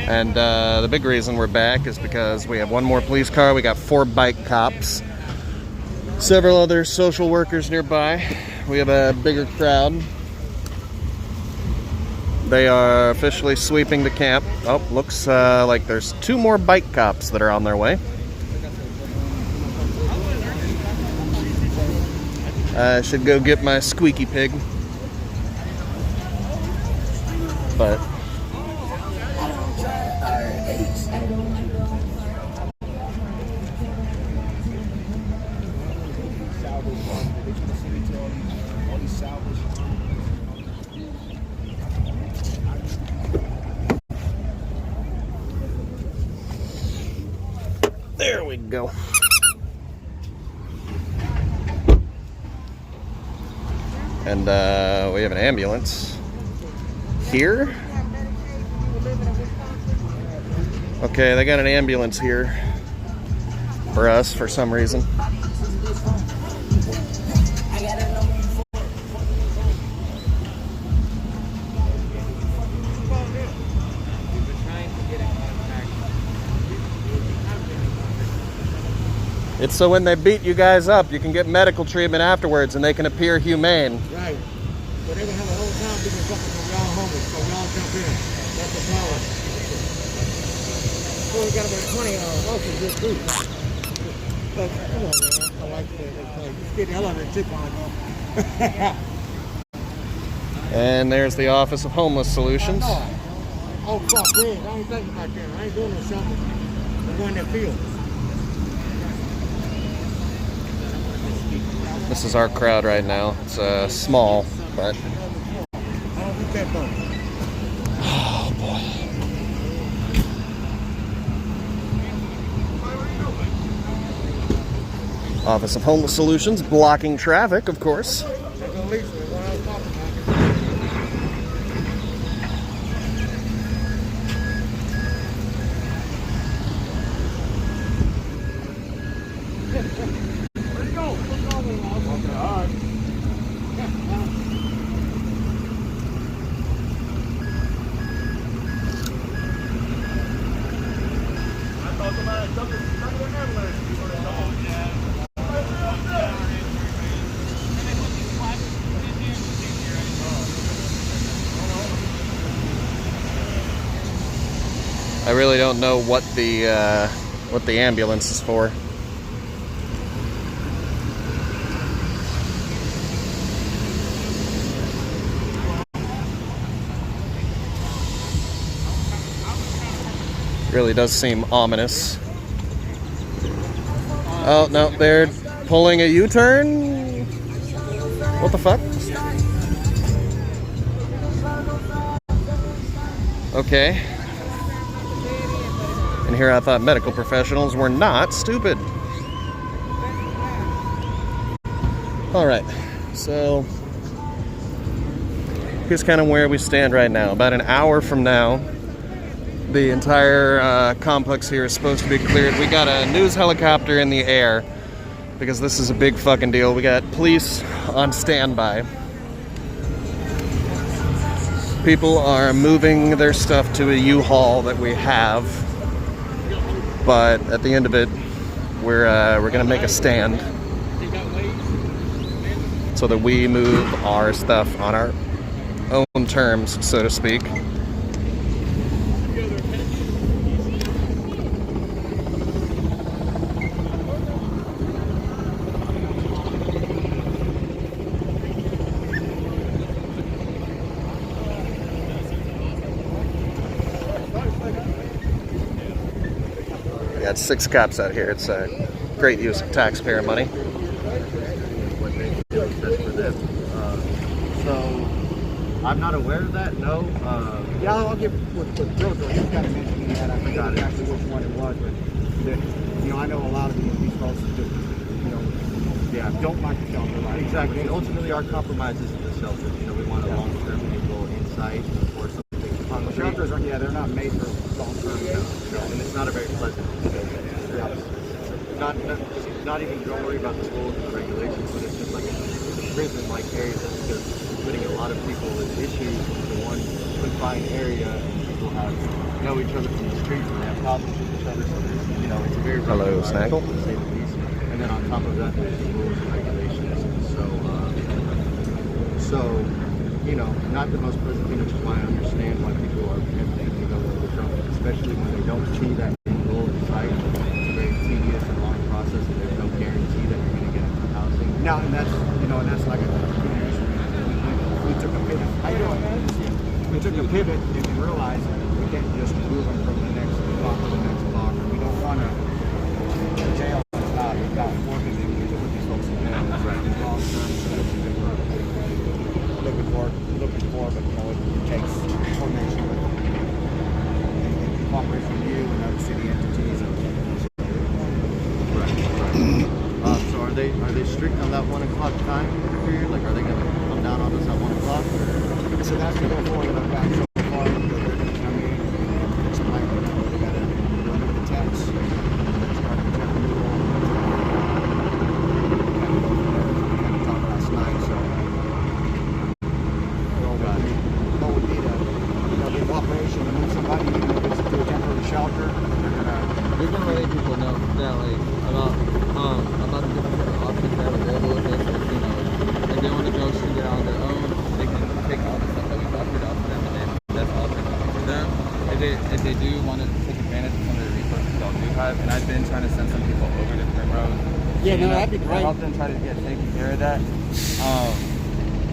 And the big reason we're back is because we have one more police car. We got 4 bike cops, several other social workers nearby. We have a bigger crowd. They are officially sweeping the camp. Oh, looks like there's 2 more bike cops that are on their way. I should go get my squeaky pig. But there we go. And we have an ambulance here. Okay, they got an ambulance here for us for some reason. It's so when they beat you guys up, you can get medical treatment afterwards and they can appear humane. Right. But they will have a whole time being fucking from y'all homeless, so y'all jump in. That's the problem. So we got about 20 officers this week. But come on, man. I like that. Just get the hell out of that tip on. And there's the Office of Homeless Solutions. Oh, fuck, man. I ain't thinking about that. I ain't doing no shopping. I'm going in that field. This is our crowd right now. It's small, but oh boy. Office of Homeless Solutions blocking traffic, of course. I really don't know what the ambulance is for. Really does seem ominous. Oh no, they're pulling a U-turn. What the fuck? Okay. And here I thought medical professionals were not stupid. Alright, so here's kind of where we stand right now. About an hour from now, the entire complex here is supposed to be cleared. We got a news helicopter in the air because this is a big fucking deal. We got police on standby. People are moving their stuff to a U-Haul that we have. But at the end of it, we're gonna make a stand so that we move our stuff on our own terms, so to speak. Got 6 cops out here. It's a great use of taxpayer money. So I'm not aware of that. No. Yeah, I'll get with Jojo. He's got to mention that. I forgot exactly which one it was, but I know a lot of these folks that don't like the shelter. Right? Exactly. And ultimately, our compromise isn't the shelter. We want a long-term people inside or something. Shelters are they're not made for long-term. And it's not a very pleasant. Not even don't worry about the rules and the regulations, but it's just like a prison-like area that's just putting a lot of people with issues into one confined area, and people know each other from the streets and they have problems with each other. So there's, you know, it's a very Hello, Snaggle. to say the least. And then on top of that, there's rules and regulations. So you know, not the most pleasant thing, which is why I understand why people are hesitant to go to the Trump, especially when they don't see that rule in sight. It's a very tedious and long process, and there's no guarantee that you're going to get into housing. No, and that's, you know, and that's like a we took a pivot. How you doing, man? We took a pivot and we realized we can't just move them from the next block to the next block. We don't want to jail not working. We put these folks in jail. Right. Long term, so that's a good work. Looking for, but you know, it takes coordination with and cooperation with you and other city entities. Right. So are they strict on that 1 o'clock time period? Like, are they going to come down on us at 1 o'clock? Or? So that's the goal forward that I've got so far. They're going to come in and explain, you know, they got to run up the tax, start the tax renewal. We had to talk last night, so what would be to, you know, the cooperation and move somebody, even if it's to a temporary shelter. We've been letting people know that, like, about the different options that are available with us. Like, you know, if they want to go shoot it on their own, they can take all the stuff that we've offered up to them, and then that's offered to them. If they do want to take advantage of some of the resources y'all do have, and I've been trying to send some people over to Primrose. Yeah, no, that'd be great. Help them try to get taken care of that.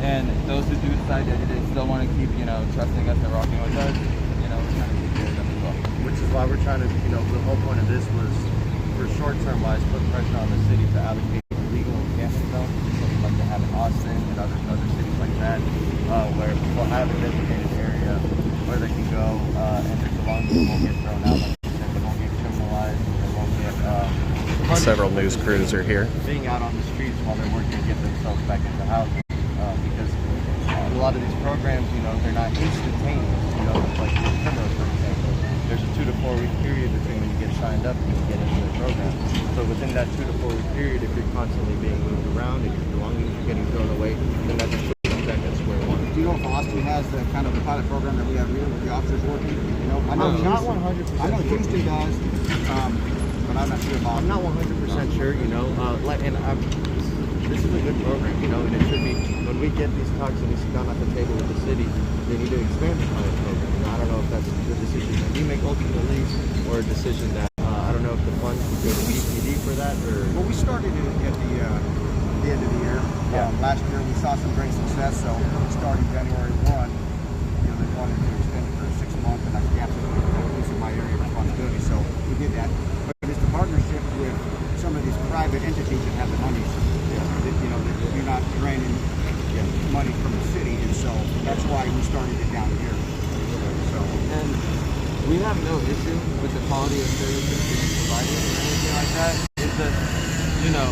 And those who do decide that they still want to keep, you know, trusting us and rocking with us, you know, we're trying to take care of them as well. Which is why we're trying to, you know, the whole point of this was, for short-term wise, put pressure on the city to allocate legal camping zones, so we'd like to have in Austin and other cities like that, where people have a designated area where they can go, and their belongings won't get thrown out, like you said, they won't get criminalized, they won't get Several news crews are here. being out on the streets while they're working to get themselves back into housing. Because a lot of these programs, you know, they're not instantaneous, you know, like criminals, for example. There's a 2 to 4 week period between when you get signed up and you get into the program. So within that 2 to 4 week period, if you're constantly being moved around, if your belongings are getting thrown away, then that just puts you back at square one. Do you know if Austin has the kind of the pilot program that we have here with the officers working? You know, I know I'm not Houston, 100% I know sure. Houston does, but I'm not sure about. I'm not 100% sure, you know, this is a good program, you know, and it should be, when we get these talks and we sit down at the table with the city, they need to expand the pilot program. You know, I don't know if that's the decision that we make ultimately, or a decision that, I don't know if the funds would go to BPD for that, or... Well, we started it at the end of the year. Last year we saw some great success, so starting January 1, you know, they wanted to extend it for 6 months, and I said, absolutely, this is my area of responsibility, so we did that. But it's the partnership with some of these private entities that have the money. That, you know, that you're not draining money from the city, and so that's why we started it down here. So, And we have no issue with the quality of services being provided or anything like that. It's just, you know,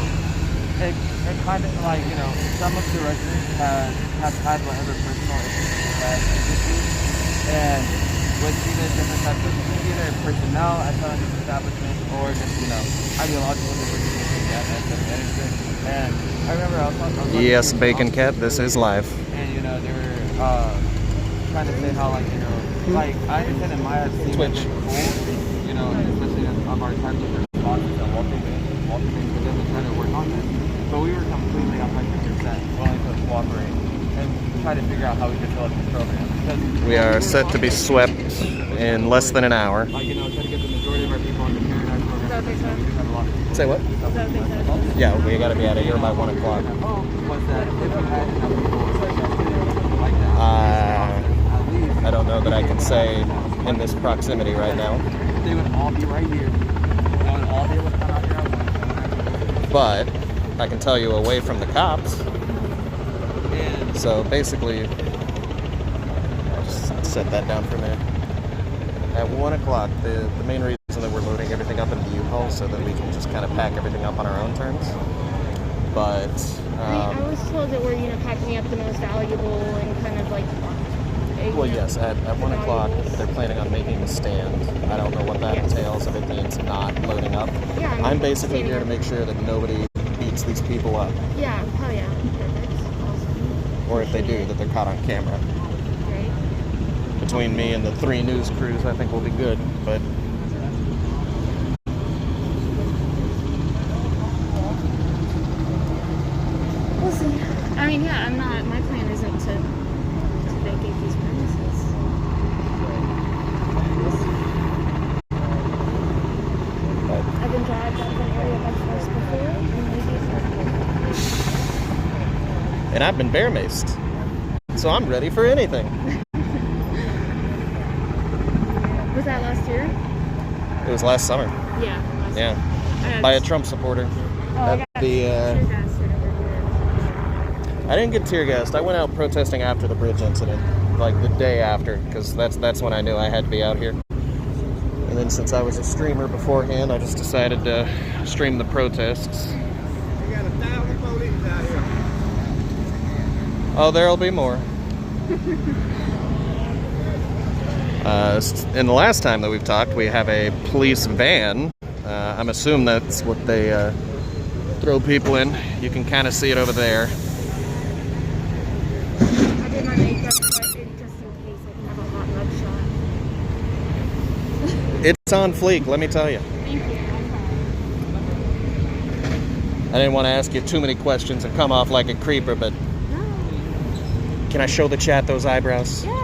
it kind of like, you know, some of the residents have had whatever personal issues they've had previously, and with either different types of either personnel at some of these establishments or just, you know, ideological differences at management. And I remember I was talking Yes, to Bacon Cat, this is live. and, you know, they were trying to say how, like, you know, like, I understand it might have seemed a bit cool, you know, especially of our types of responses and walking things with them and trying to work on this. But we were completely 100% willing to cooperate and try to figure out how we could fill up this program. Because We are set to be swept in less than an hour. like, you know, try to get the majority of our people on the Paradise program. Is that what they said? We do have a lot of people. Say what? Is that what they said? Yeah, we gotta be out of here by 1 o'clock. Hope was that if we had enough people like that, at least I don't know that I can say in this proximity right now, they would all be right here. They would all be able to come out here at once. but I can tell you away from the cops. And So basically, I'll just set that down for a minute. At 1 o'clock, the main reason that we're loading everything up into U-Haul so that we can just kind of pack everything up on our own terms. But I was told that we're, you know, packing up the most valuable and kind of like. well, yes, at 1 o'clock they're planning on making a stand. I don't know what that entails, if it means not loading up. Yeah, I'm basically here to make sure that nobody beats these people up, Yeah, hell yeah. Perfect. Awesome. or if they do, that they're caught on camera. Great. between me and the 3 news crews, I think we'll be good. But We'll see. I mean, yeah, I'm not. My plan isn't to vacate these premises. We'll see. I've been dragged out of an area by force before, and maybe and I've been bear maced, so I'm ready for anything. was that last year? It was last summer. Yeah. Last Yeah, year. by a Trump supporter. Oh, I At got the tear gassed over here. I didn't get tear gassed. I went out protesting after the bridge incident, like the day after, because that's when I knew I had to be out here. And then since I was a streamer beforehand, I just decided to stream the protests. We got 1,000 police out here. Oh, there'll be more. And the last time that we've talked, we have a police van. I'm assuming that's what they throw people in. You can kind of see it over there. I did my makeup just in case I can have a hot mug shot. It's on fleek, let me tell you. Thank you. I didn't want to ask you too many questions and come off like a creeper, but No. can I show the chat those eyebrows? Yeah.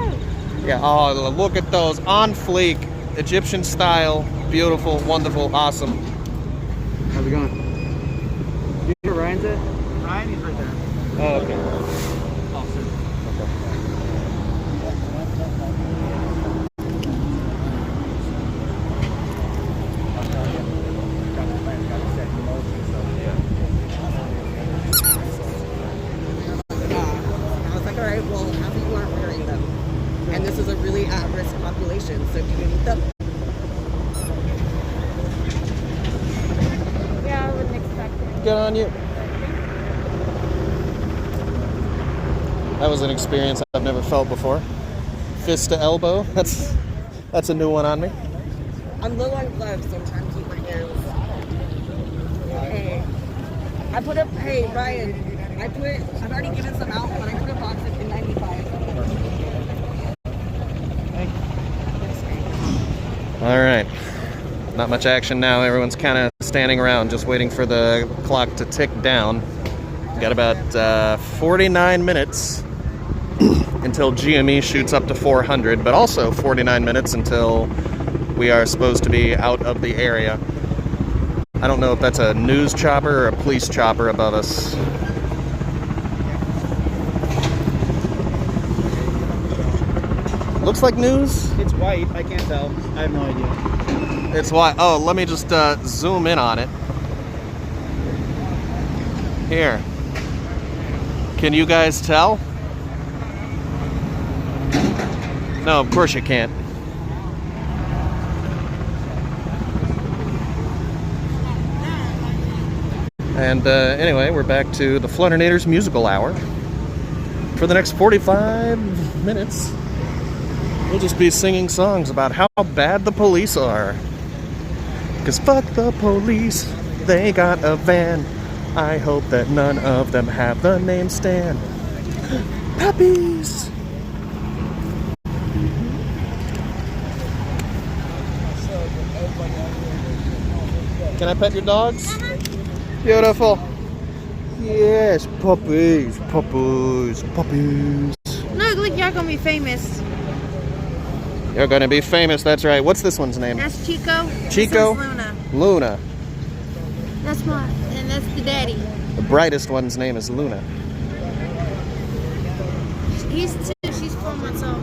Yeah, oh, look at those. On fleek, Egyptian style, beautiful, wonderful, awesome. How's it going? You know where Ryan's at? Ryan, he's right there. Oh, okay. I was like, all right, well, half of you aren't wearing them. And this is a really at-risk population, so do you need them? Yeah, I wouldn't expect it. Good on you. That was an experience I've never felt before. Fist to elbow, that's a new one on me. I'm low on gloves, so I'm trying to keep my hands. Hey, I put up, hey, Ryan, I've already given some out, but I put a box of N95. All right. Not much action now. Everyone's kind of standing around just waiting for the clock to tick down. Got about 49 minutes until GME shoots up to 400, but also 49 minutes until we are supposed to be out of the area. I don't know if that's a news chopper or a police chopper above us. Looks like news. It's white. I can't tell. I have no idea. It's why. Oh, let me just zoom in on it. Here. Can you guys tell? No, of course you can't. And anyway, we're back to the Flutternator's musical hour. For the next 45 minutes, we'll just be singing songs about how bad the police are. 'Cause fuck the police, they got a van. I hope that none of them have the name Stan. Puppies! Can I pet your dogs? Beautiful. Yes, puppies, puppies, puppies. No, look, you're gonna be famous. You're gonna be famous, that's right. What's this one's name? That's Chico. Chico? This is Luna. Luna. That's mine, and that's the daddy. The brightest one's name is Luna. He's 2. She's 4 months old.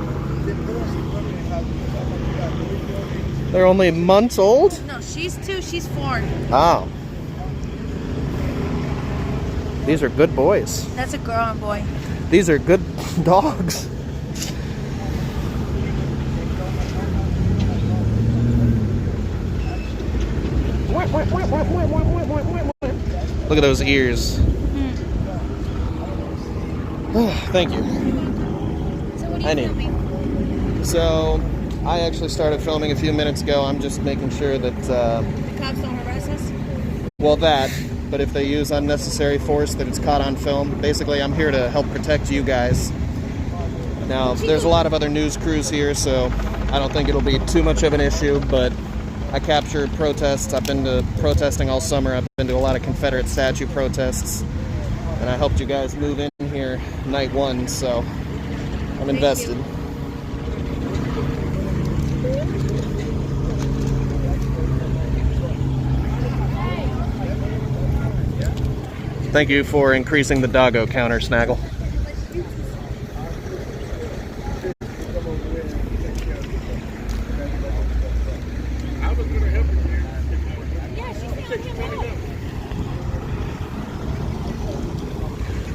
They're only months old? No, she's 2. She's 4. Oh. These are good boys. That's a girl and boy. These are good dogs. Look at those ears. Thank you. So what are I you need. filming? So, I actually started filming a few minutes ago. I'm just making sure that, The cops don't harass us? well, that, but if they use unnecessary force, that it's caught on film. Basically, I'm here to help protect you guys. Now, there's a lot of other news crews here, so I don't think it'll be too much of an issue, but I captured protests. I've been to protesting all summer. I've been to a lot of Confederate statue protests, and I helped you guys move in here night one, so I'm invested. Thank you for increasing the doggo counter, Snaggle.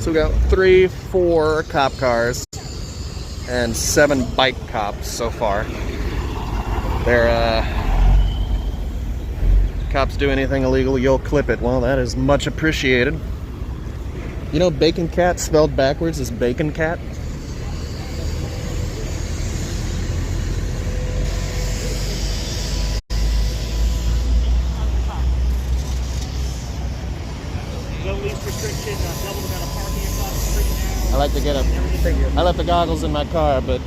So we got 4 cop cars and 7 bike cops so far. They're cops do anything illegal, you'll clip it. Well, that is much appreciated. You know, bacon cat spelled backwards is bacon cat. I like to get I left the goggles in my car, but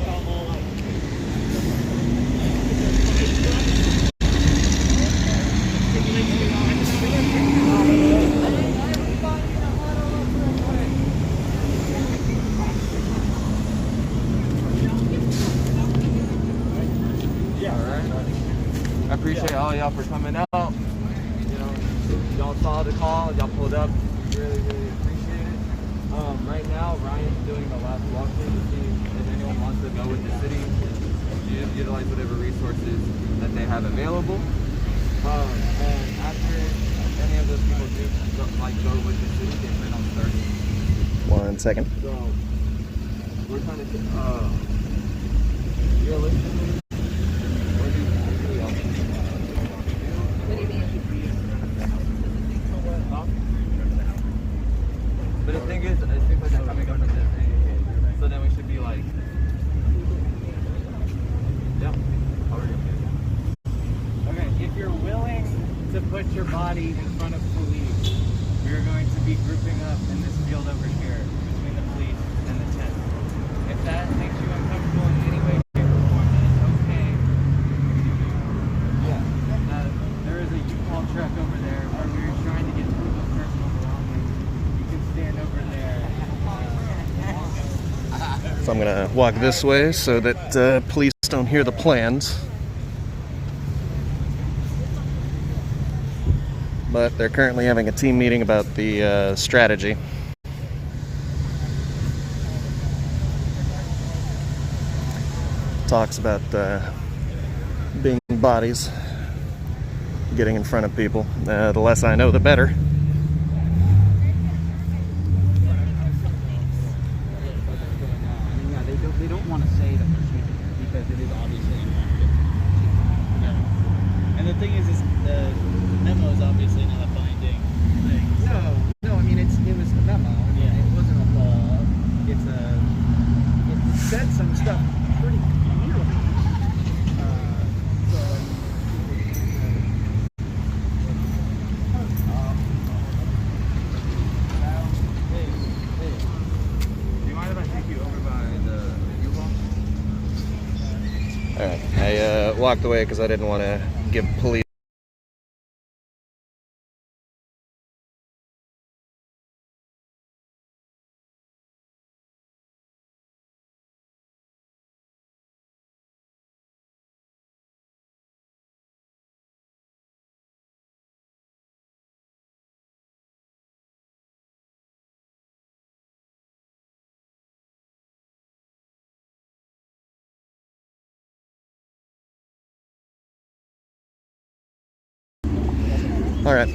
I appreciate all y'all for coming out. You know, y'all saw the call, y'all pulled up. Really, really appreciate it. Right now, Ryan's doing the last walkthrough to see if anyone wants to go with the city. Utilize whatever resources that they have available. And after any of those people do go with the city, they plan on starting. 1 second. So we're trying to you're listening. But the thing is, it seems like they're coming up with this thing. So then we should be like, yeah, already okay. Okay, if you're willing to put your body in front of police, we're going to be grouping up in this field over here between the police and the tent. If that makes you uncomfortable in any way, shape, or form, then it's okay. Yeah. There is a U-Haul truck over there where we were trying to get proof of personal belongings. You can stand over there. So I'm gonna walk this way so that police don't hear the plans. But they're currently having a team meeting about the strategy. Talks about being bodies, getting in front of people. The less I know, the better. Yeah, they don't want to say that they're speaking because it is obviously inactive. Yeah. And the thing is the memo is obviously not a binding thing. No, I mean it was a memo. Yeah. It wasn't a law. It said some stuff pretty clearly. Do you mind if I take you over by the U-Haul? Alright, I walked away because I didn't want to give police All right,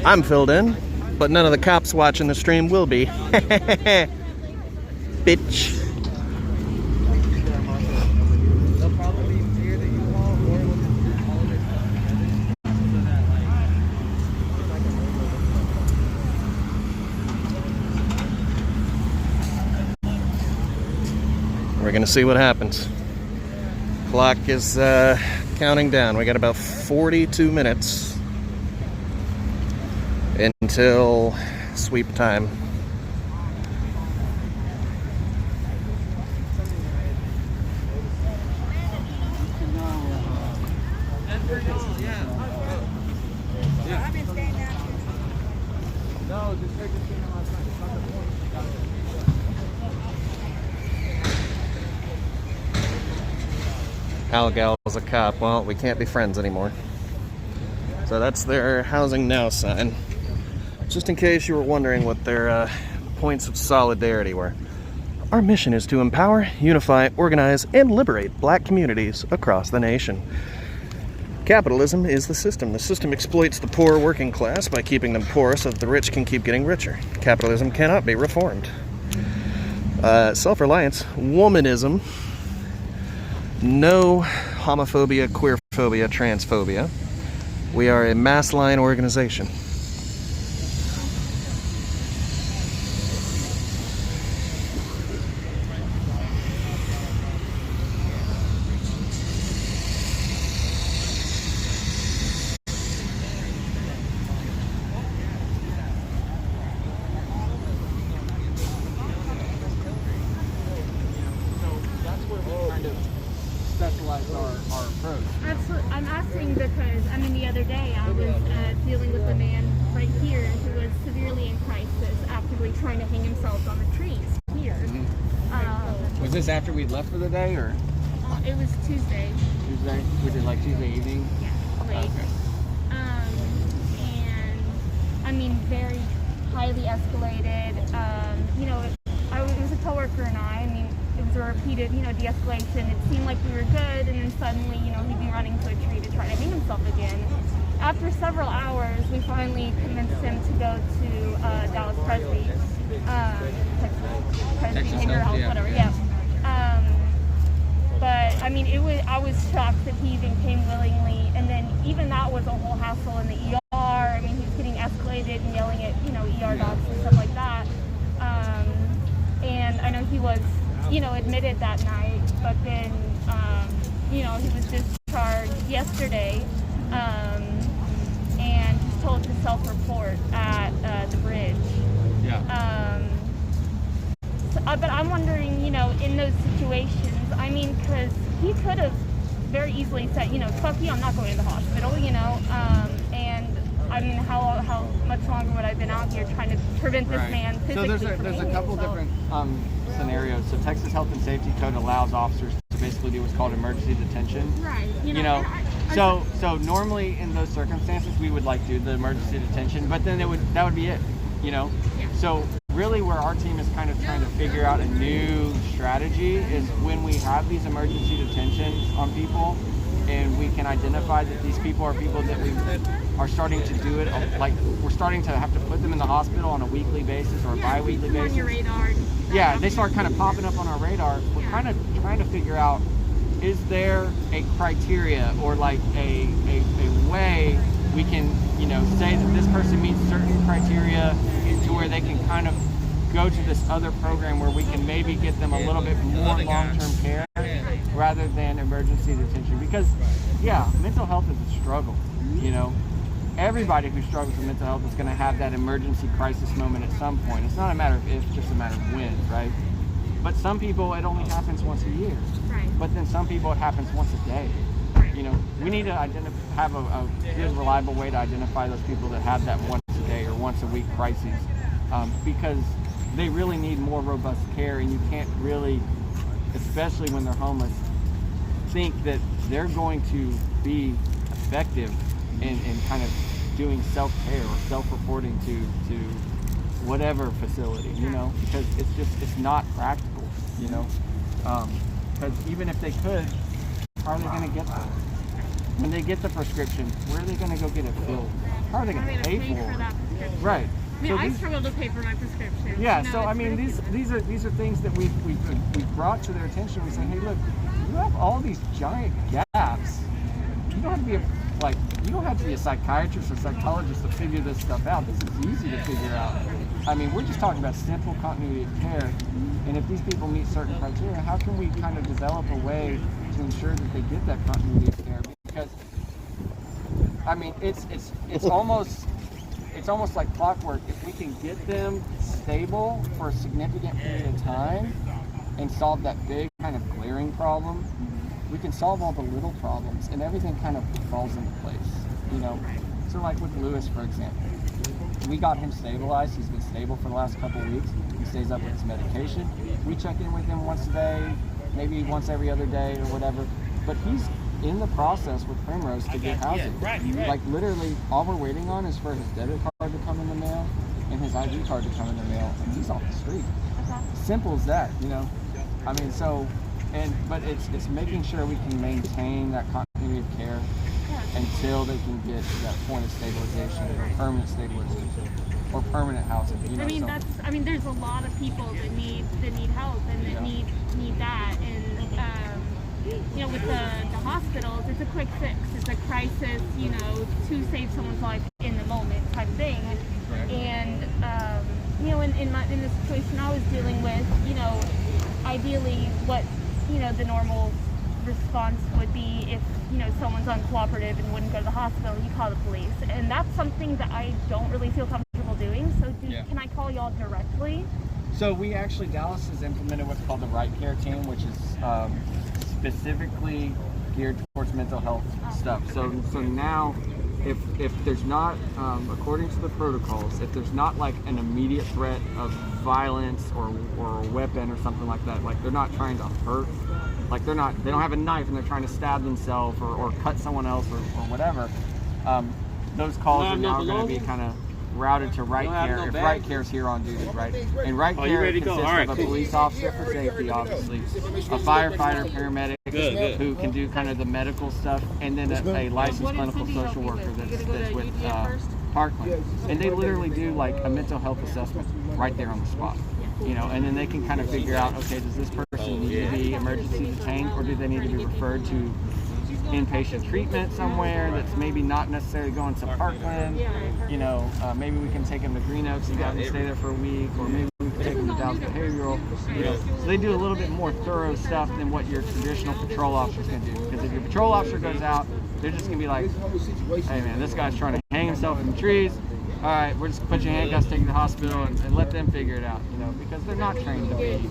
I'm filled in, but none of the cops watching the stream will be. Bitch. They'll probably near the U-Haul or we'll just do all of their stuff together so that We're gonna see what happens. Clock is counting down. We got about 42 minutes until sweep time. I've been staying down here. No, just take this in last night. It's not the point. Algal's a cop. Well, we can't be friends anymore. So that's their housing now sign. Just in case you were wondering what their points of solidarity were. Our mission is to empower, unify, organize, and liberate black communities across the nation. Capitalism is the system. The system exploits the poor working class by keeping them poor so that the rich can keep getting richer. Capitalism cannot be reformed. Self-reliance, womanism, no homophobia, queerphobia, transphobia. We are a mass line organization. Our approach. Absolutely. I'm asking because, I mean, the other day I was dealing with a man right here who was severely in crisis, actively trying to hang himself on the trees here. Was this after we'd left for the day, or It was Tuesday. Tuesday? Was it like Tuesday evening? Yeah, late. Okay. And I mean, very highly escalated. You know, it was a coworker and I mean, it was a repeated, de-escalation. It seemed like we were good, and then suddenly, he'd be running to a tree to try to hang himself again. After several hours, we finally convinced him to go to Dallas Presby, Behavioral Health, whatever. Yeah. But I mean, I was shocked that he even came willingly, and then even that was a whole hassle in the ER. I mean, he was getting escalated and yelling at ER docs and stuff like that. And I know he was admitted that night, but then he was discharged yesterday, and he's told to self-report at the bridge. Yeah. But I'm wondering, in those situations, I mean, because he could have very easily said, fuck you, I'm not going to the hospital, and I mean, how much longer would I have been out here trying to prevent this man physically from there's a hanging couple himself? different scenarios. So Texas Health and Safety Code allows officers to basically do what's called emergency detention. Right. So normally in those circumstances we would do the emergency detention, but then that would be it. Yeah. So really where our team is kind of trying to figure out a new strategy is when we have these emergency detentions on people and we can identify that these people are people that we are starting to do it, we're starting to have to put them in the hospital on a weekly basis or a bi-weekly basis. On your radar. Yeah, they start kind of popping up on our radar. We're kind of trying to figure out, is there a criteria or a way we can, say that this person meets certain criteria to where they can kind of go to this other program where we can maybe get them a little bit more long-term care rather than emergency detention. Because, yeah, mental health is a struggle, Everybody who struggles with mental health is going to have that emergency crisis moment at some point. It's not a matter of if, just a matter of when, right? But some people, it only happens once a year. Right. But then some people, it happens once a day. We need to have a good, reliable way to identify those people that have that once a day or once a week crises, because they really need more robust care, and you can't really, especially when they're homeless, think that they're going to be effective in kind of doing self-care or self-reporting to whatever facility, because it's not practical, because even if they could, how are they going to get there? When they get the prescription, where are they going to go get it filled? How are they going to pay for it? that prescription. Right. I mean, So I these- struggle to pay for my prescription. Yeah, so I mean, these are things that we've brought to their attention. We say, hey, look, you have all these giant gaps. You don't have to be you don't have to be a psychiatrist or psychologist to figure this stuff out. This is easy to figure out. I mean, we're just talking about simple continuity of care, and if these people meet certain criteria, how can we kind of develop a way to ensure that they get that continuity of care? Because I mean, it's almost like clockwork. If we can get them stable for a significant period of time and solve that big kind of glaring problem, we can solve all the little problems, and everything kind of falls into place, you know. So like with Lewis, for example, we got him stabilized. He's been stable for the last couple of weeks. He stays up with his medication. We check in with him once a day, maybe once every other day or whatever. But he's in the process with Primrose to get housing. Like literally, all we're waiting on is for his debit card to come in the mail and his ID card to come in the mail, and he's off the street. Simple as that, you know. I mean, so, but it's making sure we can maintain that continuity of care until they can get to that point of stabilization or permanent stabilization or permanent housing. You know, I mean, there's a lot of people that need help and that need that, and you know, with the hospitals, it's a quick fix. It's a crisis, you know, to save someone's life in the moment type thing. And you know, in the situation I was dealing with, you know, ideally, what, you know, the normal response would be if, you know, someone's uncooperative and wouldn't go to the hospital, you call the police. And that's something that I don't really feel comfortable doing. So can I call y'all directly? So we actually, Dallas has implemented what's called the Right Care Team, which is specifically geared towards mental health stuff. So now, if there's not, according to the protocols, if there's not like an immediate threat of violence or a weapon or something like that, like they're not trying to hurt, like they don't have a knife and they're trying to stab themselves or cut someone else or whatever, those calls are now going to be kind of routed to Right Care if Right Care's here on duty, right? And Right Care consists of a police officer for safety, obviously, a firefighter, paramedic who can do kind of the medical stuff, and then a licensed clinical social worker that's with Parkland. And they literally do like a mental health assessment right there on the spot, you know, and then they can kind of figure out, okay, does this person need to be emergency detained, or do they need to be referred to inpatient treatment somewhere that's maybe not necessarily going to Parkland? You know, maybe we can take them to Green Oaks and have them stay there for a week, or maybe we can take them to Dallas Behavioral. You know, so they do a little bit more thorough stuff than what your traditional patrol officer's going to do. Because if your patrol officer goes out, they're just going to be like, hey man, this guy's trying to hang himself in the trees. All right, we're just going to put your handcuffs, take you to the hospital, and let them figure it out, you know, because they're not trained to be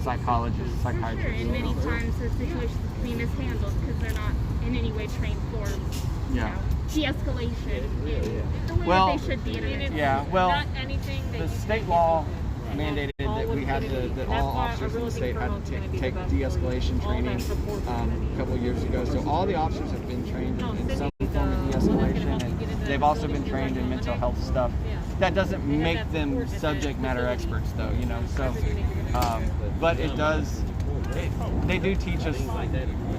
psychologists, psychiatrists. Sure, and many times the situations can be mishandled because they're not in any way trained for, you know, de-escalation the way that they should be. Not anything the state law mandated that we had that all officers in the state had to take de-escalation training a couple of years ago. So all the officers have been trained in some form of de-escalation, and they've also been trained in mental health stuff. That doesn't make them subject matter experts, though, you know. So, but it does. They do teach us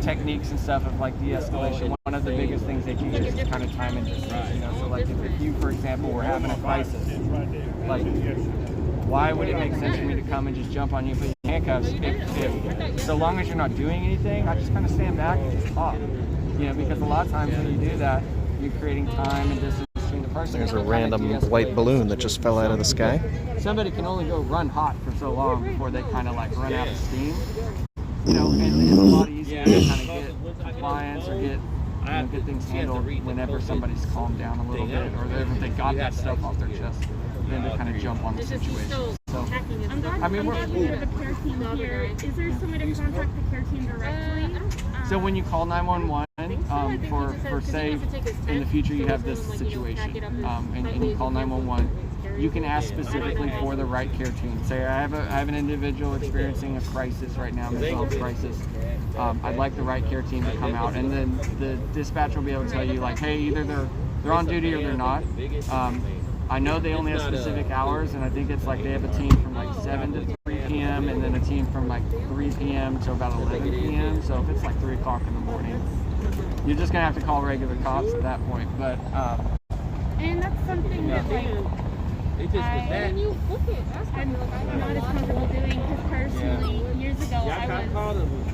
techniques and stuff of like de-escalation. One of the biggest things they teach us is kind of time and distance, you know. So like if you, for example, were having a crisis, like why would it make sense for me to come and just jump on you and put your handcuffs? If so long as you're not doing anything, I just kind of stand back and just talk, you know, because a lot of times when you do that, you're creating time and distance between the person. There's a random white balloon that just fell out of the sky. Somebody can only go run hot for so long before they kind of like run out of steam. You know, and it's a lot easier to kind of get compliance or get things handled whenever somebody's calmed down a little bit, or they got that stuff off their chest, then to kind of jump on the situation. So, I mean, we're the care team here. Is there some way to contact the care team directly? So when you call 911, for say in the future you have this situation, and you call 911, you can ask specifically for the Right Care team. Say I have an individual experiencing a crisis right now, mental health crisis. I'd like the Right Care team to come out, and then the dispatch will be able to tell you like, hey, either they're on duty or they're not. I know they only have specific hours, and I think it's like they have a team from like 7 to 3 p.m. and then a team from like 3 p.m. to about 11 p.m. So if it's like 3 o'clock in the morning, you're just gonna have to call regular cops at that point. But and that's something that like I'm not as comfortable doing, because personally, years ago,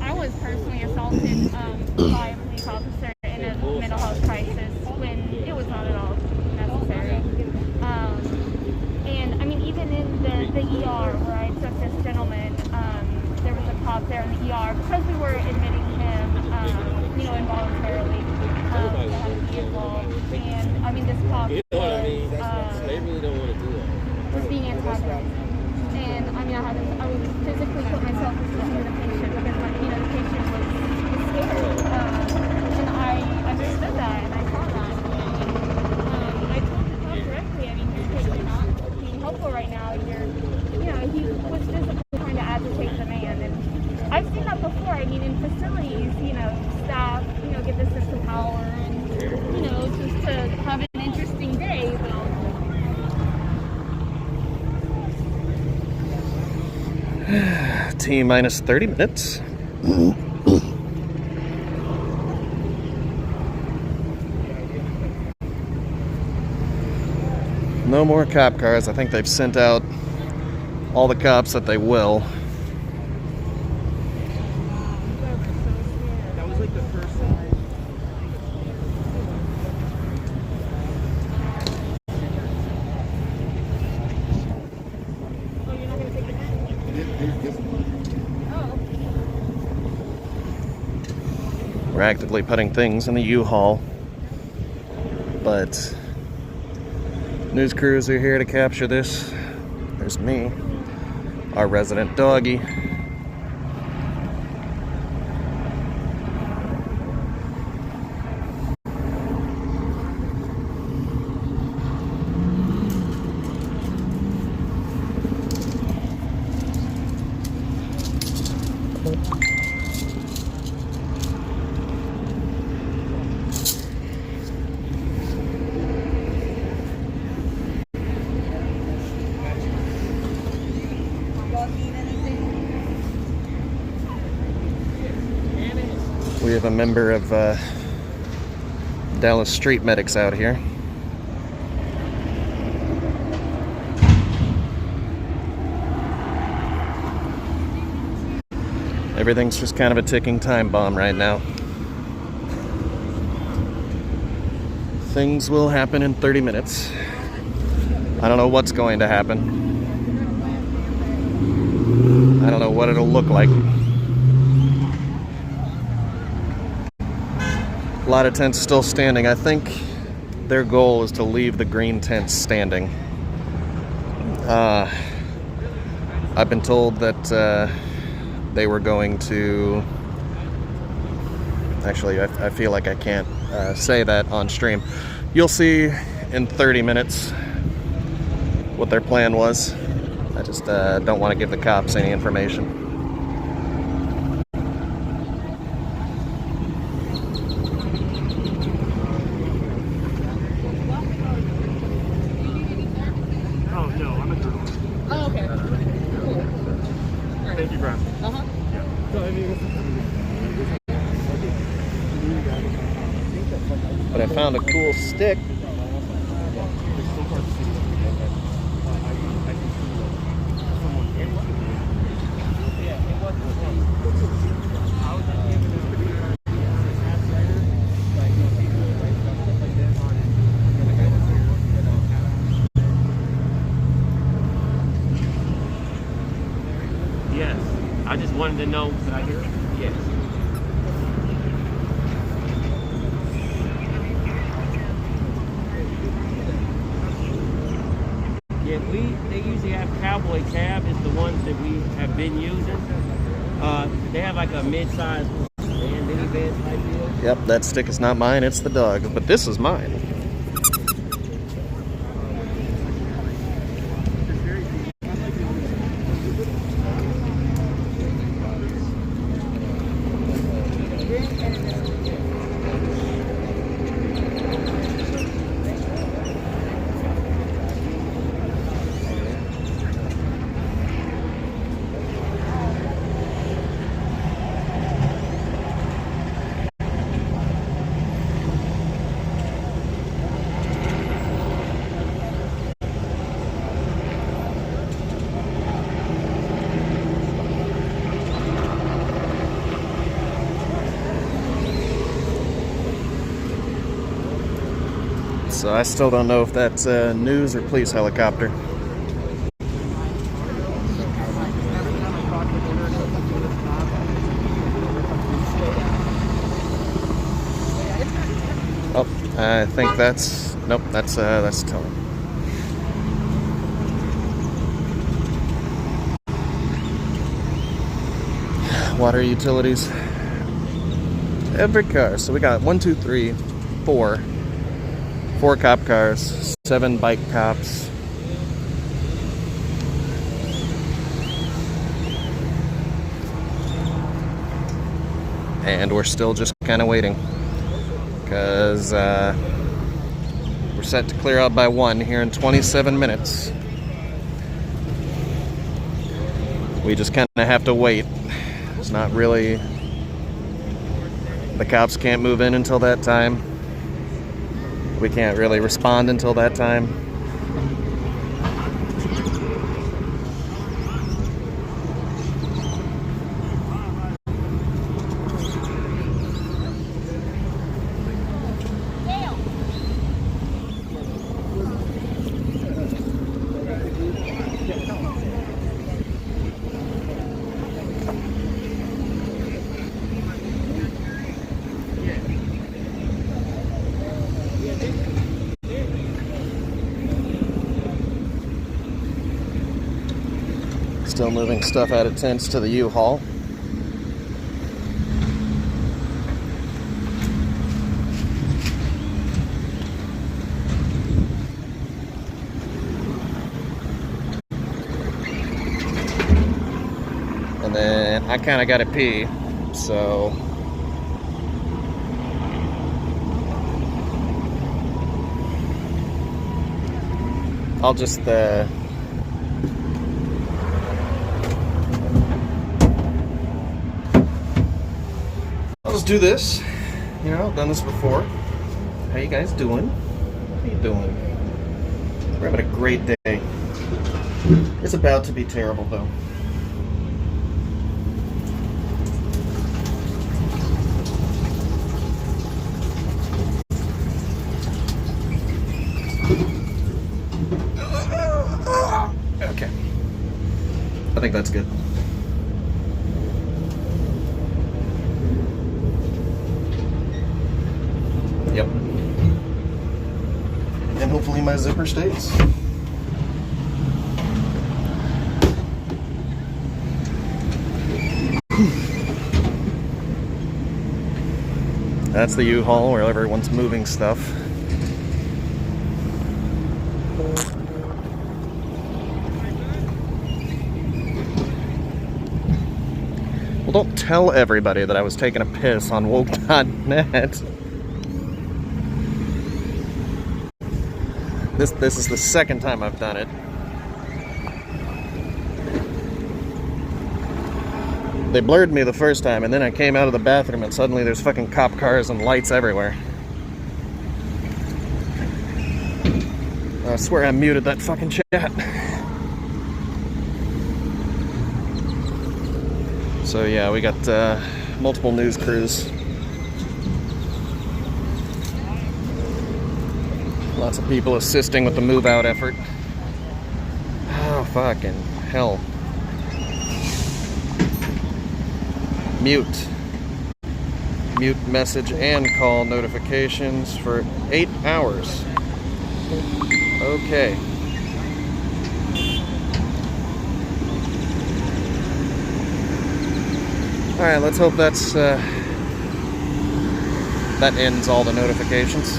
I was personally assaulted by a police officer in a mental health crisis when it was not at all necessary. And I mean, even in the ER where I took this gentleman, there was a cop there in the ER because we were admitting him, you know, involuntarily, that had to be involved. And I mean, this cop was being antagonized. And I mean, I would physically put myself in the patient because the patient was scared. a sense of power and, you know, just to have an interesting day. T minus 30 minutes. No more cop cars. I think they've sent out all the cops that they will. That was like the first time. Oh, you're not going to take the pen? Oh. We're actively putting things in the U-Haul, but news crews are here to capture this. There's me, our resident doggy. We have a member of Dallas Street Medics out here. Everything's just kind of a ticking time bomb right now. Things will happen in 30 minutes. I don't know what's going to happen. I don't know what it'll look like. A lot of tents still standing. I think their goal is to leave the green tents standing. I've been told that they were going to... Actually, I feel like I can't say that on stream. You'll see in 30 minutes what their plan was. I just don't want to give the cops any information. But I found a cool stick. Yes. I just wanted to know, did I hear it? Yes. Yeah, they usually have Cowboy Cab is the ones that we have been using. They have like a mid-size minivan type deal. Yep, that stick is not mine, it's the dog's, but this is mine. So I still don't know if that's a news or police helicopter. Oh, I think that's, nope, that's towing. Water utilities. Every car. So we got 1, 2, 3, 4 cop cars, 7 bike cops. And we're still just kind of waiting. because we're set to clear out by 1 here in 27 minutes. We just kind of have to wait. It's not really... The cops can't move in until that time. We can't really respond until that time. Still moving stuff out of tents to the U-Haul. And then I kind of got to pee, so I'll just do this. You know, I've done this before. How you guys doing? How you doing? We're having a great day. It's about to be terrible though. Okay. I think that's good. Yep. And hopefully my zipper stays. That's the U-Haul where everyone's moving stuff. Well, don't tell everybody that I was taking a piss on woke.net. This is the second time I've done it. They blurred me the first time, and then I came out of the bathroom and suddenly there's fucking cop cars and lights everywhere. I swear I muted that fucking chat. So yeah, we got multiple news crews. Lots of people assisting with the move out effort. Oh, fucking hell. Mute. Mute message and call notifications for 8 hours. Okay. Alright, let's hope that ends all the notifications.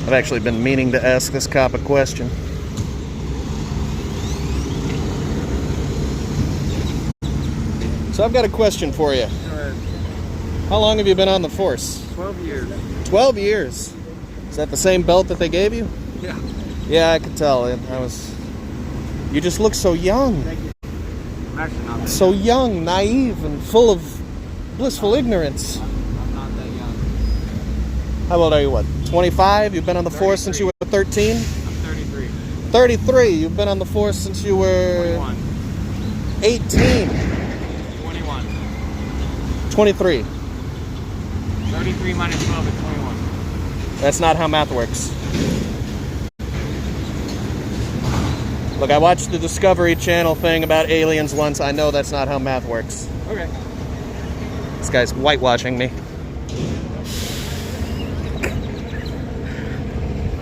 I've actually been meaning to ask this cop a question. So I've got a question for you. Go ahead. How long have you been on the force? 12 years. 12 years. Is that the same belt that they gave you? Yeah. Yeah, I could tell. You just look so young. Thank you. I'm actually not that So young, naive, and full of blissful ignorance. I'm not that young. How old are you, what, 25? You've been on the force since you were 13? I'm 33. 33. You've been on the force since you were 21. 18. 21. 23. 33 minus 12 is 21. That's not how math works. Look, I watched the Discovery Channel thing about aliens once. I know that's not how math works. Okay. This guy's whitewashing me.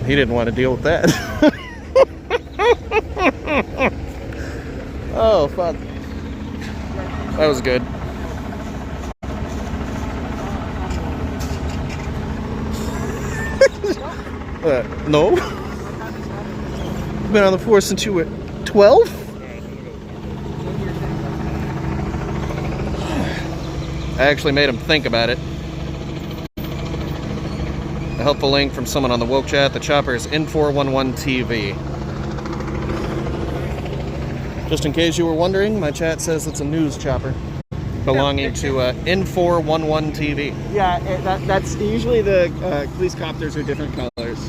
He didn't want to deal with that. Oh, fuck. That was good. No. Been on the force since you were 12? I actually made him think about it. A helpful link from someone on the woke chat. The chopper is N411TV. Just in case you were wondering, my chat says it's a news chopper belonging to N411TV. Yeah, that's usually the police copters are different colors.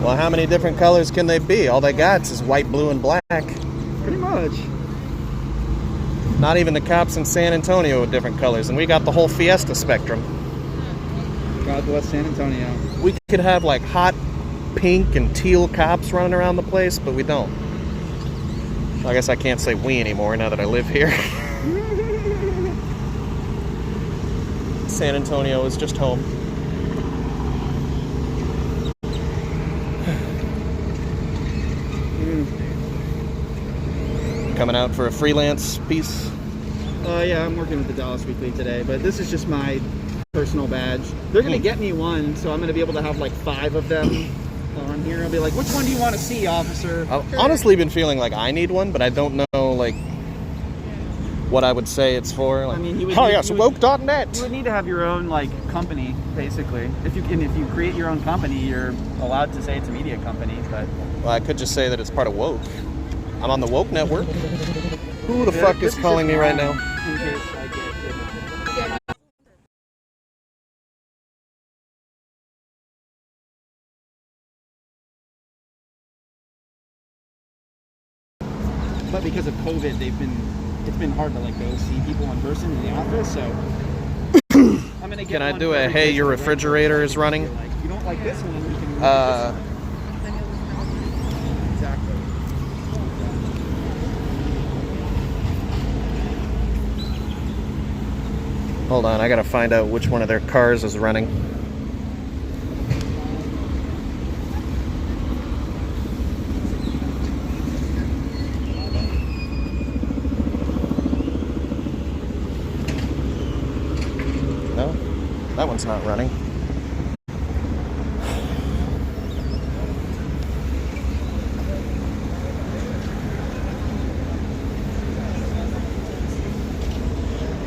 Well, how many different colors can they be? All they got is white, blue, and black. Pretty much. Not even the cops in San Antonio with different colors, and we got the whole Fiesta spectrum. God bless San Antonio. We could have like hot pink and teal cops running around the place, but we don't. I guess I can't say we anymore now that I live here. San Antonio is just home. Coming out for a freelance piece? Yeah, I'm working with the Dallas Weekly today, but this is just my personal badge. They're going to get me one, so I'm going to be able to have like 5 of them on here. I'll be like, which one do you want to see, officer? I've honestly been feeling like I need one, but I don't know like what I would say it's for. Like, I mean, woke.net. You would need to have your own like company, basically. If you create your own company, you're allowed to say it's a media company. But well, I could just say that it's part of woke. I'm on the woke network. Who the fuck is calling me right now? In case I get But because of COVID, it's been hard to like go see people in person in the office. So I'm gonna get. Can I do a hey, your refrigerator is running? Like, if you don't like this one, you can. Exactly. Hold on, I gotta find out which one of their cars is running. No, that one's not running.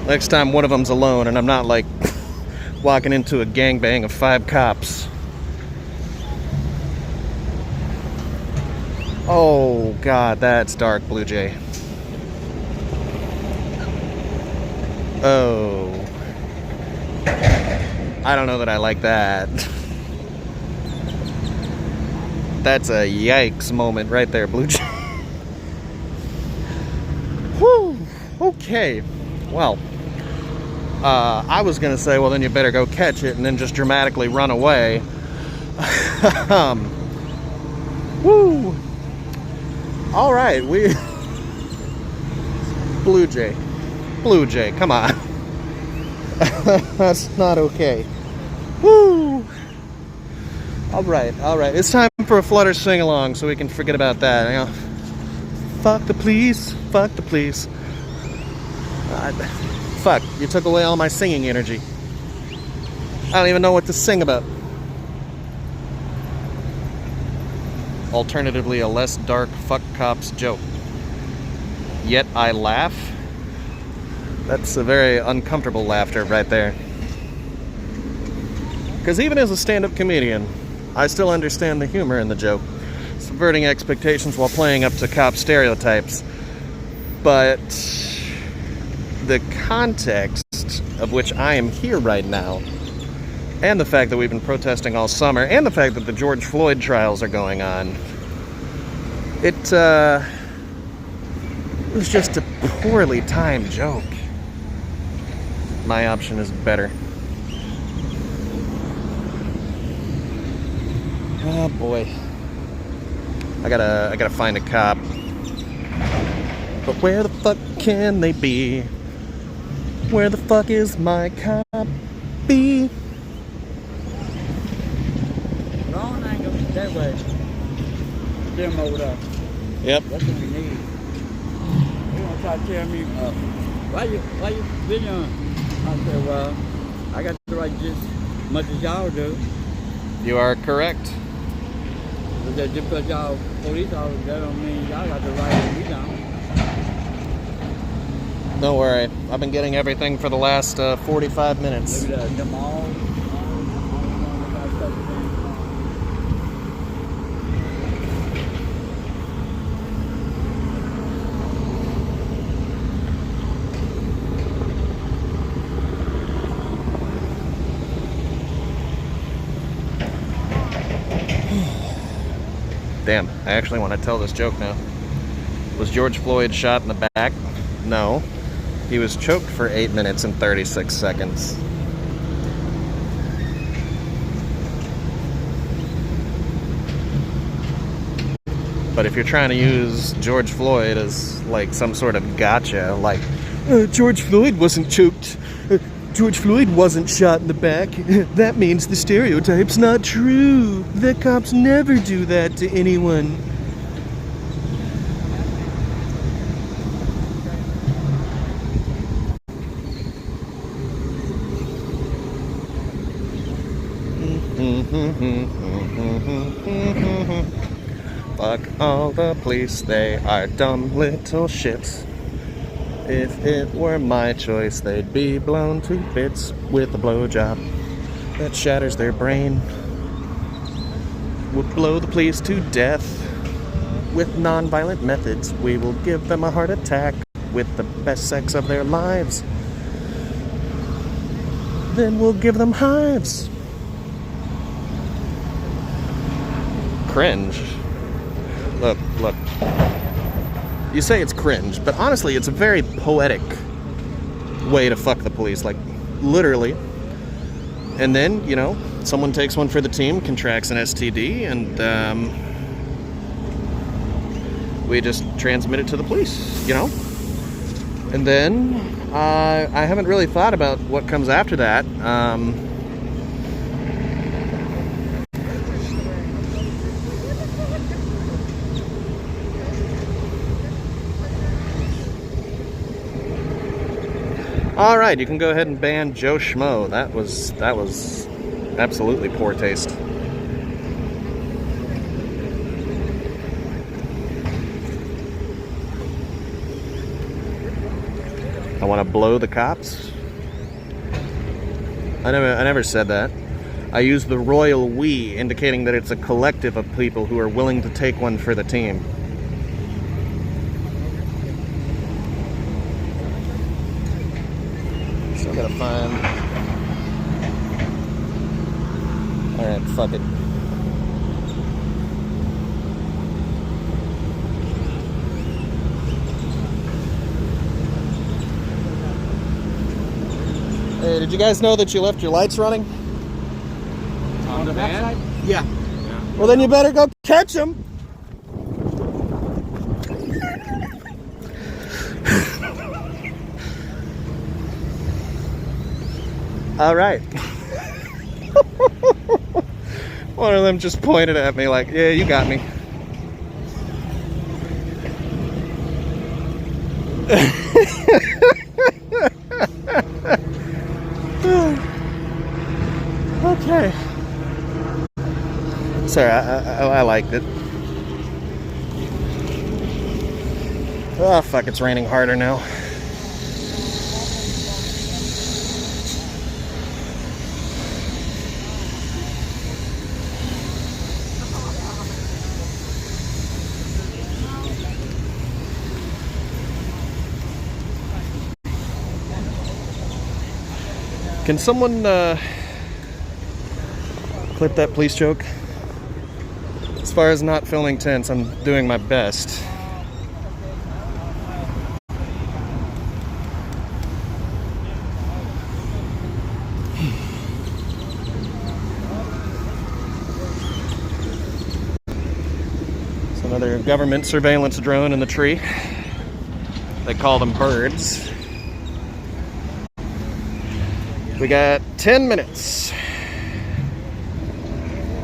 Next time one of them's alone and I'm not like walking into a gangbang of 5 cops. Oh God, that's dark, Blue Jay. Oh. I don't know that I like that. That's a yikes moment right there, Blue Jay. Whew. Okay. Well. I was gonna say, well, then you better go catch it and then just dramatically run away. Woo! All right, Blue Jay, come on. That's not okay. Woo! All right. It's time for a Flutter sing-along so we can forget about that. You know, fuck the police. Fuck, you took away all my singing energy. I don't even know what to sing about. Alternatively, a less dark fuck cops joke. Yet I laugh. That's a very uncomfortable laughter right there. Because even as a stand-up comedian, I still understand the humor in the joke. Subverting expectations while playing up to cop stereotypes. But the context of which I am here right now, and the fact that we've been protesting all summer, and the fact that the George Floyd trials are going on, it was just a poorly timed joke. My option is better. Oh boy. I gotta find a cop. But where the fuck can they be? Where the fuck is my copy? Wrong angle that way. Them over there. Yep. That's what we need. They gonna try to tear me up. Why you videoing? I said, well, I got the right just much as y'all do. You are correct. But just because y'all police officers, that don't mean y'all got the right to be down. Don't worry. I've been getting everything for the last 45 minutes. Look at them all. Damn, I actually want to tell this joke now. Was George Floyd shot in the back? No. He was choked for 8 minutes and 36 seconds. But if you're trying to use George Floyd as like some sort of gotcha, like, George Floyd wasn't choked. George Floyd wasn't shot in the back. That means the stereotype's not true. The cops never do that to anyone. Fuck all the police, they are dumb little shits. If it were my choice, they'd be blown to bits with a blowjob that shatters their brain. We'll blow the police to death with non-violent methods. We will give them a heart attack with the best sex of their lives. Then we'll give them hives. Cringe. Look. You say it's cringe, but honestly, it's a very poetic way to fuck the police, like, literally. And then, you know, someone takes one for the team, contracts an STD, and we just transmit it to the police, you know? And then, I haven't really thought about what comes after that. All right, you can go ahead and ban Joe Schmo. That was absolutely poor taste. I want to blow the cops. I never said that. I used the royal we, indicating that it's a collective of people who are willing to take one for the team. Still gotta find... Alright, fuck it. Hey, did you guys know that you left your lights running? On the van? Yeah. Well, then you better go catch them. All right. One of them just pointed at me like, yeah, you got me. Okay. Sorry, I liked it. Oh, fuck, it's raining harder now. Can someone clip that police joke? As far as not filming tents, I'm doing my best. It's another government surveillance drone in the tree. They call them birds. We got 10 minutes.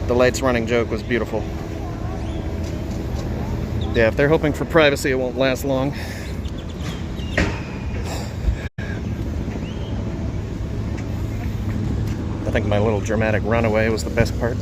The lights running joke was beautiful. Yeah, if they're hoping for privacy, it won't last long. But think my little dramatic runaway was the best part.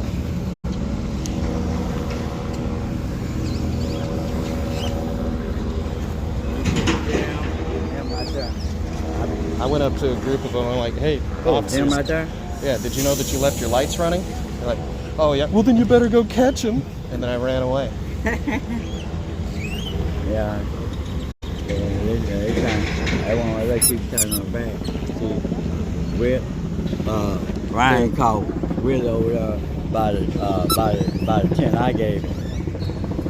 I went up to a group of them and I'm like, hey, officers. Him right there? Yeah, did you know that you left your lights running? They're like, oh yeah, well then you better go catch him. And then I ran away. Yeah. They keep turning on back. See, Ryan called Will over there by the tent I gave him.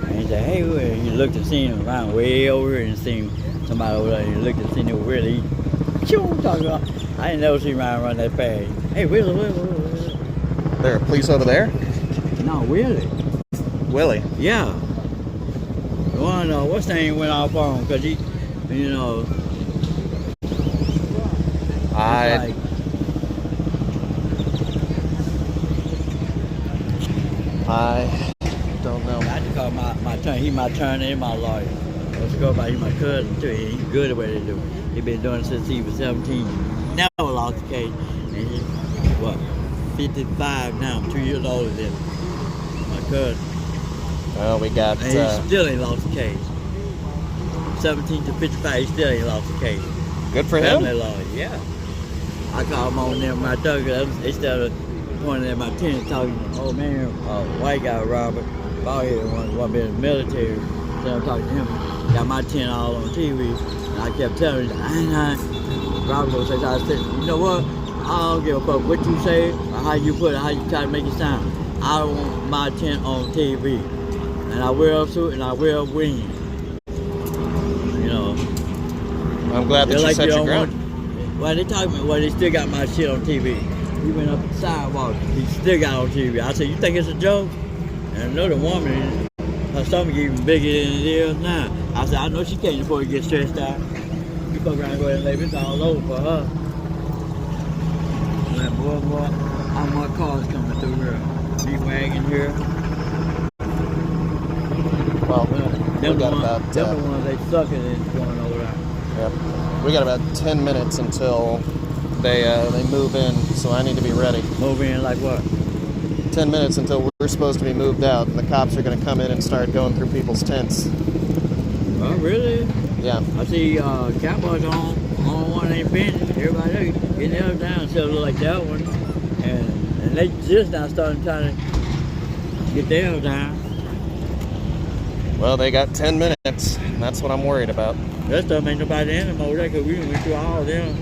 And he said, hey, Will. He looked and seen him around way over here and seen somebody over there. And he looked and seen him Will. He talking about. I didn't know she run that fast. Hey, Will. There a police over there? No, Willie. Willie. Yeah. The one, what's the name went off on him? Because he, you know. I don't know. I had to call my turn. He my attorney and my lawyer. Let's go by. He my cousin too. He's good at what they do. He been doing it since he was 17. Never lost a case. And he, 55 now. I'm 2 years older than my cousin. Well, we got. And he still ain't lost a case. 17 to 55, he still ain't lost a case. Good for him. Family lawyer, yeah. I called him on there, my dog. They started pointing at my tent, talking. Oh man, white guy Robert, bald head one been in the military. So I'm talking to him. Got my tent all on TV, and I kept telling him, Robert was like, I said, you know what? I don't give a fuck what you say or how you put it, how you try to make it sound. I don't want my tent on TV, and I will suit and I will win. You know. I'm glad that you set your ground. Well, they talking about, they still got my shit on TV. He went up the sidewalk, he still got on TV. I said, you think it's a joke? And another woman, her stomach even bigger than it is now. I said, I know she can't afford to get stressed out. You fuck around and go ahead and lay this all over for her. I'm like, boy, how much cars coming through here? Big wagon here. Well, we got about... Them the ones they sucking and going over there. Yep. We got about 10 minutes until they move in, so I need to be ready. Move in like what? 10 minutes until we're supposed to be moved out, and the cops are going to come in and start going through people's tents. Oh, really? Yeah. I see Cowboys on one ain't been. Everybody else getting theirs down, so it look like that one. And they just now starting trying to get theirs down. Well, they got 10 minutes, and that's what I'm worried about. That stuff ain't nobody in them over there, because we went through all of them.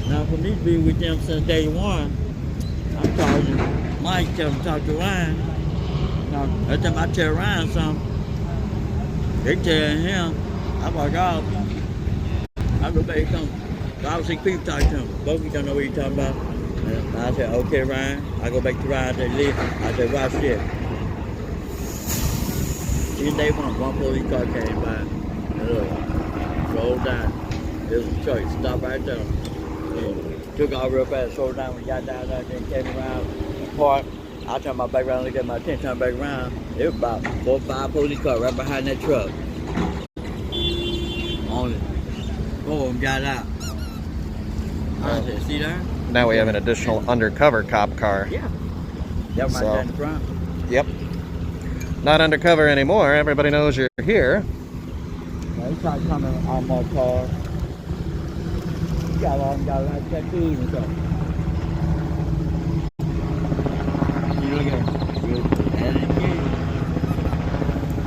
Now, for me to be with them since day one, I'm talking to Mike, tell him to talk to Ryan. Now, every time I tell Ryan something, they telling him, I'm like, oh, I go back and come. So I was seeing people talk to him. Both of you don't know what you're talking about. And I said, okay, Ryan. I go back to Ryan, I said, leave. I said, watch this. Even day one police car came by, and look, rolled down. There's a truck, stopped right there. And took off real fast, rolled down. We got down there, then came around, parked. I turned my back around, looked at my tent, turned back around. There was about 4 or 5 police cars right behind that truck. On it. 4 of them got out. I said, see there? Now we have an additional undercover cop car. Yeah. That was right down the front. Yep. Not undercover anymore. Everybody knows you're here. Yeah, he tried coming on my car. He got a lot of tattoos and stuff. You look at him. And again,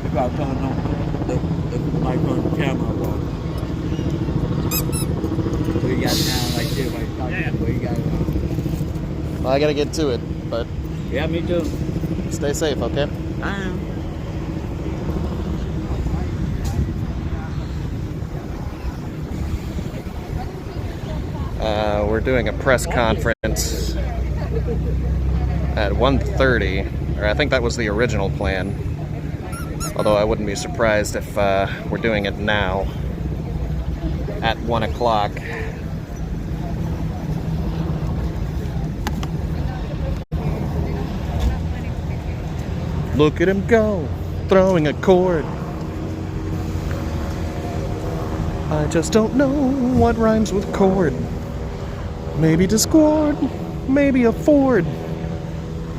he probably coming on the mic on the camera. So he got down like this while he's talking. Where he got it on. Well, I gotta get to it, but Yeah, me too. stay safe, okay? I am. We're doing a press conference at 1:30, or I think that was the original plan. Although I wouldn't be surprised if we're doing it now at 1 o'clock. Look at him go, throwing a cord. I just don't know what rhymes with cord. Maybe Discord. Maybe a Ford.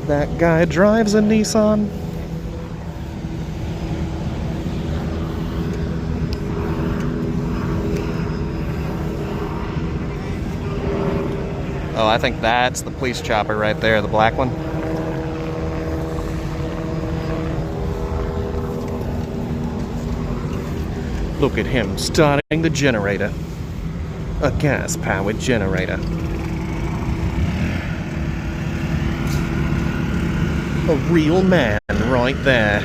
That guy drives a Nissan. Oh, I think that's the police chopper right there, the black one. Look at him starting the generator. A gas-powered generator. A real man right there.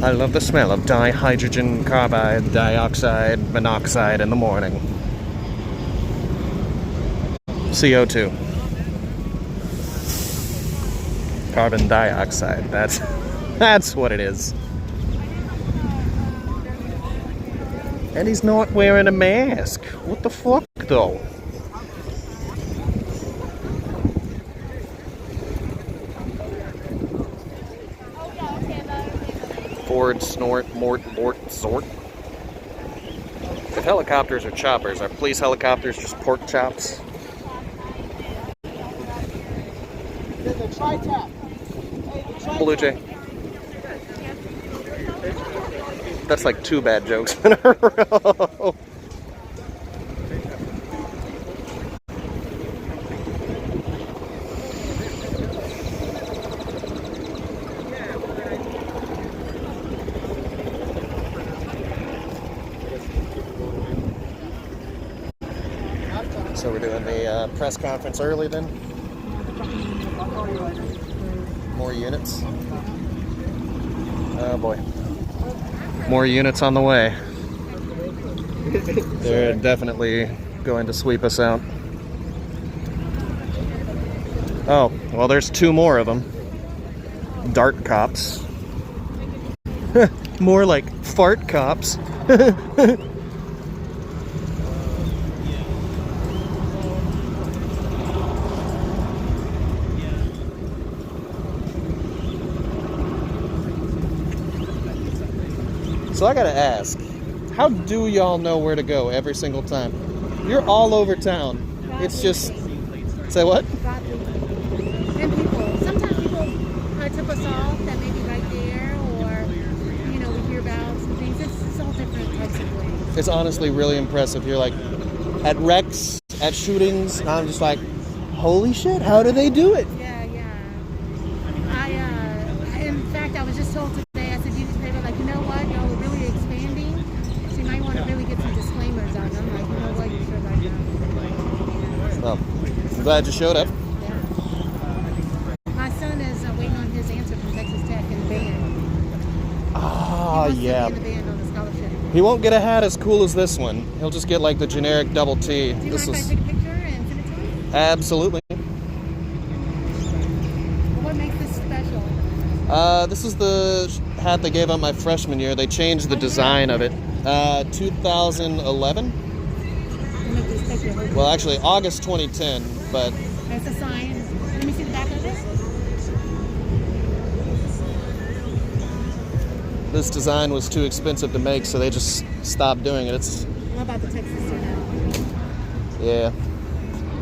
I love the smell of dihydrogen carbide, dioxide, monoxide in the morning. CO2. Carbon dioxide. That's what it is. And he's not wearing a mask. What the fuck, though? Ford, snort, mort, sort. If helicopters are choppers, are police helicopters just pork chops? There's a tri-tap. Blue Jay. That's like 2 bad jokes in a row. So we're doing the press conference early then? More units? Oh boy. More units on the way. They're definitely going to sweep us out. Oh, well there's 2 more of them. Dart cops. More like fart cops. So I gotta ask, how do y'all know where to go every single time? You're all over town. It's just... Say what? And people, sometimes people tip us off that may be right there, or, you know, we hear about some things. It's all different types of ways. It's honestly really impressive. You're like, at wrecks, at shootings, and I'm just like, holy shit, how do they do it? Yeah. In fact, I was just told today, I said, newspaper, like, you know what, y'all are really expanding, so you might want to really get some disclaimers out. And I'm like, you know what, you should right now. Well, I'm glad you showed up. Yeah. My son is waiting on his answer from Texas Tech in the band. Ah, yeah. He wants to be in the band on a scholarship. He won't get a hat as cool as this one. He'll just get like the generic double T. Do you This mind if I is take a picture and send it to him? absolutely. What makes this special? This is the hat they gave out my freshman year. They changed the design of it. 2011. Well, actually, August 2010, but... That's a sign. Let me see the back of this. This design was too expensive to make, so they just stopped doing it. It's... How about the Texas now? Yeah.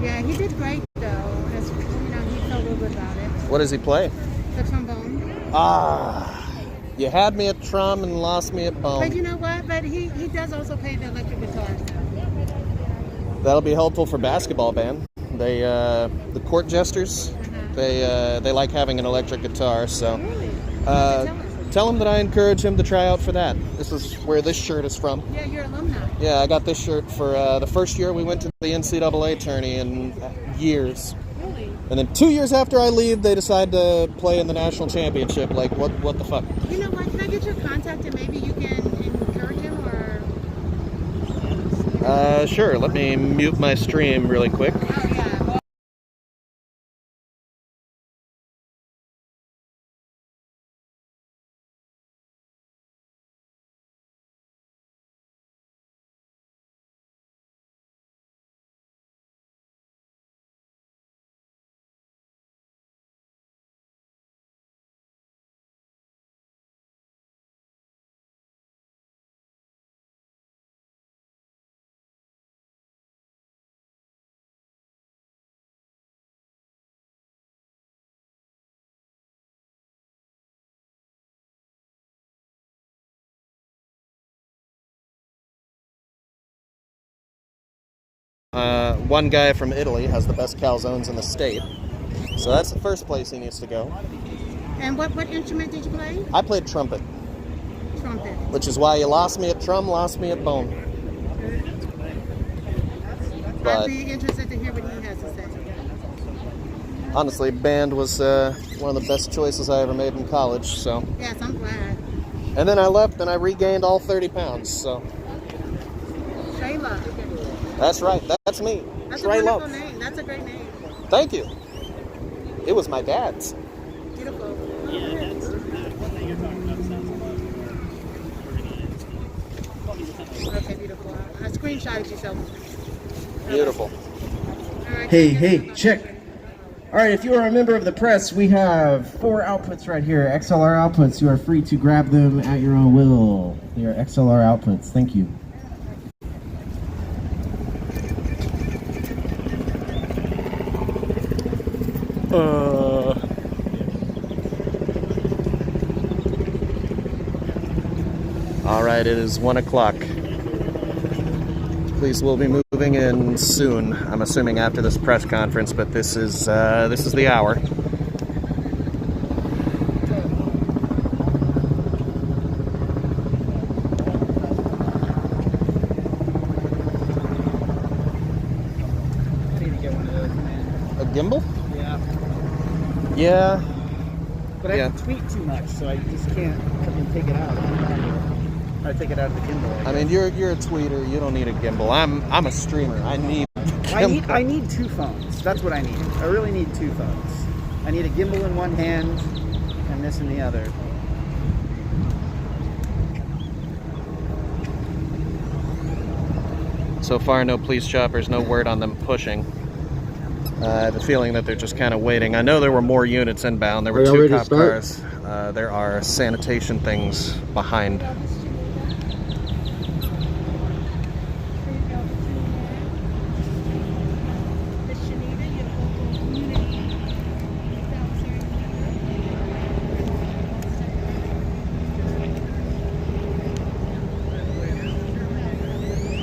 Yeah, he did great, though. As, you know, he felt real good about it. What does he play? The trombone. Ah, you had me at trum and lost me at bone. But you know what? But he does also play the electric guitar. That'll be helpful for basketball band. They, the court jesters, they like having an electric guitar, so... Really? Tell him that I encourage him to try out for that. This is where this shirt is from. Yeah, you're alumni. Yeah, I got this shirt for the first year we went to the NCAA tourney in years. Really? And then 2 years after I leave, they decide to play in the national championship. Like, what the fuck? You know what? Can I get your contact and maybe you can encourage him or... Sure. Let me mute my stream really quick. Oh, yeah. one guy from Italy has the best calzones in the state. So that's the first place he needs to go. And what instrument did you play? I played trumpet. Trumpet. Which is why you lost me at trum, lost me at bone. But I'd be interested to hear what he has to say. honestly, band was one of the best choices I ever made in college. So. Yes, I'm glad. And then I left and I regained all 30 pounds. So. Shayla. That's right. That's me. That's Trey a wonderful Love. name. That's a great name. Thank you. It was my dad's. Beautiful. Okay, beautiful. I screenshotted yourself. Beautiful. All right, Hey, check. All right, if you are a member of the press, we have 4 outputs right here, XLR outputs. You are free to grab them at your own will. They are XLR outputs. Thank you. All right, it is 1 o'clock. Police will be moving in soon. I'm assuming after this press conference, but this is the hour. I need to get one of those, man. A gimbal? Yeah. Yeah. But I tweet too much, so I just can't come and take it out. I take it out of the gimbal. I mean, you're a tweeter. You don't need a gimbal. I'm a streamer. I need. I need 2 phones. That's what I need. I really need 2 phones. I need a gimbal in one hand and this in the other. So far, no police choppers. No word on them pushing. I have a feeling that they're just kind of waiting. I know there were more units inbound. There were 2 cop cars. There are sanitation things behind.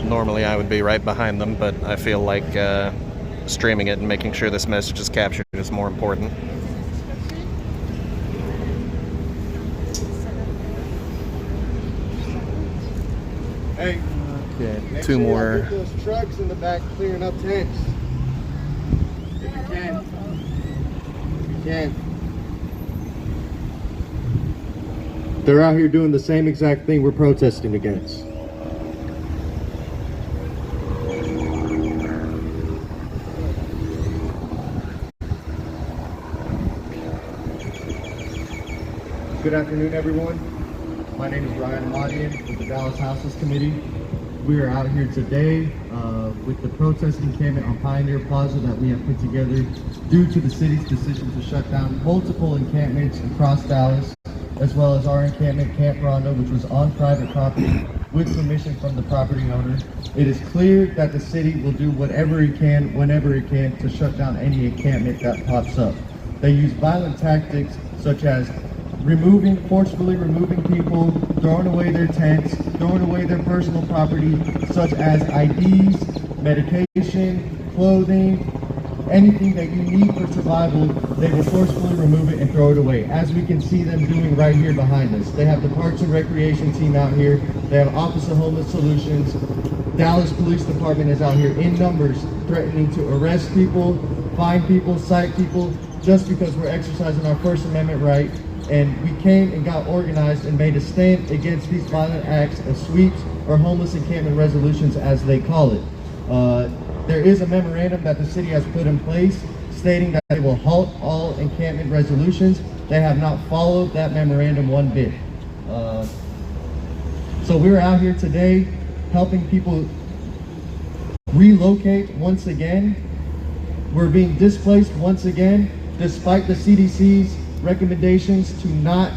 Normally I would be right behind them, but I feel like streaming it and making sure this message is captured is more important. Hey, Okay, make 2 sure more. y'all get those trucks in the back clearing up tents. If you can. If you can. They're out here doing the same exact thing we're protesting against. Good afternoon, everyone. My name is Rhonda with the Dallas Houses Committee. We are out here today with the protest encampment on Pioneer Plaza that we have put together due to the city's decision to shut down multiple encampments across Dallas, as well as our encampment, Camp Rhonda, which was on private property with permission from the property owner. It is clear that the city will do whatever it can, whenever it can, to shut down any encampment that pops up. They use violent tactics such as forcefully removing people, throwing away their tents, throwing away their personal property, such as IDs, medication, clothing, anything that you need for survival. They will forcefully remove it and throw it away, as we can see them doing right here behind us. They have the Parks and Recreation team out here. They have Office of Homeless Solutions. Dallas Police Department is out here in numbers, threatening to arrest people, fine people, cite people, just because we're exercising our First Amendment right. And we came and got organized and made a stand against these violent acts of sweeps or homeless encampment resolutions, as they call it. There is a memorandum that the city has put in place stating that they will halt all encampment resolutions. They have not followed that memorandum one bit. So we're out here today helping people relocate once again. We're being displaced once again, despite the CDC's recommendations to not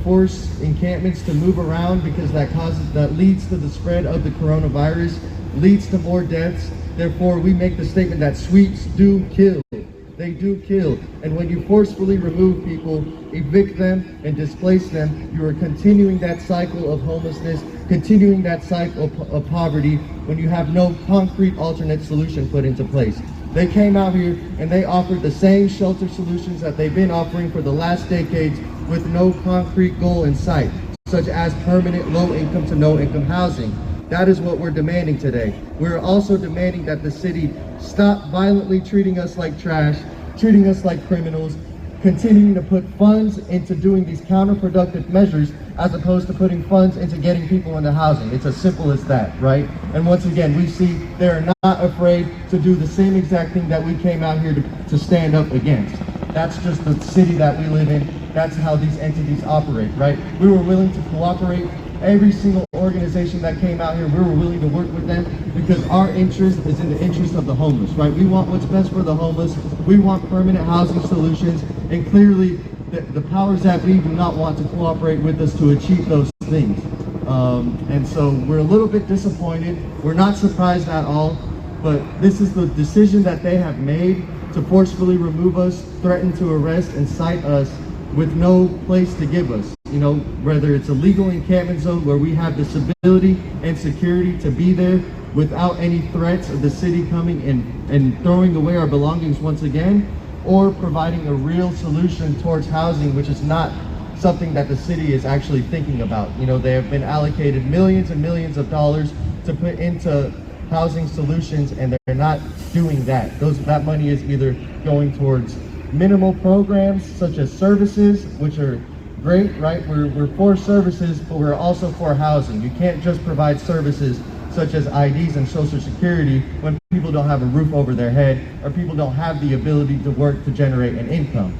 force encampments to move around, because that leads to the spread of the coronavirus, leads to more deaths. Therefore, we make the statement that sweeps do kill. They do kill. And when you forcefully remove people, evict them, and displace them, you are continuing that cycle of homelessness continuing that cycle of poverty when you have no concrete alternate solution put into place. They came out here and they offered the same shelter solutions that they've been offering for the last decades with no concrete goal in sight, such as permanent low-income to no-income housing. That is what we're demanding today. We're also demanding that the city stop violently treating us like trash, treating us like criminals, continuing to put funds into doing these counterproductive measures as opposed to putting funds into getting people into housing. It's as simple as that, right? And once again, we see they're not afraid to do the same exact thing that we came out here to stand up against. That's just the city that we live in. That's how these entities operate, right? We were willing to cooperate. Every single organization that came out here, we were willing to work with them because our interest is in the interest of the homeless, right? We want what's best for the homeless. We want permanent housing solutions, and clearly the powers that be do not want to cooperate with us to achieve those things. And so we're a little bit disappointed. We're not surprised at all, but this is the decision that they have made to forcefully remove us, threaten to arrest and cite us with no place to give us. You know, whether it's a legal encampment zone where we have the stability and security to be there without any threats of the city coming and throwing away our belongings once again, or providing a real solution towards housing, which is not something that the city is actually thinking about. You know, they have been allocated millions and millions of dollars to put into housing solutions, and they're not doing that. That money is either going towards minimal programs such as services, which are great, right? We're for services, but we're also for housing. You can't just provide services such as IDs and Social Security when people don't have a roof over their head or people don't have the ability to work to generate an income.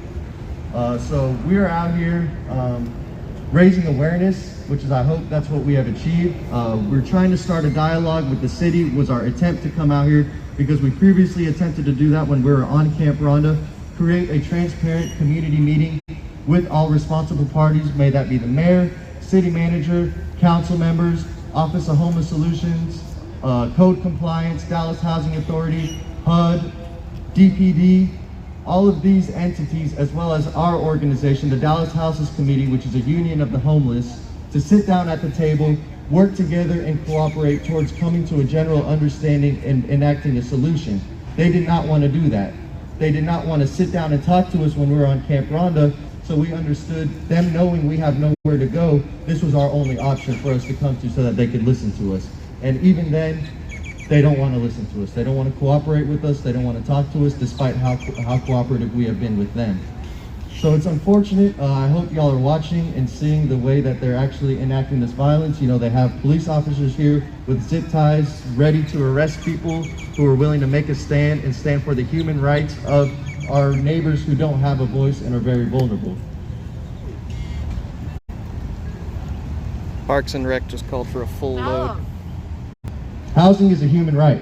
So we're out here raising awareness, which is, I hope that's what we have achieved. We're trying to start a dialogue with the city, was our attempt to come out here, because we previously attempted to do that when we were on Camp Rhonda, create a transparent community meeting with all responsible parties, may that be the mayor, city manager, council members, Office of Homeless Solutions, Code Compliance, Dallas Housing Authority, HUD, DPD, all of these entities, as well as our organization, the Dallas Houses Committee, which is a union of the homeless, to sit down at the table, work together and cooperate towards coming to a general understanding and enacting a solution. They did not want to do that. They did not want to sit down and talk to us when we were on Camp Rhonda, so we understood, them knowing we have nowhere to go, this was our only option for us to come to so that they could listen to us. And even then, they don't want to listen to us. They don't want to cooperate with us. They don't want to talk to us, despite how cooperative we have been with them. So it's unfortunate. I hope y'all are watching and seeing the way that they're actually enacting this violence. You know, they have police officers here with zip ties ready to arrest people who are willing to make a stand and stand for the human rights of our neighbors who don't have a voice and are very vulnerable. Parks and Rec just called for a full load. Housing is a human right.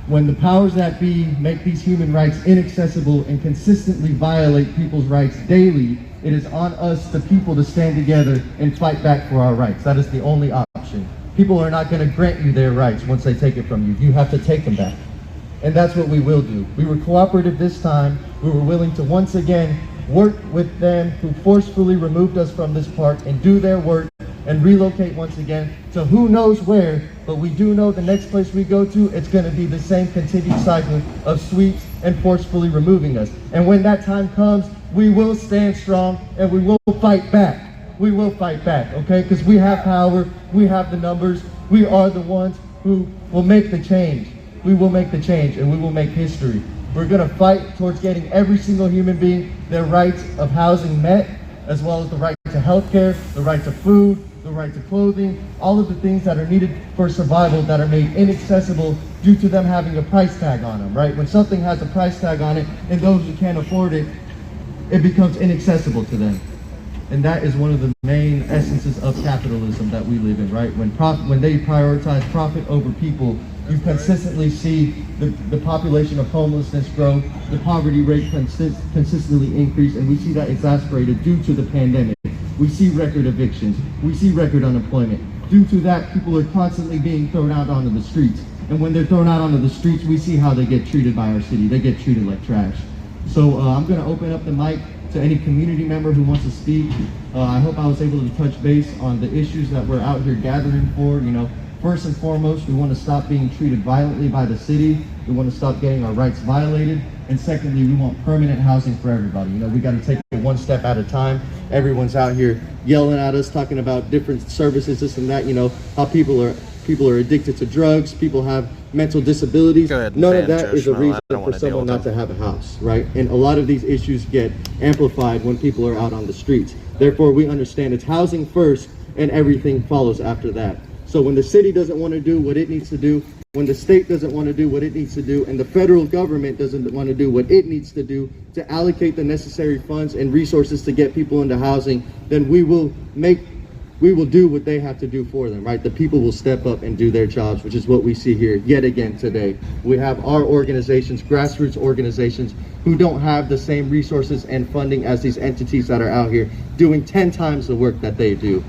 When the powers that be make these human rights inaccessible and consistently violate people's rights daily, it is on us, the people, to stand together and fight back for our rights. That is the only option. People are not going to grant you their rights once they take it from you. You have to take them back. And that's what we will do. We were cooperative this time. We were willing to once again work with them who forcefully removed us from this park and do their work and relocate once again to who knows where, but we do know the next place we go to, it's going to be the same continued cycle of sweeps and forcefully removing us. And when that time comes, we will stand strong and we will fight back. We will fight back, okay? Because we have power, we have the numbers, we are the ones who will make the change. We will make the change and we will make history. We're going to fight towards getting every single human being their rights of housing met, as well as the right to health care, the right to food, the right to clothing, all of the things that are needed for survival that are made inaccessible due to them having a price tag on them, right? When something has a price tag on it and those who can't afford it, it becomes inaccessible to them. And that is one of the main essences of capitalism that we live in, right? When they prioritize profit over people, you consistently see the population of homelessness grow, the poverty rate consistently increase, and we see that exacerbated due to the pandemic. We see record evictions, we see record unemployment. Due to that, people are constantly being thrown out onto the streets. And when they're thrown out onto the streets, we see how they get treated by our city. They get treated like trash. So I'm gonna open up the mic to any community member who wants to speak. I hope I was able to touch base on the issues that we're out here gathering for. You know, first and foremost, we want to stop being treated violently by the city. We want to stop getting our rights violated. And secondly, we want permanent housing for everybody. You know, we got to take it one step at a time. Everyone's out here yelling at us, talking about different services, this and that. You know, how people are addicted to drugs, people have mental disabilities. None of that is a reason for someone not to have a house, right? And a lot of these issues get amplified when people are out on the streets. Therefore, we understand it's housing first and everything follows after that. So when the city doesn't want to do what it needs to do, when the state doesn't want to do what it needs to do, and the federal government doesn't want to do what it needs to do to allocate the necessary funds and resources to get people into housing, then we will do what they have to do for them, right? The people will step up and do their jobs, which is what we see here yet again today. We have our organizations, grassroots organizations, who don't have the same resources and funding as these entities that are out here doing 10 times the work that they do.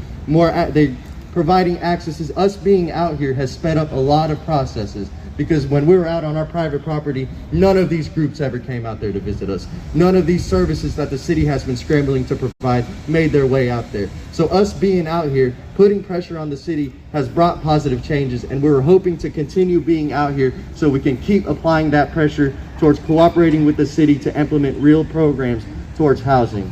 Providing access is us being out here has sped up a lot of processes, because when we were out on our private property, none of these groups ever came out there to visit us. None of these services that the city has been scrambling to provide made their way out there. So us being out here, putting pressure on the city has brought positive changes, and we're hoping to continue being out here so we can keep applying that pressure towards cooperating with the city to implement real programs towards housing.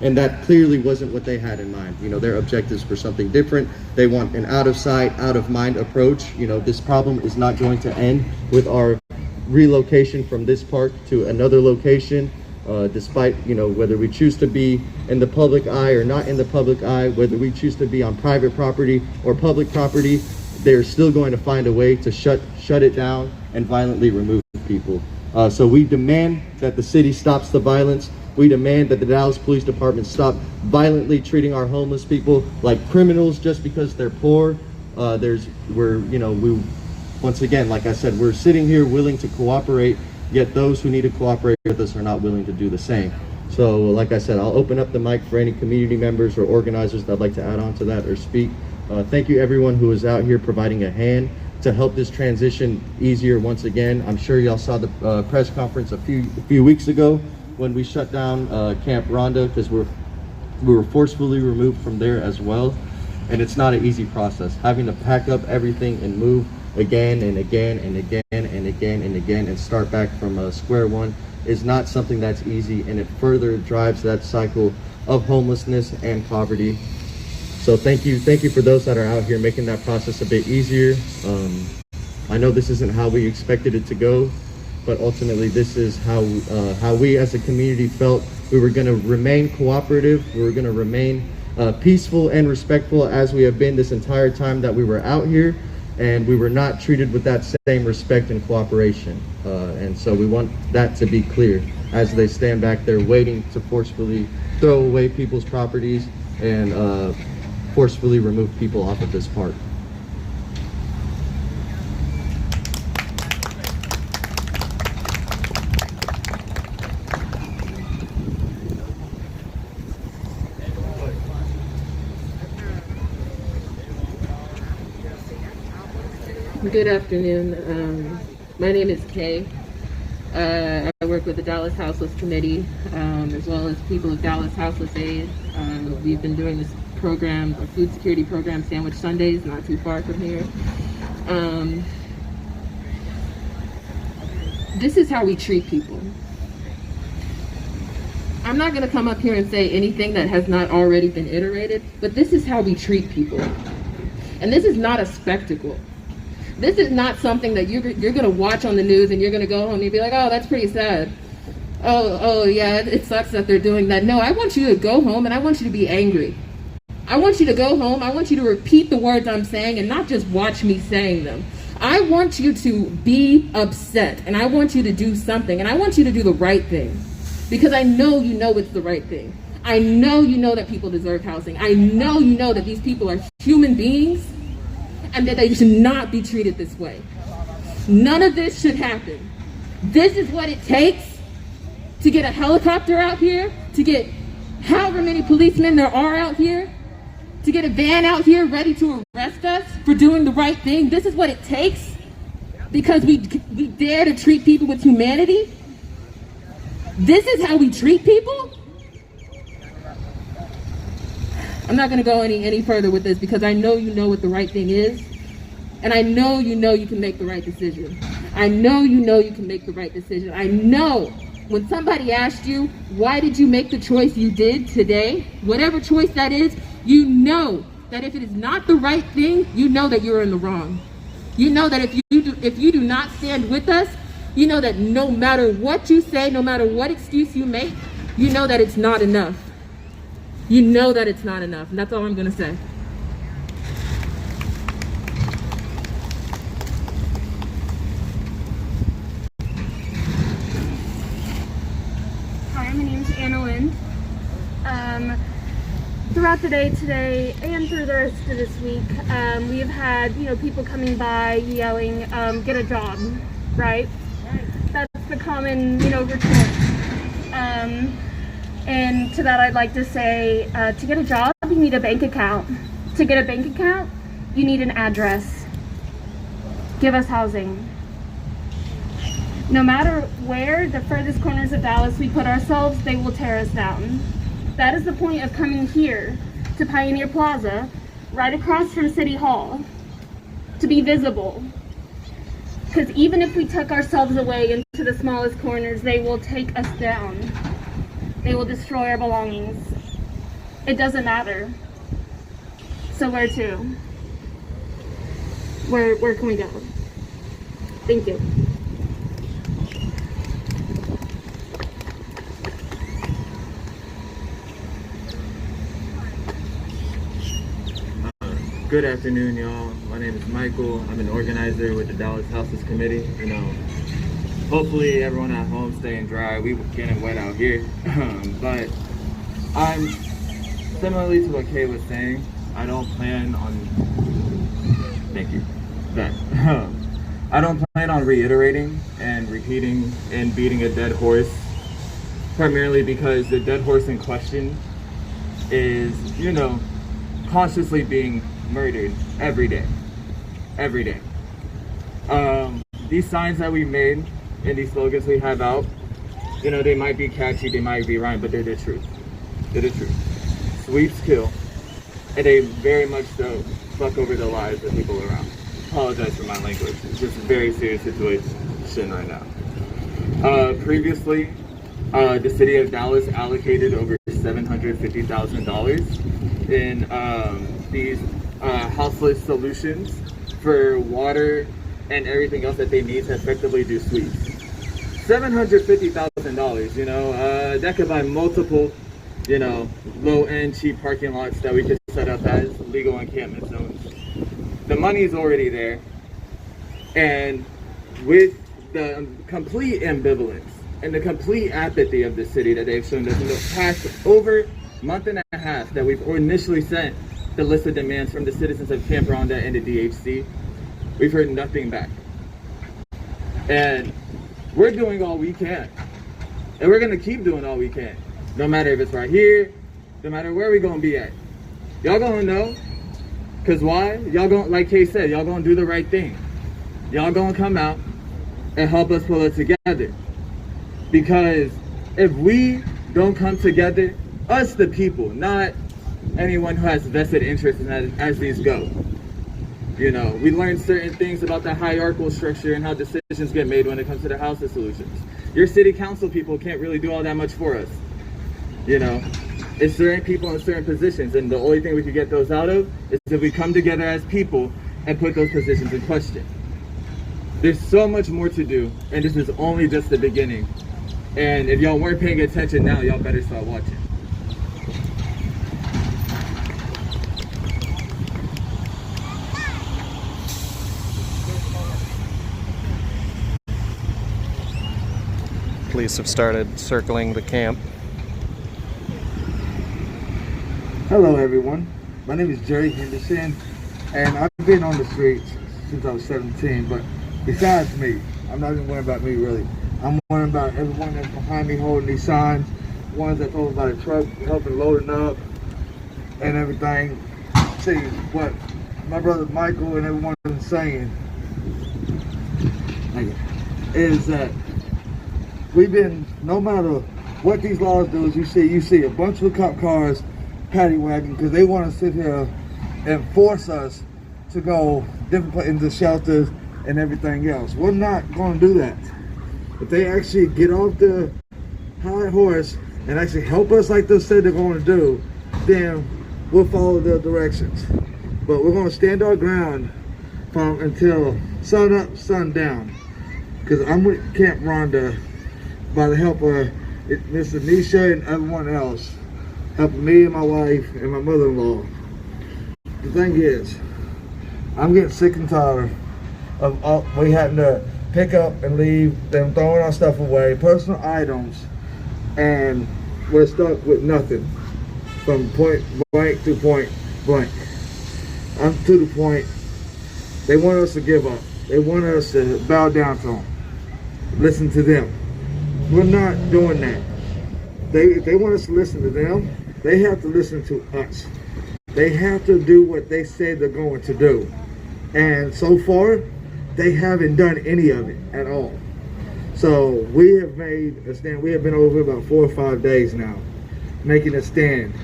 And that clearly wasn't what they had in mind. You know, their objectives were something different. They want an out of sight, out of mind approach. You know, this problem is not going to end with our relocation from this park to another location, despite, you know, whether we choose to be in the public eye or not in the public eye, whether we choose to be on private property or public property, they're still going to find a way to shut it down and violently remove people. So we demand that the city stops the violence. We demand that the Dallas Police Department stop violently treating our homeless people like criminals just because they're poor. Once again, like I said, we're sitting here willing to cooperate, yet those who need to cooperate with us are not willing to do the same. So like I said, I'll open up the mic for any community members or organizers that'd like to add on to that or speak. Thank you everyone who is out here providing a hand to help this transition easier once again. I'm sure y'all saw the press conference a few weeks ago when we shut down Camp Rhonda, because we were forcefully removed from there as well. And it's not an easy process. Having to pack up everything and move again and again and again and again and again and start back from square one is not something that's easy, and it further drives that cycle of homelessness and poverty. So thank you for those that are out here making that process a bit easier. I know this isn't how we expected it to go, but ultimately this is how we as a community felt. We were going to remain cooperative, we were going to remain peaceful and respectful as we have been this entire time that we were out here, and we were not treated with that same respect and cooperation. And so we want that to be clear as they stand back there waiting to forcefully throw away people's properties and forcefully remove people off of this park. Good afternoon. My name is Kay. I work with the Dallas Houseless Committee, as well as people of Dallas Houseless Aid. We've been doing this program, a food security program, Sandwich Sundays, not too far from here. This is how we treat people. I'm not going to come up here and say anything that has not already been iterated, but this is how we treat people. And this is not a spectacle. This is not something that you're going to watch on the news and you're going to go home and you'll be like, oh, that's pretty sad. Oh yeah, it sucks that they're doing that. No, I want you to go home and I want you to be angry. I want you to go home, I want you to repeat the words I'm saying and not just watch me saying them. I want you to be upset, and I want you to do something, and I want you to do the right thing. Because I know you know it's the right thing. I know you know that people deserve housing. I know you know that these people are human beings and that they should not be treated this way. None of this should happen. This is what it takes to get a helicopter out here, to get however many policemen there are out here, to get a van out here ready to arrest us for doing the right thing. This is what it takes because we dare to treat people with humanity. This is how we treat people? I'm not gonna go any further with this because I know you know what the right thing is. And I know you can make the right decision. I know you can make the right decision. I know when somebody asked you, why did you make the choice you did today? Whatever choice that is, you know that if it is not the right thing, you know that you're in the wrong. You know that if you do not stand with us, you know that no matter what you say, no matter what excuse you make, you know that it's not enough. You know that it's not enough, and that's all I'm gonna say. Hi, my name's Anna Lynn. Throughout the day today and through the rest of this week, we have had, people coming by yelling, get a job, right? That's the common, retort. And to that I'd like to say, to get a job, you need a bank account. To get a bank account, you need an address. Give us housing. No matter where, the furthest corners of Dallas we put ourselves, they will tear us down. That is the point of coming here to Pioneer Plaza, right across from City Hall, to be visible. Because even if we tuck ourselves away into the smallest corners, they will take us down. They will destroy our belongings. It doesn't matter. So where to? Where can we go? Thank you. Good afternoon, y'all. My name is Michael. I'm an organizer with the Dallas Houses Committee. Hopefully everyone at home staying dry. We were getting wet out here. But I'm similarly to what Kay was saying. I don't plan on. Thank you. That. I don't plan on reiterating and repeating and beating a dead horse. Primarily because the dead horse in question is, consciously being murdered every day. These signs that we made and these slogans we have out, they might be catchy, they might be rhyme, but they're the truth. They're the truth. Sweeps kill, and they very much so fuck over the lives of people around. Apologize for my language. It's just a very serious situation right now. Previously, the city of Dallas allocated over $750,000 in these houseless solutions for water and everything else that they need to effectively do sweeps. $750,000, that could buy multiple, low-end cheap parking lots that we could set up as legal encampment zones. The money's already there, and with the complete ambivalence and the complete apathy of the city that they've shown us in the past over month and a half that we've initially sent the list of demands from the citizens of Camp Rhonda and the DHC, we've heard nothing back. And we're doing all we can. And we're gonna keep doing all we can. No matter if it's right here, no matter where we're gonna be at. Y'all gonna know, cause why? Y'all gonna, like Kay said, y'all gonna do the right thing. Y'all gonna come out and help us pull it together. Because if we don't come together, us the people, not anyone who has vested interest in that as these go. We learned certain things about the hierarchical structure and how decisions get made when it comes to the housing solutions. Your city council people can't really do all that much for us. It's certain people in certain positions, and the only thing we can get those out of is if we come together as people and put those positions in question. There's so much more to do, and this is only just the beginning. And if y'all weren't paying attention now, y'all better start watching. Police have started circling the camp. Hello everyone, my name is Jerry Henderson, and I've been on the streets since I was 17, but besides me, I'm not even worrying about me really. I'm worrying about everyone that's behind me holding these signs, ones that's over by the truck, helping loading up and everything. See what my brother Michael and everyone is saying is that we've been, no matter what these laws do, as you see a bunch of cop cars paddy wagon because they want to sit here and force us to go different into shelters and everything else. We're not going to do that. If they actually get off the high horse and actually help us like they said they're going to do, then we'll follow their directions. But we're going to stand our ground from until sun up, sun down. Because I'm with Camp Rhonda by the help of Miss Anisha and everyone else, helping me and my wife and my mother-in-law. The thing is, I'm getting sick and tired of we having to pick up and leave, them throwing our stuff away, personal items, and we're stuck with nothing from point blank to point blank. I'm to the point, they want us to give up. They want us to bow down to them, listen to them. We're not doing that. If they want us to listen to them, they have to listen to us. They have to do what they say they're going to do. And so far, they haven't done any of it at all. So we have made a stand. We have been over about 4 or 5 days now, making a stand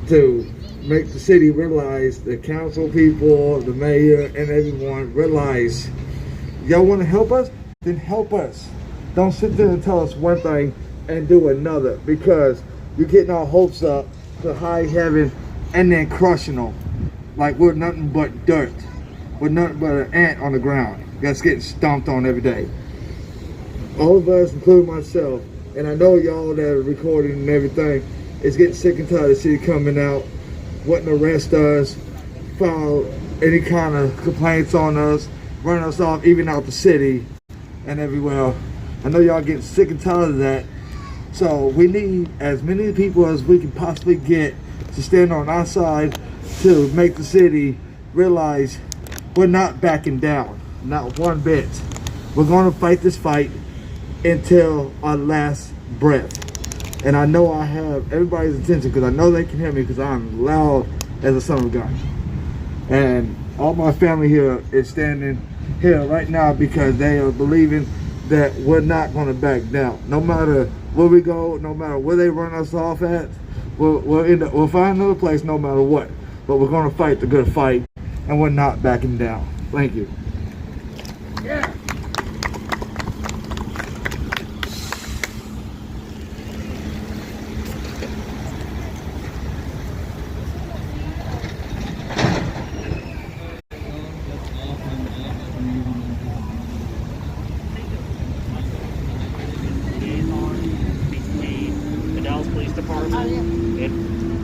to make the city realize, the council people, the mayor, and everyone realize, y'all want to help us? Then help us. Don't sit there and tell us one thing and do another, because you're getting our hopes up to high heaven and then crushing them like we're nothing but dirt. We're nothing but an ant on the ground that's getting stomped on every day. All of us, including myself, and I know y'all that are recording and everything, is getting sick and tired of the city coming out, wanting to arrest us, file any kind of complaints on us, run us off, even out the city and everywhere. I know y'all getting sick and tired of that. So we need as many people as we can possibly get to stand on our side to make the city realize we're not backing down, not one bit. We're going to fight this fight until our last breath. And I know I have everybody's attention because I know they can hear me because I'm loud as a son of a gun. And all my family here is standing here right now because they are believing that we're not going to back down. No matter where we go, no matter where they run us off at, we'll find another place no matter what. But we're going to fight the good fight, and we're not backing down. Thank you. Yeah.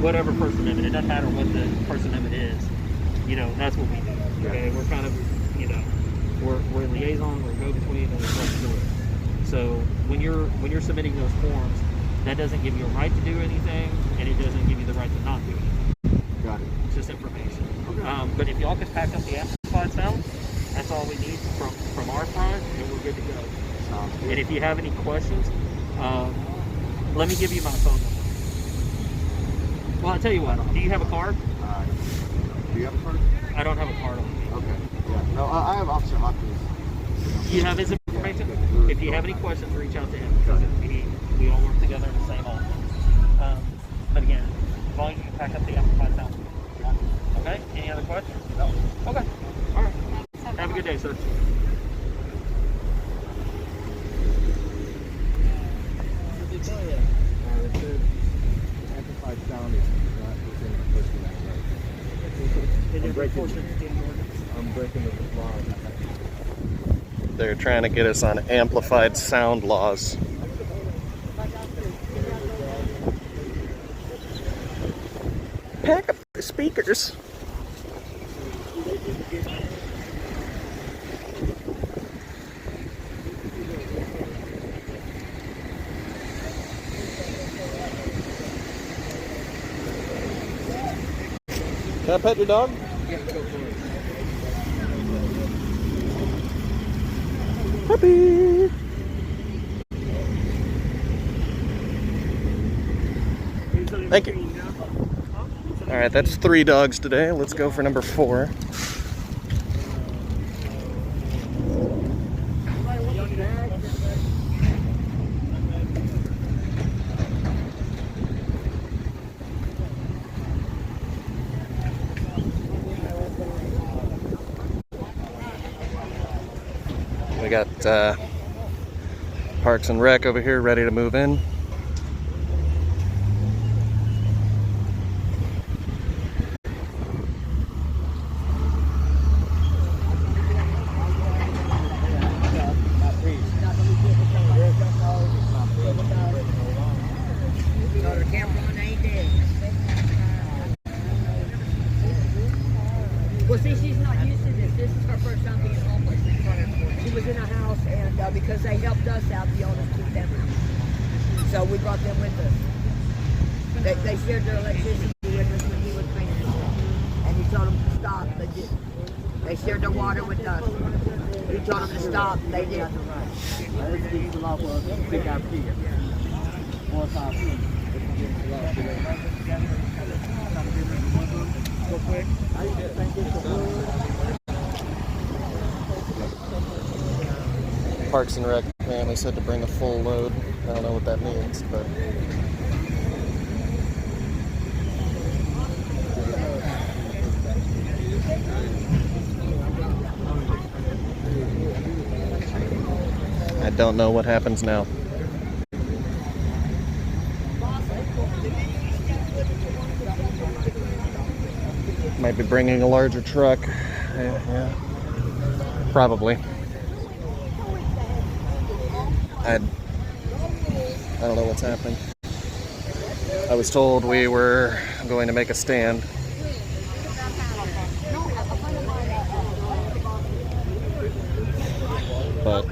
Whatever First Amendment, it doesn't matter what the First Amendment is, you know, that's what we do. Okay, we're kind of, you know, we're a liaison, we're a go-between, and we're to do it. So when you're submitting those forms, that doesn't give you a right to do anything, and it doesn't give you the right to not do anything. Got it. It's just information. Okay. But if y'all could pack up the amplified sound, that's all we need from our front, and we're good to go. Sounds good. And if you have any questions, let me give you my phone number. Well, I'll tell you what. Do you have a card? Do you have a card? I don't have a card on me. Okay. Yeah. No, I have Officer Hopkins. You have his information? Yeah. If you have any questions, reach out to him. Because we all work together in the same office. But again, as long as you can pack up the amplified sound. Okay? Any other questions? No. Okay. All right. Have a good day, sir. Sound is not within the First Amendment. I'm breaking the law. They're trying to get us on amplified sound laws. Pack up the speakers. Can I pet your dog? Yeah, go for it. Puppy! Thank you. Alright, that's 3 dogs today. Let's go for number 4. We got Parks and Rec over here ready to move in. Well, see, she's not used to this. This is her first time being homeless. She was in a house, and because they helped us out, the owners keep them out. So we brought them with us. They shared their electricity with us when he was paying, and he told them to stop. They didn't. They shared their water with us. He told them to stop. They didn't. Parks and Rec apparently said to bring a full load. I don't know what that means, but I don't know what happens now. Might be bringing a larger truck. Yeah, probably. I don't know what's happening. I was told we were going to make a stand. But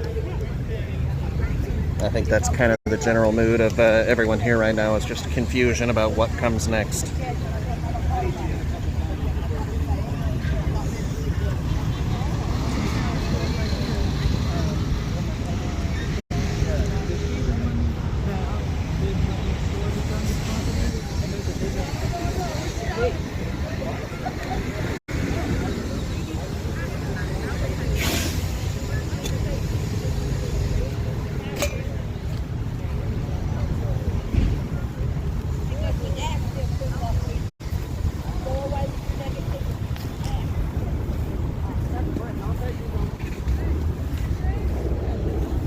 I think that's kind of the general mood of everyone here right now, is just confusion about what comes next.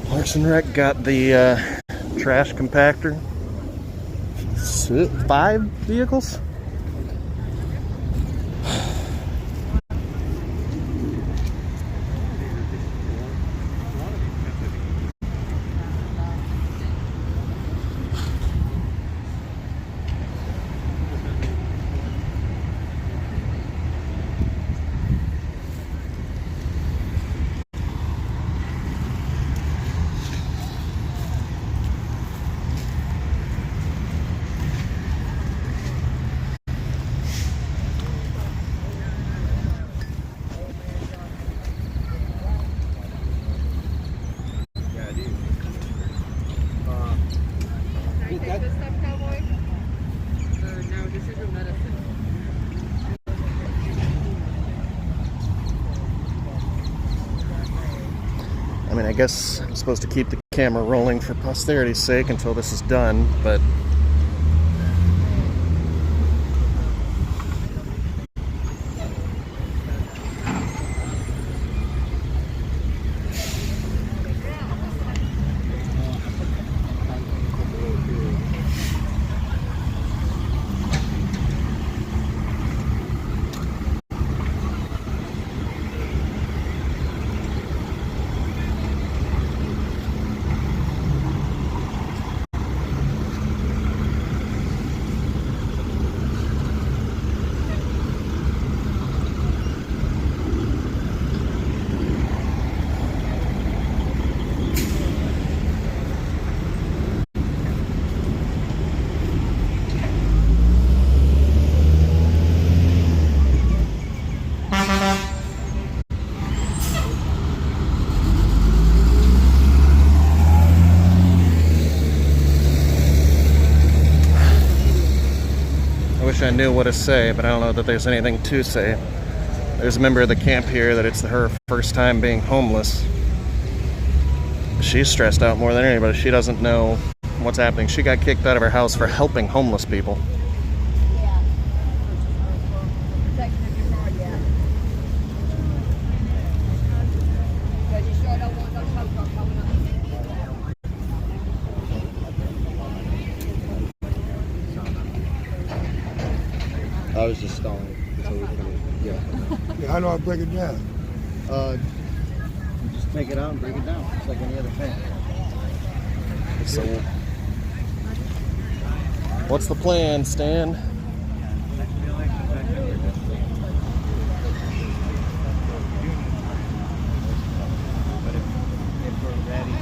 Parks and Rec got the trash compactor. 5 vehicles? I mean, I guess I'm supposed to keep the camera rolling for posterity's sake until this is done, but I knew what to say, but I don't know that there's anything to say. There's a member of the camp here that it's her first time being homeless. She's stressed out more than anybody. She doesn't know what's happening. She got kicked out of her house for helping homeless people. I was just stalling until we finish. Yeah. Yeah, how do I break it down? You just take it out and break it down. It's like any other tank. So, what's the plan, Stan? But if we're ready.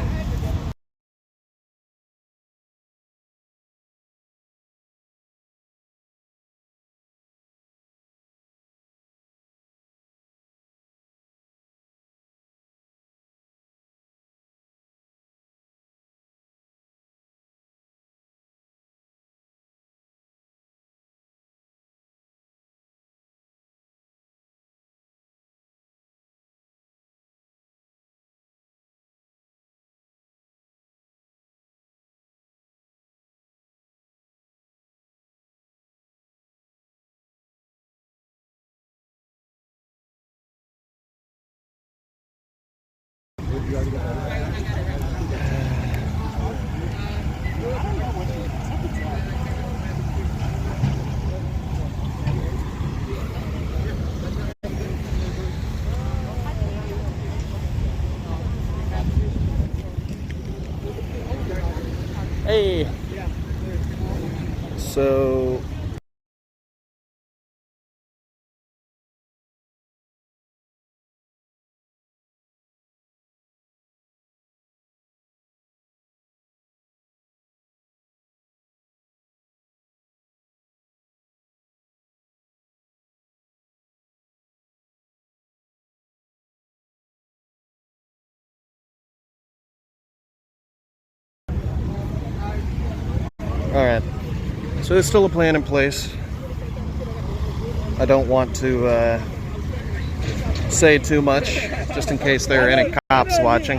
Hey. So alright. So there's still a plan in place. I don't want to say too much, just in case there are any cops watching.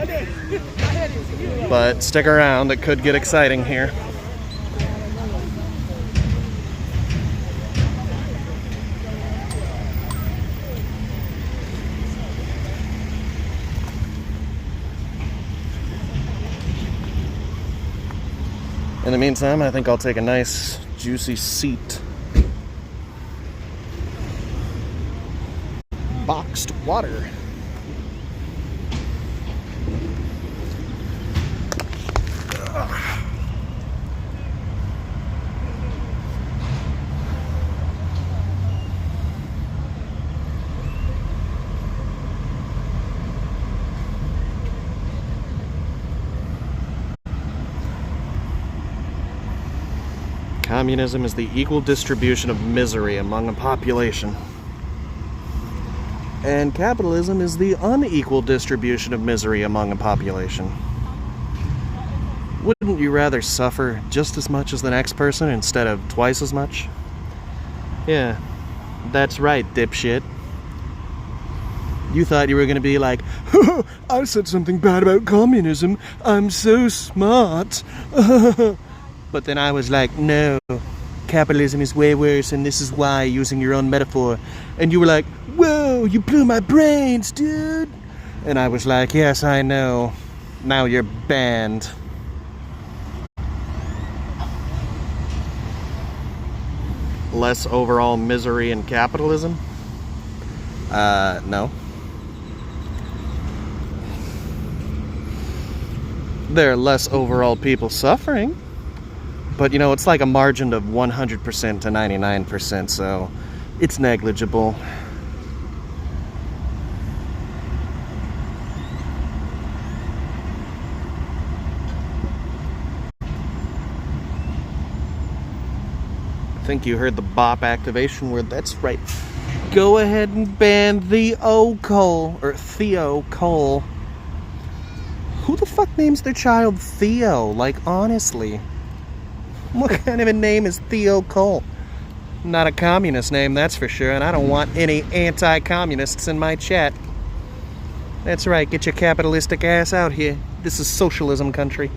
But stick around, it could get exciting here. In the meantime, I think I'll take a nice, juicy seat. Boxed water. Communism is the equal distribution of misery among a population. And capitalism is the unequal distribution of misery among a population. Wouldn't you rather suffer just as much as the next person instead of twice as much? Yeah, that's right, dipshit. You thought you were gonna be like, I said something bad about communism, I'm so smart. But then I was like, no, capitalism is way worse and this is why, using your own metaphor. And you were like, whoa, you blew my brains, dude. And I was like, yes, I know. Now you're banned. Less overall misery in capitalism? No. There are less overall people suffering. But, you know, it's like a margin of 100% to 99%, so it's negligible. I think you heard the bop activation word. That's right. Go ahead and ban Theo Cole. Who the fuck names their child Theo? Like, honestly. What kind of a name is Theo Cole? Not a communist name, that's for sure, and I don't want any anti-communists in my chat. That's right, get your capitalistic ass out here. This is socialism country.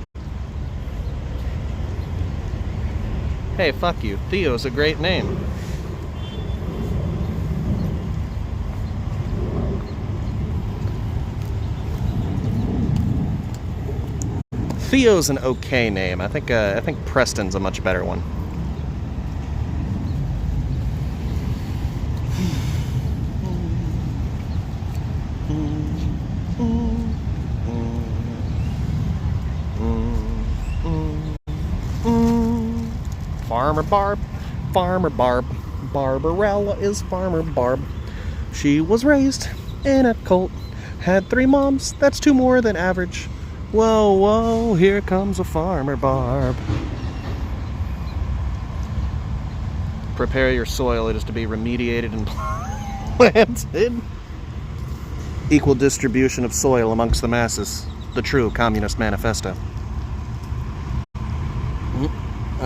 Hey, fuck you. Theo's a great name. Theo's an okay name. I think Preston's a much better one. Farmer Barb. Farmer Barb. Barbarella is Farmer Barb. She was raised in a cult. Had 3 moms. That's 2 more than average. Whoa, whoa, here comes a Farmer Barb. Prepare your soil. It is to be remediated and planted. Equal distribution of soil amongst the masses. The true Communist Manifesto.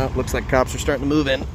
Oh, looks like cops are starting to move in.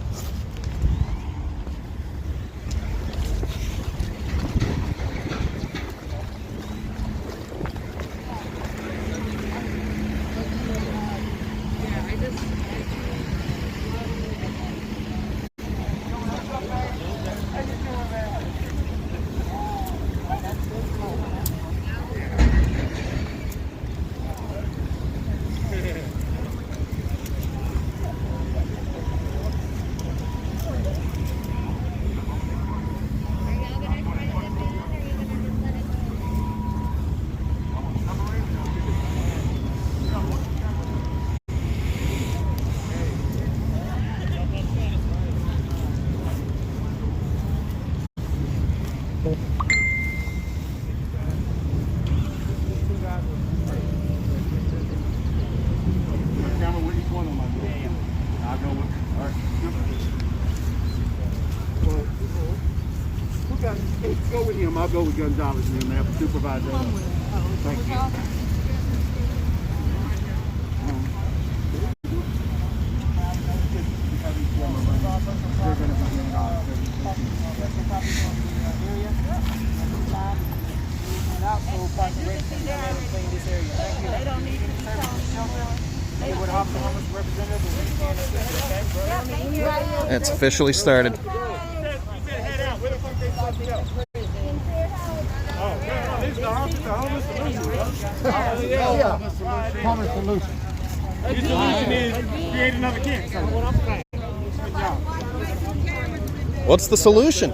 Go with him. I'll go with Gonzalez and him. They have a supervisor. Thank you. They don't need to It's officially started. Common solution. The solution is create another kid. What's the solution?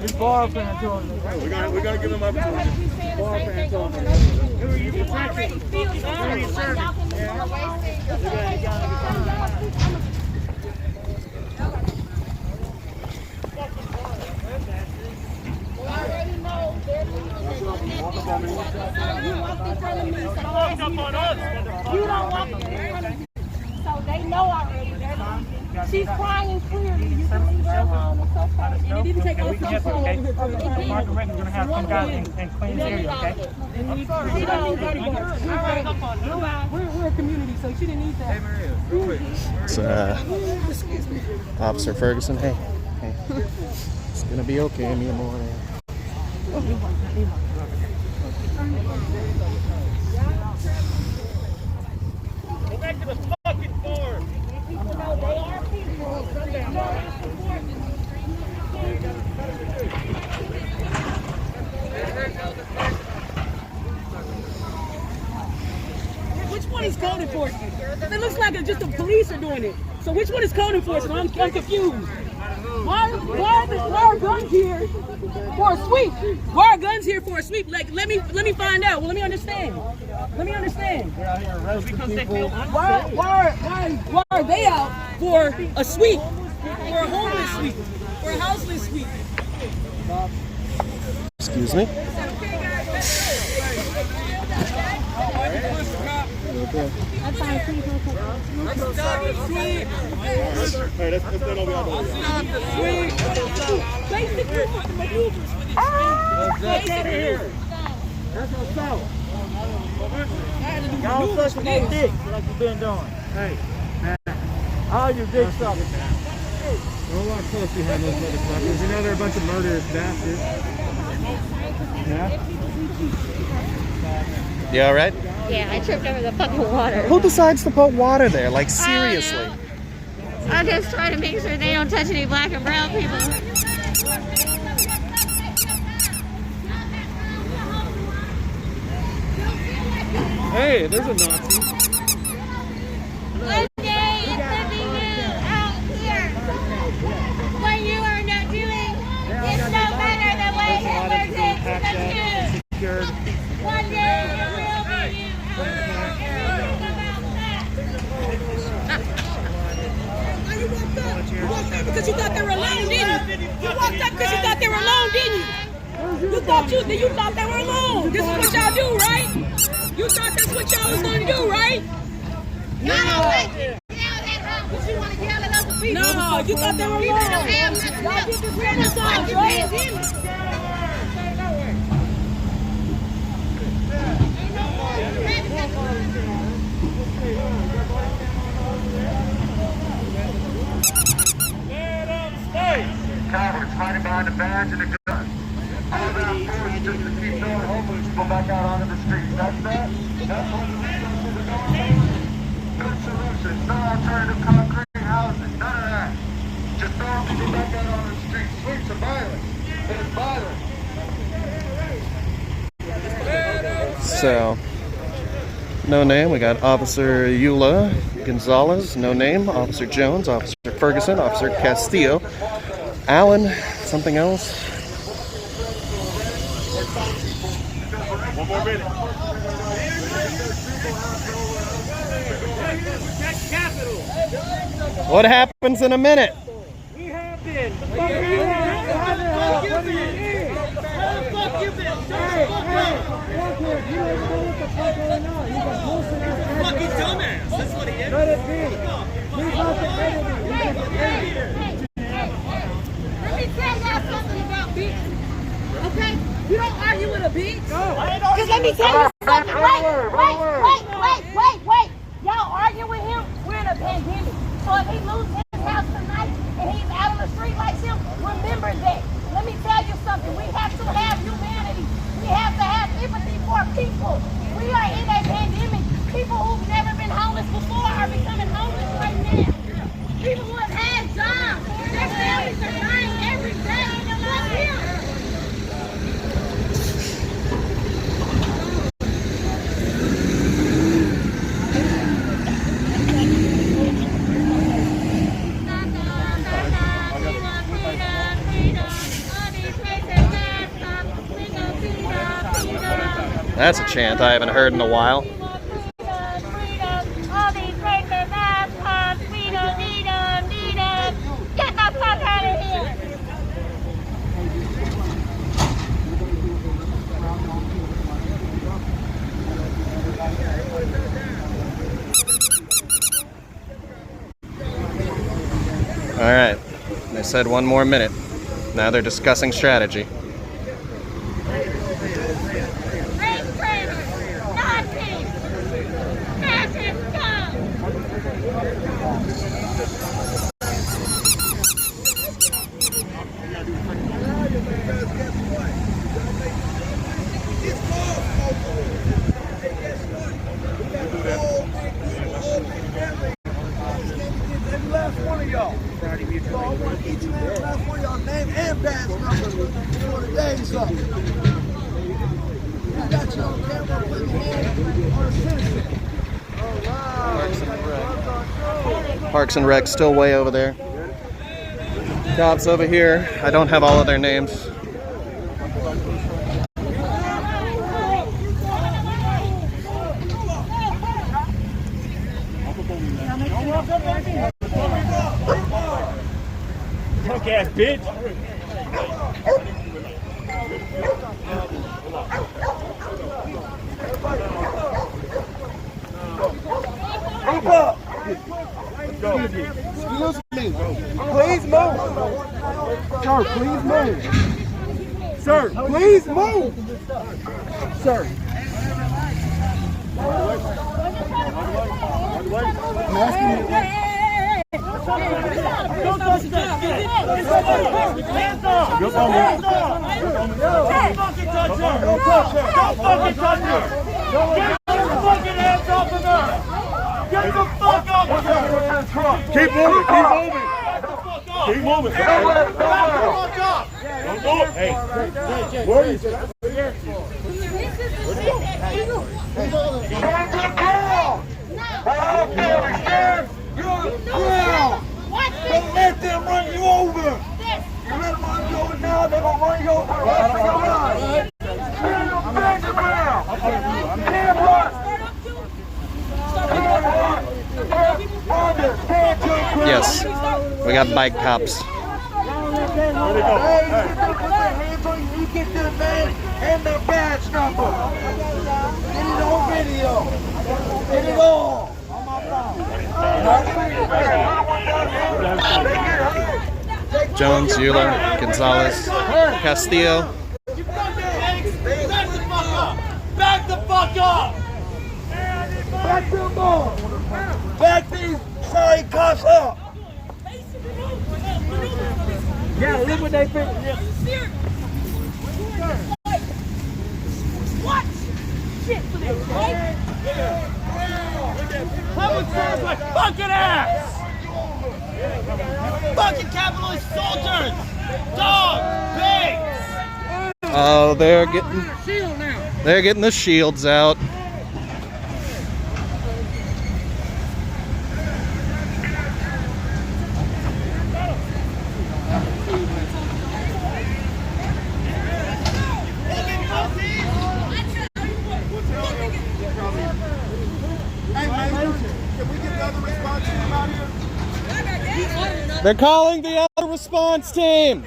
He's far from Antonio. We gotta give him opportunity. Far from Antonio. You already feel you don't walk in front of me. So they know already. She's crying clearly. You can leave her alone. It's okay. And it didn't take us to pull over here. Margaret Reagan's gonna have some guys and clean the area, okay? I'm sorry. We're a community, so she didn't need that. It's Officer Ferguson. Hey, it's gonna be okay in the morning. Go back to the fucking farm. People know they are people. Which one is code enforcement? It looks like just the police are doing it. So which one is code enforcement? I'm confused. Why are guns here for a sweep? Why are guns here for a sweep? Like, let me find out. Well, let me understand. Why are they out for a sweep? For a homeless sweep? For a houseless sweep? Excuse me? Okay. I'm fine. Please don't take Stop the sweep! Hey, that's not all we have to do. Stop the sweep! Basically, for the maneuvers. Get out of here! That's what's up. Y'all sucking their dick like you've been doing. Hey, All your dick suckers. don't walk close behind those motherfuckers. You know they're a bunch of murderous bastards. Yeah? You alright? Yeah, I tripped over the fucking water. Who decides to put water there? Like, seriously. I just try to make sure they don't touch any black and brown people. Hey, there's a Nazi. One day it's sending you out here. What you are not doing is no better than what Hitler did to the Jews. One day it will be you out here. Think about that. what y'all was gonna do, right? Y'all don't like it. But you want to yell at other people. No, you thought they were wrong. Y'all did this renaissance, right? Cowards fighting behind the badge and the gun. All that force just to keep throwing homeless people back out onto the streets. That's that? That's what the resources are going on? Good solutions. No alternative concrete housing. None of that. Just throwing people back out on the streets. Streets of violence. It is violence. So, no name. We got Officer Eula Gonzalez, no name. Officer Jones, Officer Ferguson, Officer Castillo, Allen, something else. One more minute. What happens in a minute? We have been. Fucking dumbass. That's what he is. Let it be. He's not the Let me tell y'all something about bitches. Okay? You don't argue with a bitch. Because let me tell you something. Wait. Y'all argue with him? We're in a pandemic. So if he loses his house tonight and he's out on the street like him, remember that. Let me tell you something. We have to have humanity. We have to have empathy for people. We are in a pandemic. People who've never been homeless before are becoming homeless right now. People who have had jobs. Their families are dying every day. Look here. That's a chant I haven't heard in a while. Get the fuck out of here! All right, they said one more minute. Now they're discussing strategy. Parks and Rec still way over there. Cops over here. I don't have all of their names. Punk ass bitch. Move up. Let's go. Excuse me. Please move. Sir, please move. Sir, please move. Sir. I'm asking you. Don't touch that. Hands up. Hands up. Don't fucking touch her. Don't touch her. Don't fucking touch her. Get your fucking hands off of her. Get the fuck off of her. Keep moving. Keep moving. Keep moving. Get the fuck up. Don't go. Hey. Where is it? Don't let them run you over. You let them run you over now, they're going to run you over. Yes, we got bike cops. Where'd they go? Hands on you, get to the man and the badge number. Get it on video. Jones, Eula, Gonzalez, Castillo. Back the fuck up! Back the ball! Back these sorry cops up! Yeah, look what they fit. What? Shit for this, right? Public service like fucking ass! Fucking capitalist soldiers! Dogs! Pigs! Oh, they're getting the shields out. They're calling the other response team.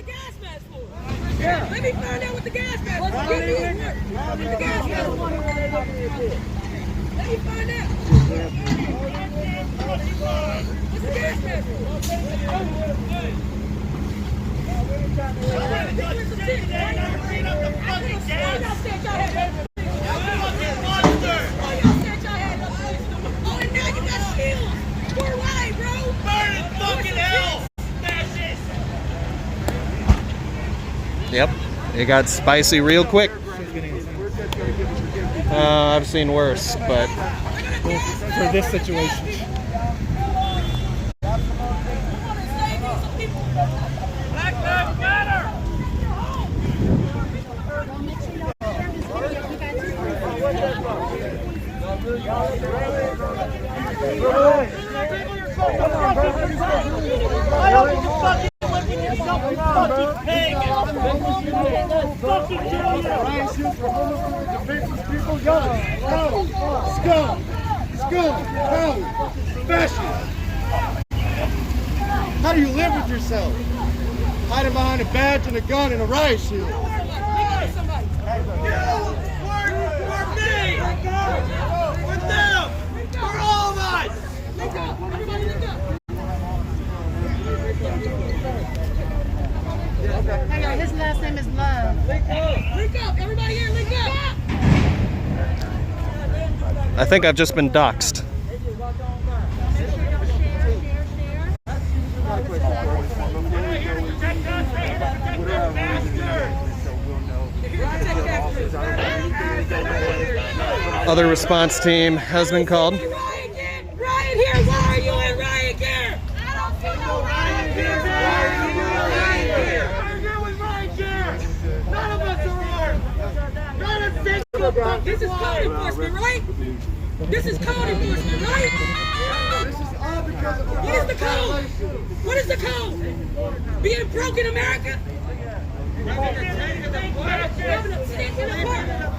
Yeah. Let me find out what the gas mask was. What the gas mask was. Let me find out. What's the gas mask Oh, and now you got shields. We're right, bro. Burn in fucking hell. Yep, it got spicy real quick. I've seen worse, but For this situation. Black Lives Matter! How do you live with yourself? Hiding behind a badge and a gun and a riot shield. For me! For them! For all of us! Hang on, his last name is Love. Link up! Everybody here, link up! I think I've just been doxxed. Other response team has been called. Riot here! Why are you in riot gear? I don't see no riot gear! None of us are armed! Not a single fucking This is code enforcement, right? This is code enforcement, right? What is the code? What is the code? Being broke in America? Having a tent in a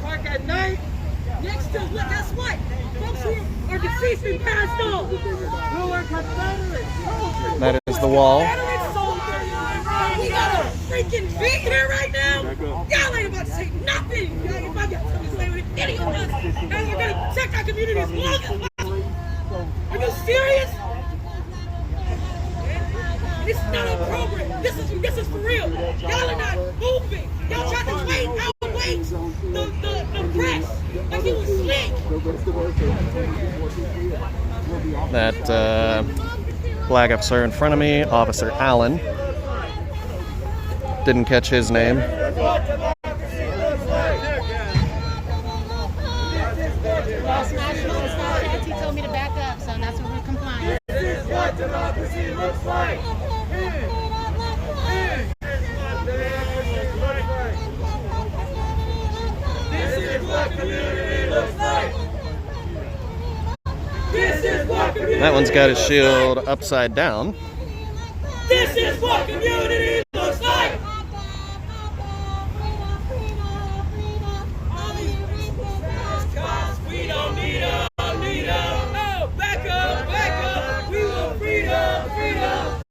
park at night? Next to what? Guess what? Folks who are deceased and passed on. Who are Confederate soldiers. That is the wall. Confederate soldiers. We got a freaking beat here right now. Y'all ain't about to say nothing. Y'all ain't about to tell me with any of us. And we're going to protect our community as long as possible. Are you serious? This is not a program. This is for real. Y'all are not moving. Y'all tried to outweight the press like he was slick. That flag officer in front of me, Officer Allen. Didn't catch his name. He told me to back up, so that's what we're complying. This is what democracy looks like! This is what community looks like! This is what community That one's got his shield upside down. This is what community looks like! We don't need them, No, back up, We want freedom,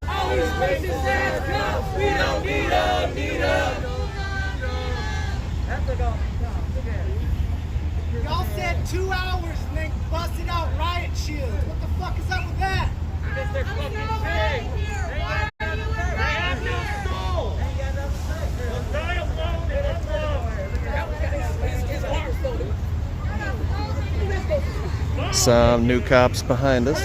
All these racist ass cops, we don't need them, Y'all said 2 hours and then busted out riot shields. What the fuck is up with that? Because they're fucking pigs. They have no Some new cops behind us.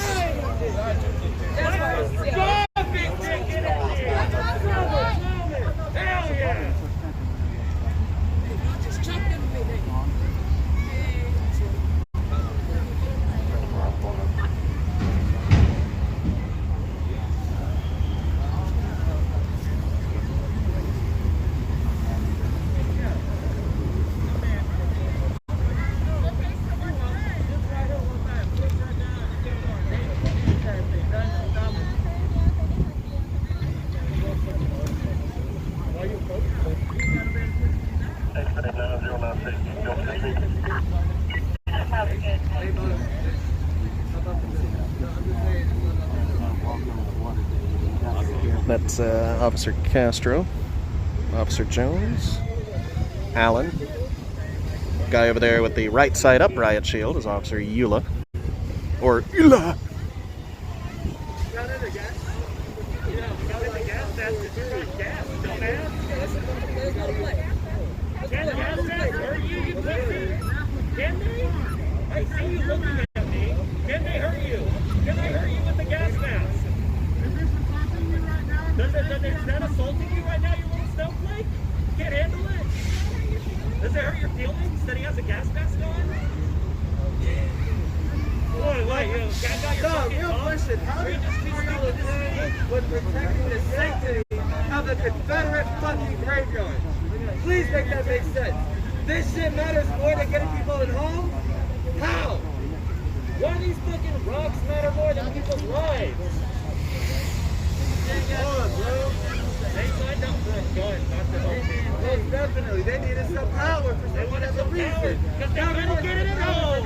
That's Officer Castro, Officer Jones, Allen. Guy over there with the right side up riot shield is Officer Eula. Or Eula! I see you looking at me. Can they hurt you? Can I hurt you with the gas mask? Is that assaulting you right now, you little snowflake? Can't handle it? Does it hurt your feelings that he has a gas mask on? What, you got your fucking real question. How do you just do all of this with protecting the sanctity of the Confederate fucking graveyard? Please make that make sense. This shit matters more than getting people in home? How? Why do these fucking rocks matter more than people's lives? Come on, bro. They signed up for a gun, not to help people. Most definitely. They needed some power for some whatever reason. Because they couldn't get it at home.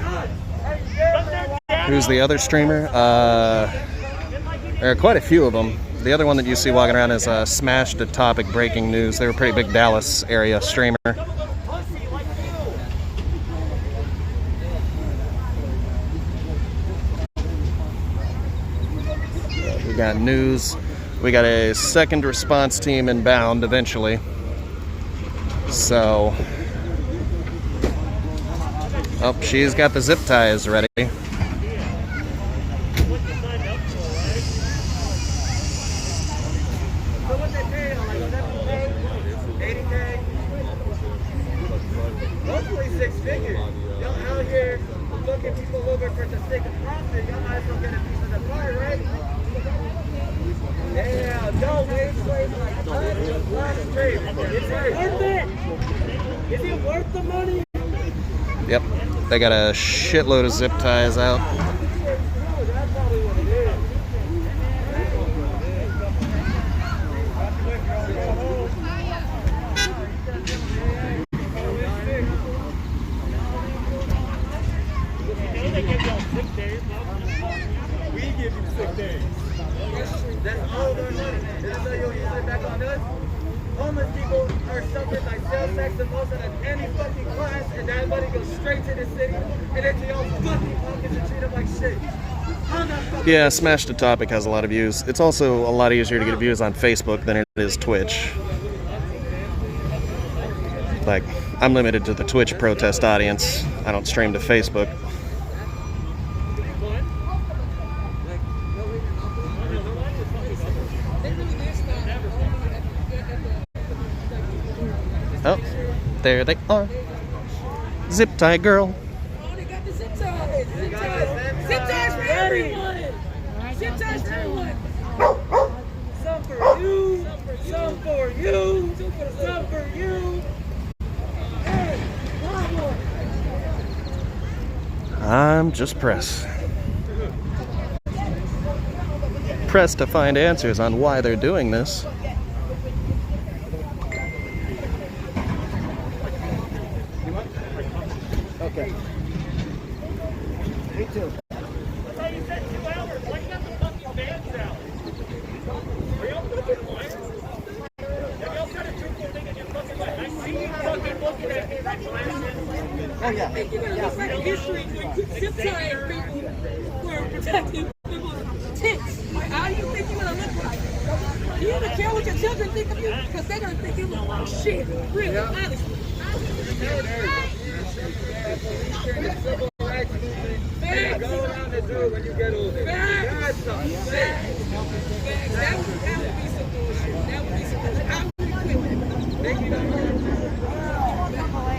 Who's the other streamer? There are quite a few of them. The other one that you see walking around is Smash the Topic Breaking News. They're a pretty big Dallas area streamer. We got news. We got a second response team inbound eventually. So, oh, she's got the zip ties ready. Hopefully 6 figures. Y'all out here looking people over for the sake of profit. Y'all might as well get a piece of the pie, right? Yeah, don't wage slaves like us. Last straight. It's worth it. Is it worth the money? Yep, they got a shitload of zip ties out. We give you 6 days. That's all of our money. This is how you'll use it back on us. Homeless people are suffered by sales tax the most out of any fucking class, and that money goes straight to the city and into y'all's fucking pockets and treat them like shit. Yeah, Smash the Topic has a lot of views. It's also a lot easier to get views on Facebook than it is Twitch. Like, I'm limited to the Twitch protest audience. I don't stream to Facebook. Oh, there they are. Zip tie girl. Oh, they got the zip ties. Zip ties. Zip ties for everyone. Zip ties for everyone. Some for you. Some for you. Some for you. Hey, I'm just press. Press to find answers on why they're doing this. Okay. Me too. I thought you said 2 hours. Why you got the fucking bands out? Are y'all fucking liars or something? Have y'all said a truthful thing in your fucking life? I see you fucking looking at me like glasses. Oh, yeah. I think you're going to look like history when zip tying people were protecting people's tits. Like, how do you think you're going to look like? Do you even care what your children think of you? Because they're going to think you look like shit. Really, honestly. Civil rights movement. There you go.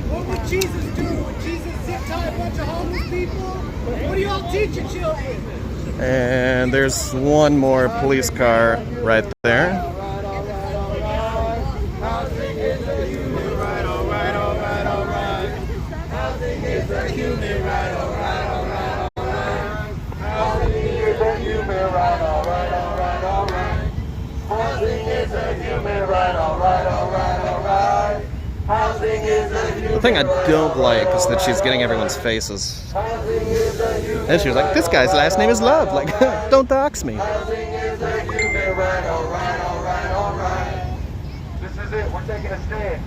What would Jesus do? Would Jesus zip tie a bunch of homeless people? What do y'all teach your children? And there's one more police car right there. Housing is a human right, all right, all right, all right. Housing is a human right, all right, all right, all right. Housing is a human right, all right, all right, all right. Housing is a human right, all right, all right, all right. Housing is a human. The thing I don't like is that she's getting everyone's faces. And she was like, this guy's last name is Love. Like, don't dox me. Housing is a human right, all right, all right, all right. This is it. We're taking a stand.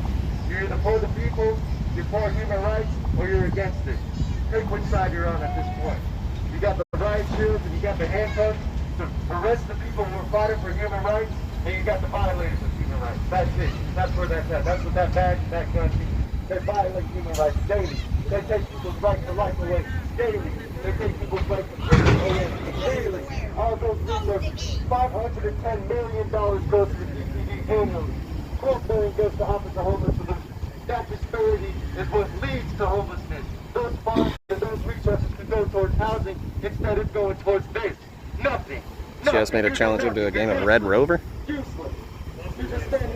You're either for the people, you're for human rights, or you're against it. Pick which side you're on at this point. You got the riot shields and you got the handcuffs to arrest the people who are fighting for human rights, and you got the violators of human rights. That's it. That's where that's at. That's what that badge, that gun means. They violate human rights daily. They take people's right to life away daily. They take people's right to freedom away daily. All those resources, $510 million goes to the DPD annually. $12 million goes to Office of Homeless Solutions. That disparity is what leads to homelessness. Those funds and those resources could go towards housing. Instead, it's going towards this. Nothing. She asked me to challenge him to a game of Red Rover.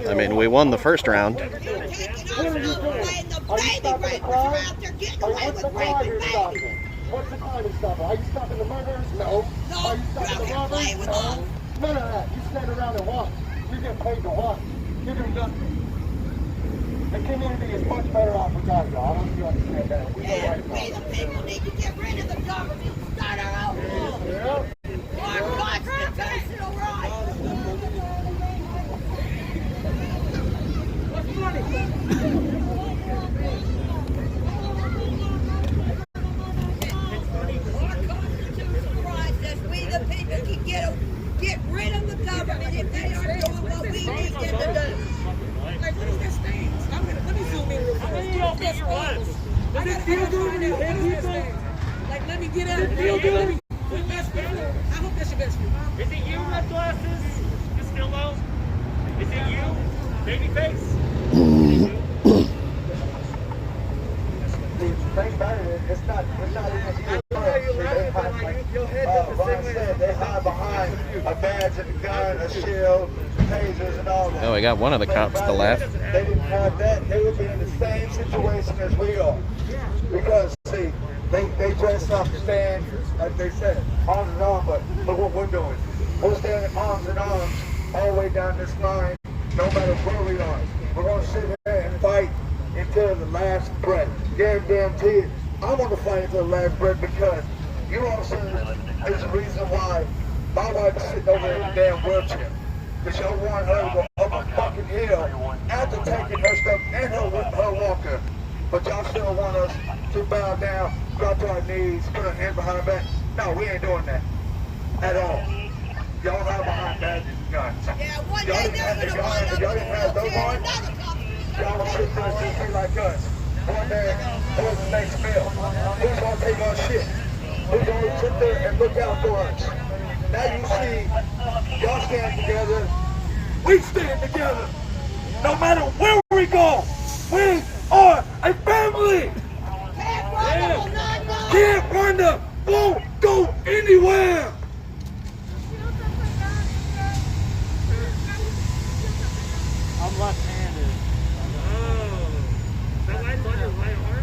I mean, we won the first round. What are you doing? Are you stopping the crime? What's the crime you're stopping? What's the crime you're stopping? Are you stopping the murderers? No. Are you stopping the robbers? No. None of that. You stand around and watch. You're getting paid to watch. You're doing nothing. The community is much better off without you. I don't know if you understand that. We know right now. We the people need to get rid of the government and start our own rule. Yeah. Our constitutional rights. What's funny? We the people can get rid of the government if they are doing what we need them to do. Like, what is this thing? Let me zoom in real quick. How many of y'all think you're right? Does it feel good when you hit people? Like, let me get out. Does it feel good? Your best friend? I hope that's your best friend. Is it you, red glasses? Castillo? Is it you? Babyface? Think about it. It's not even Ron said they hide behind a badge and a gun, a shield, tasers, and all that. Oh, we got one of the cops to the left. They didn't have that. They would be in the same situation as we are. Because, see, they dress up, stand, like they said, arms and arms, but look what we're doing. We're standing arms and arms all the way down this line, no matter where we are. We're going to sit here and fight until the last breath. Guarantee it. I want to fight until the last breath because you also is the reason why my wife is sitting over in the damn wheelchair. Because y'all want her to go up a fucking hill after taking her stuff and her walker. But y'all still want us to bow down, drop to our knees, put our hands behind our back. No, we ain't doing that at all. Y'all have behind badges and guns. Yeah, one Y'all day didn't have the guns. If y'all didn't have those on, y'all would sit there and just be like us. One day, who's the next meal? Who's gonna take our shit? Who's gonna sit there and look out for us? Now you see, y'all stand together. We stand together. No matter where we go, we are a family. Camp Rhonda won't go anywhere. I'm left-handed. Oh. That light's on your right arm?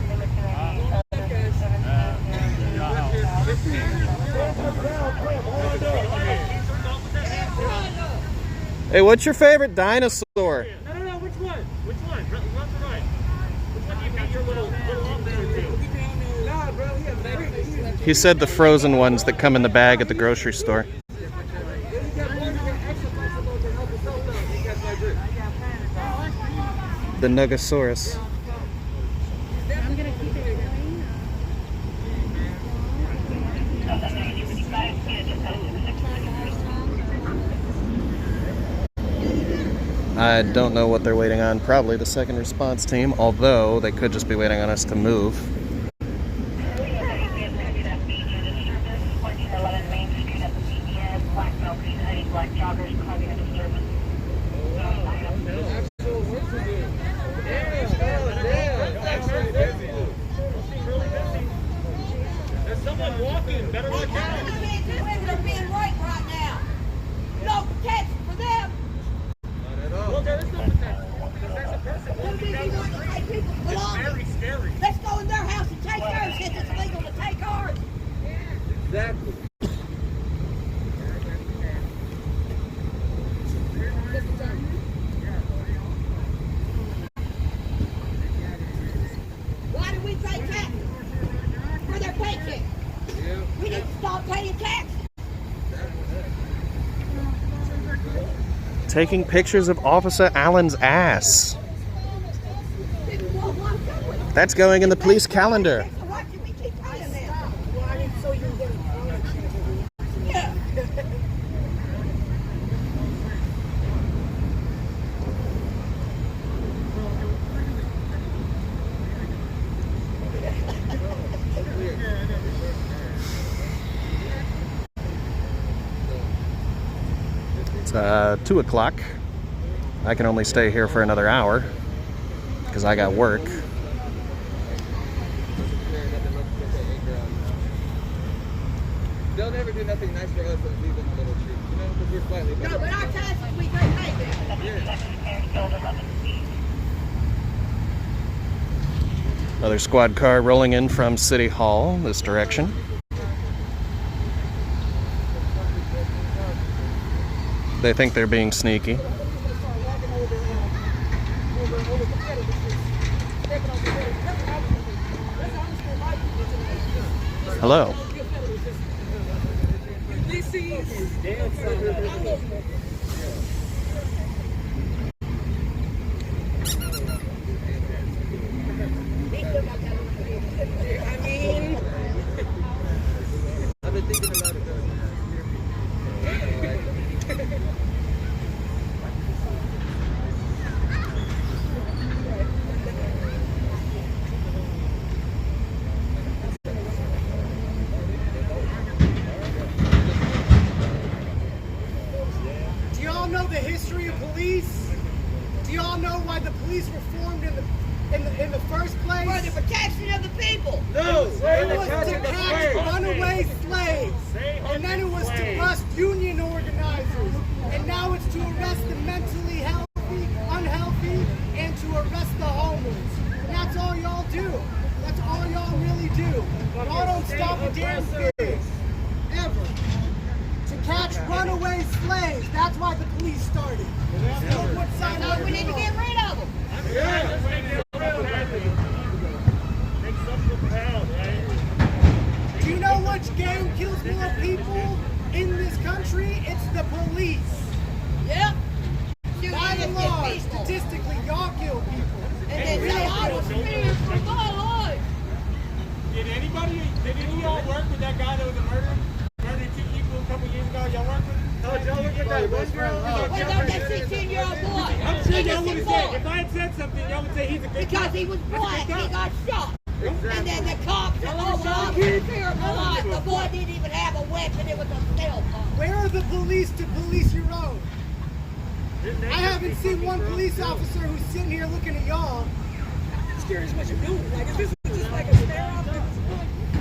Hey, what's your favorite dinosaur? No, which one? Which one? Left or right? Which one do you beat your little officer to? Nah, bro, he has baby. He said the frozen ones that come in the bag at the grocery store. The Nugasaurus. I'm gonna keep it going. I don't know what they're waiting on. Probably the second response team, although they could just be waiting on us to move. someone walking. Better watch out. They're being raped right now. No protection for them. Not at all. Well, there is no protection. Because there's a person walking down the street. It's very scary. Let's go in their house and take theirs since it's legal to take ours. Exactly. Why do we pay taxes? For their paycheck. We need to stop paying taxes. Taking pictures of Officer Allen's ass. That's going in the police calendar. Why should we keep paying them? It's 2 o'clock. I can only stay here for another hour because I got work. They'll never do nothing nice for us and leave them a little treat, you know, because we're slightly better. No, but our taxes, we don't pay them. Another squad car rolling in from City Hall this direction. They think they're being sneaky. Hello. I've been thinking about it though. Do y'all know the history of police? Do y'all know why the police were formed in the first place? For the protection of the people. No, it was to catch runaway slaves, and then it was to bust union organizers, and now it's to arrest the mentally healthy, unhealthy, and to arrest the homeless. And that's all y'all do. That's all y'all really do. Y'all don't stop a damn thing, ever. To catch runaway slaves. That's why the police started. So we need to get rid of them. Do you know which gang kills more people in this country? It's the police. Yep. By and large, statistically, y'all kill people. And then say, I was feared for my life. Did any of y'all work with that guy that was murdered 2 people a couple years ago? Y'all work with him? Oh, y'all look at that one girl? What about that 16-year-old boy? I'm sure y'all would have said, if I had said something, y'all would say he's a good guy. Because he was black, he got shot. And then the cops said, oh, well, I'm in fear of my life. The boy didn't even have a weapon, it was a cell phone. Where are the police to police your own? I haven't seen one police officer who's sitting here looking at y'all. Scary is what you're doing. Like, is this just like a stare off?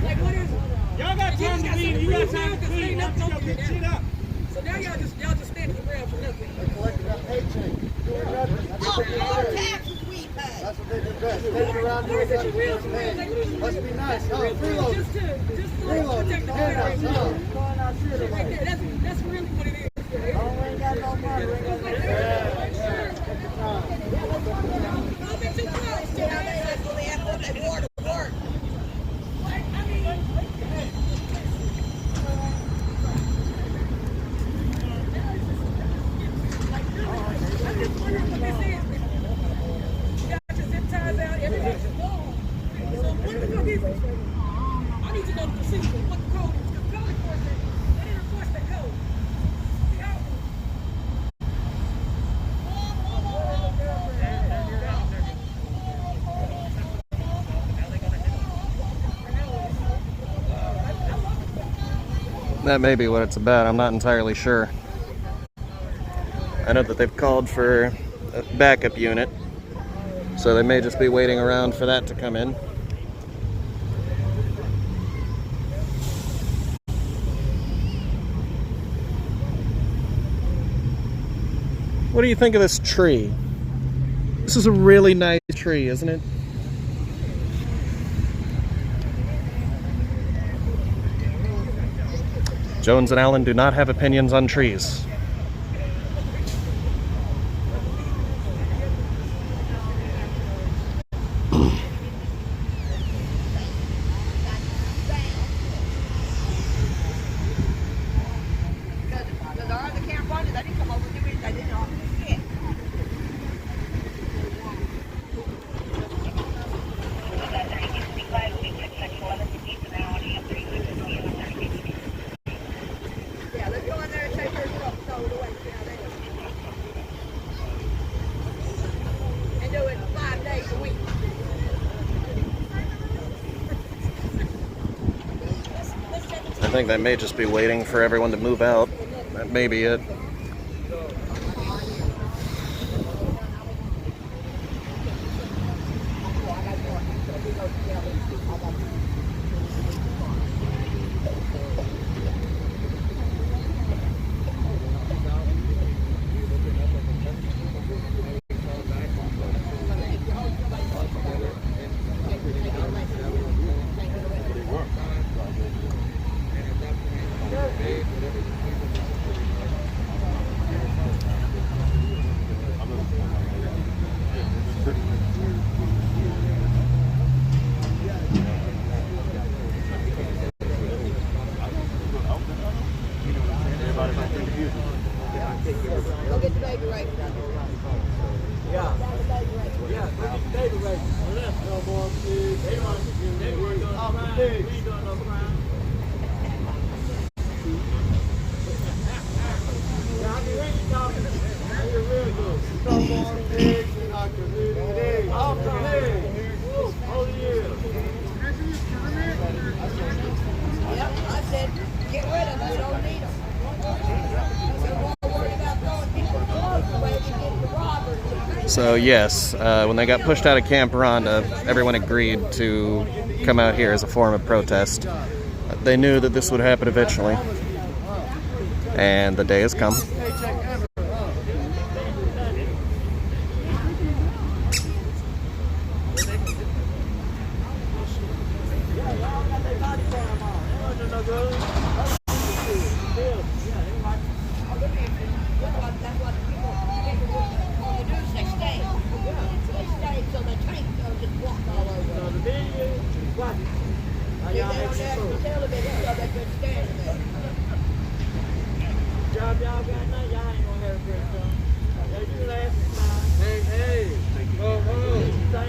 Like, what is it? Y'all got time to leave. You got time to clean. Why don't y'all get shit up? So now y'all just standing around for nothing. They're collecting that paycheck. Doing nothing. Our taxes we pay. That's what they do best. Standing around doing nothing. Must be nice. Oh, freeload. Just to Freeload. protect the Handouts. Oh. That's really what it is. Oh, we ain't got no money. We ain't got no I need to know the procedure, what the code is. Because code enforcement, they didn't enforce that code. That may be what it's about. I'm not entirely sure. I know that they've called for a backup unit, so they may just be waiting around for that to come in. What do you think of this tree? This is a really nice tree, isn't it? Jones and Allen do not have opinions on trees. I think they may just be waiting for everyone to move out. That may be it. Go get the baby right. Yeah. Yeah, go get the baby right. No more, please. They want to do it. We ain't doing no crime. Yeah, I can hear you talking. You're real good. No more pigs in our community. Off the head. Oh, yeah. Yep, I said, get rid of them. We don't need them. So yes, when they got pushed out of Camp Rhonda, everyone agreed to come out here as a form of protest. They knew that this would happen eventually, and the day has come.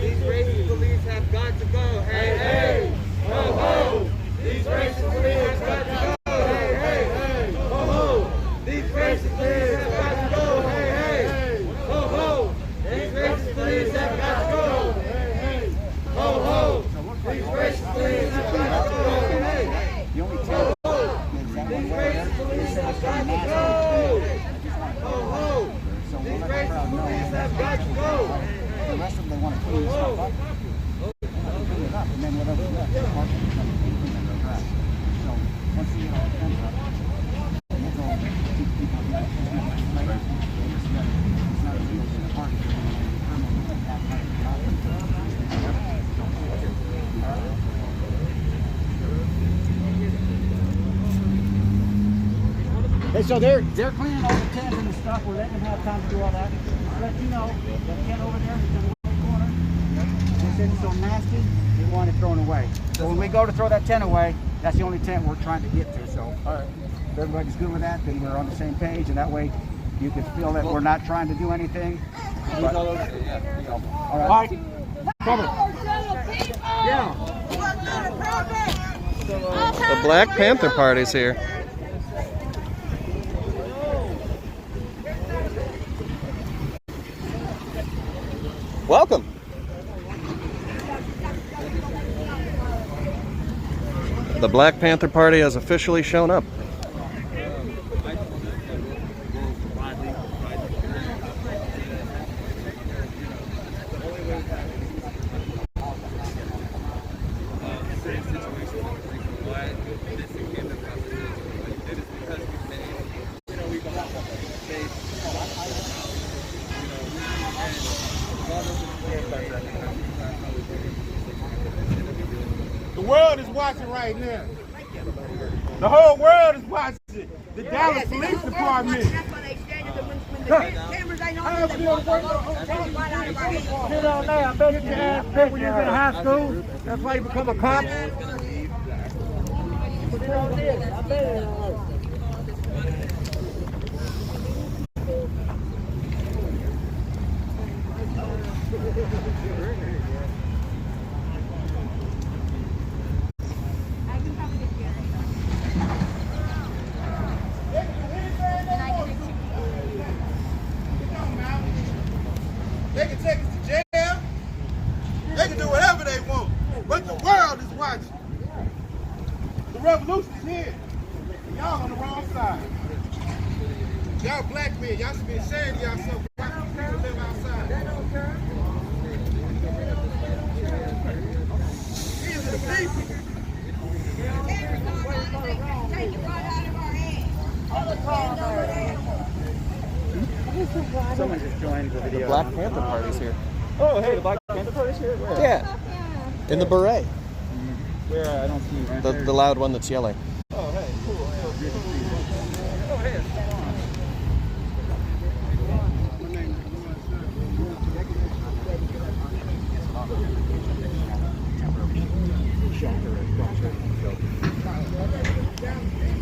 These racist police have got to go. Hey, hey, ho, ho. These racist police have got to go. Hey, hey, hey, ho, ho. These racist police have got to go. Hey, hey, ho, ho. These racist police have got to go. Hey, hey, ho, ho. These racist police have got to go. Hey, hey, ho, ho. These racist police have got to go. Ho, ho. These racist police have got to go. The rest of them, they want to clean stuff up. Clean it up, and then whatever's left, they're parking it up and they'll drive. So once you get all the fence up, we'll go keep people in the place. It's not a deal in the parking. Hey, so they're cleaning all the tents and the stuff. We're letting them have time to do all that. I'll let you know that tent over there is in the corner. They said it's so nasty, they want it thrown away. So when we go to throw that tent away, that's the only tent we're trying to get to. So if everybody's good with that, then we're on the same page, and that way you can feel that we're not trying to do anything. But, all right. Cover. Yeah. The Black Panther Party's here. Welcome. The Black Panther Party has officially shown up. watching right now. The whole world is watching. The Dallas Police Department. Cameras ain't on there. Get on there. I bet your ass back when you was in high school. That's why you become a cop. Get on this. I bet it on. They can take us to jail. They can do whatever they want. But the world is watching. The revolution is here. Y'all on the wrong side. Y'all black men, y'all should be ashamed of yourself. White people live outside. They don't care. These are the people. Take it right out of our hands. Someone just joined the video. The Black Panther Party's here. Oh, hey, the Black Panther Party's here? Where? Yeah. In the beret. Where? I don't see you. The loud one that's yelling. Oh, hey, cool. Oh, hey.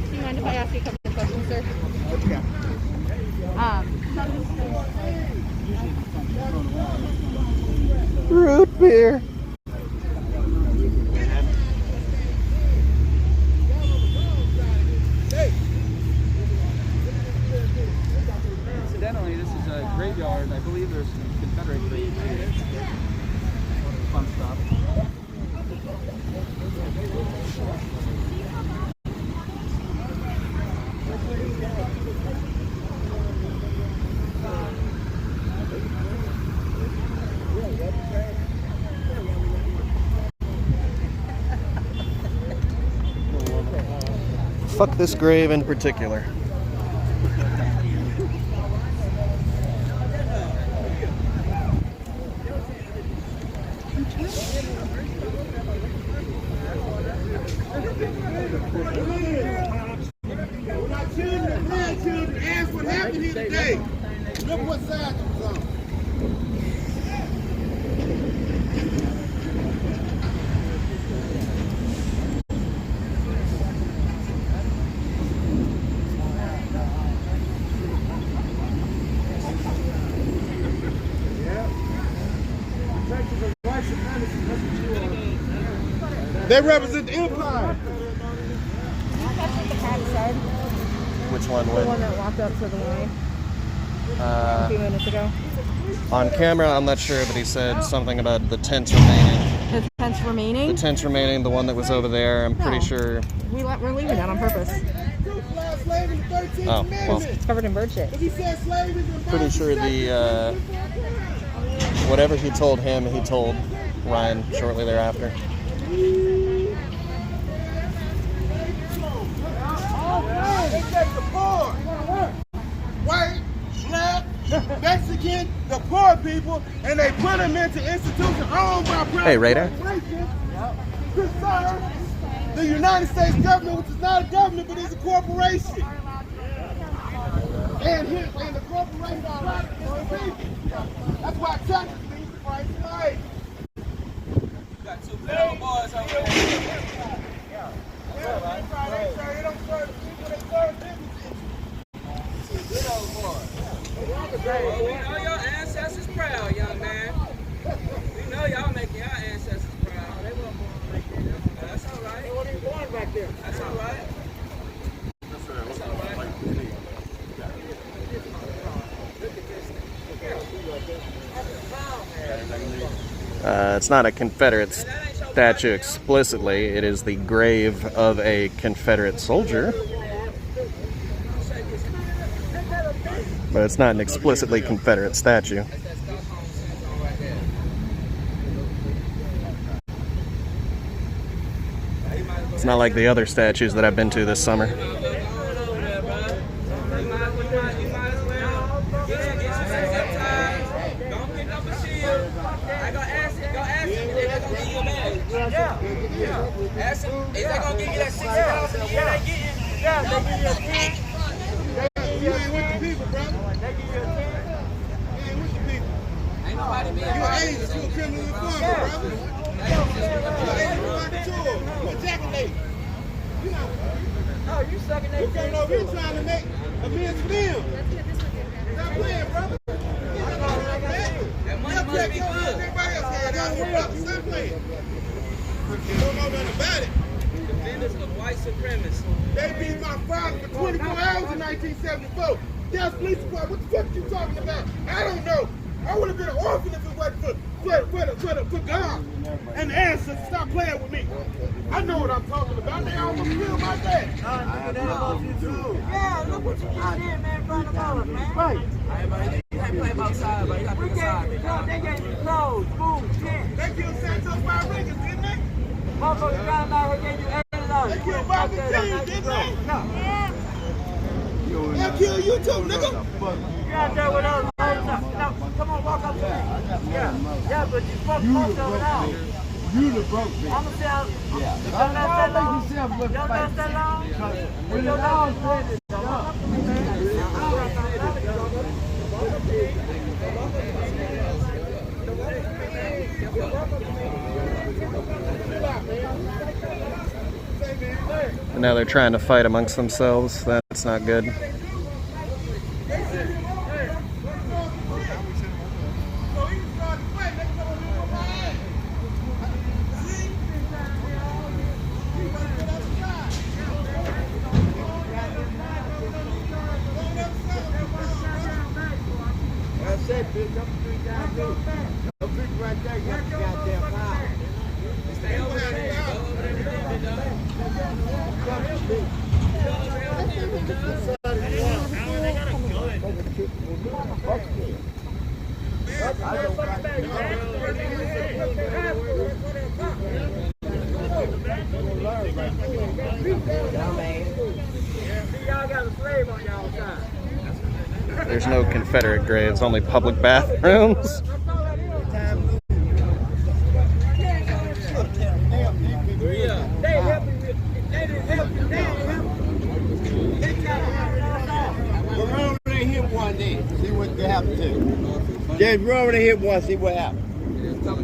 Do you mind if I ask you a couple of questions, sir? Root beer. Incidentally, this is a graveyard. I believe there's some Confederate graves here. Fun stuff. Fuck this grave in particular. When our children and grandchildren ask what happened here today, look what side you was on. They represent the empire. Which one The would? one that walked up to the line a few minutes ago. On camera, I'm not sure, but he said something about the tents remaining. The tents remaining? The tents remaining, the one that was over there, I'm pretty No. sure. We're leaving that on purpose. Oh, well. It's covered in bird shit. Pretty sure the, whatever he told him, he told Ryan shortly thereafter. They take the poor, white, black, Mexican, the poor people, and they put them into institutions owned by private Hey, Radar. corporations. Concern the United States government, which is not a government, but is a corporation. And the corporation is private for the people. That's why taxes means the price of life. Got two little boys over there. They don't serve the people, they serve businesses. Good old boy. Well, we know your ancestors proud, young man. We know y'all making your ancestors proud. They weren't born like that. That's all right. They weren't even born back there. That's all right. That's all right. It's not a Confederate statue explicitly. It is the grave of a Confederate soldier. But it's not an explicitly Confederate statue. It's not like the other statues that I've been to this summer. Ask them, No, you sucking that dick. over here trying to make amends for them. Stop playing, brother. That money must be good. Everybody else had out here, brother. Stop playing. You don't know nothing about it. Defenders of white supremacy. They beat my father for 24 hours in 1974. Dallas Police Department, what the fuck you talking about? I don't know. I would have been an orphan if it wasn't for God and the ancestors. Stop playing with me. I know what I'm talking about. They almost killed my dad. Yeah, look what you just did, man, in front of us, man. Right. You can't play both sides, but you got to pick a side. They gave you clothes, food, shit. They killed Santos Rodriguez, didn't they? Motherfuckers got out here, gave you $80. They killed Bobby James, didn't they? Yeah. They'll kill you too, nigga. You out there with us. No, come on, walk up to me. Yeah, but you fucked most of it out. You the broke bitch. I'm gonna tell. Yeah. You don't last that long? You don't last that long? When the dog said it, And now they're trying to fight amongst themselves. That's not good. that's it, bitch. I'm 3 down there. I'm big right there. You got the goddamn power. Stay over there. Go over there and do it, There's no Confederate graves, only public bathrooms. See what they happen to. Just run over here once, see what happens. No,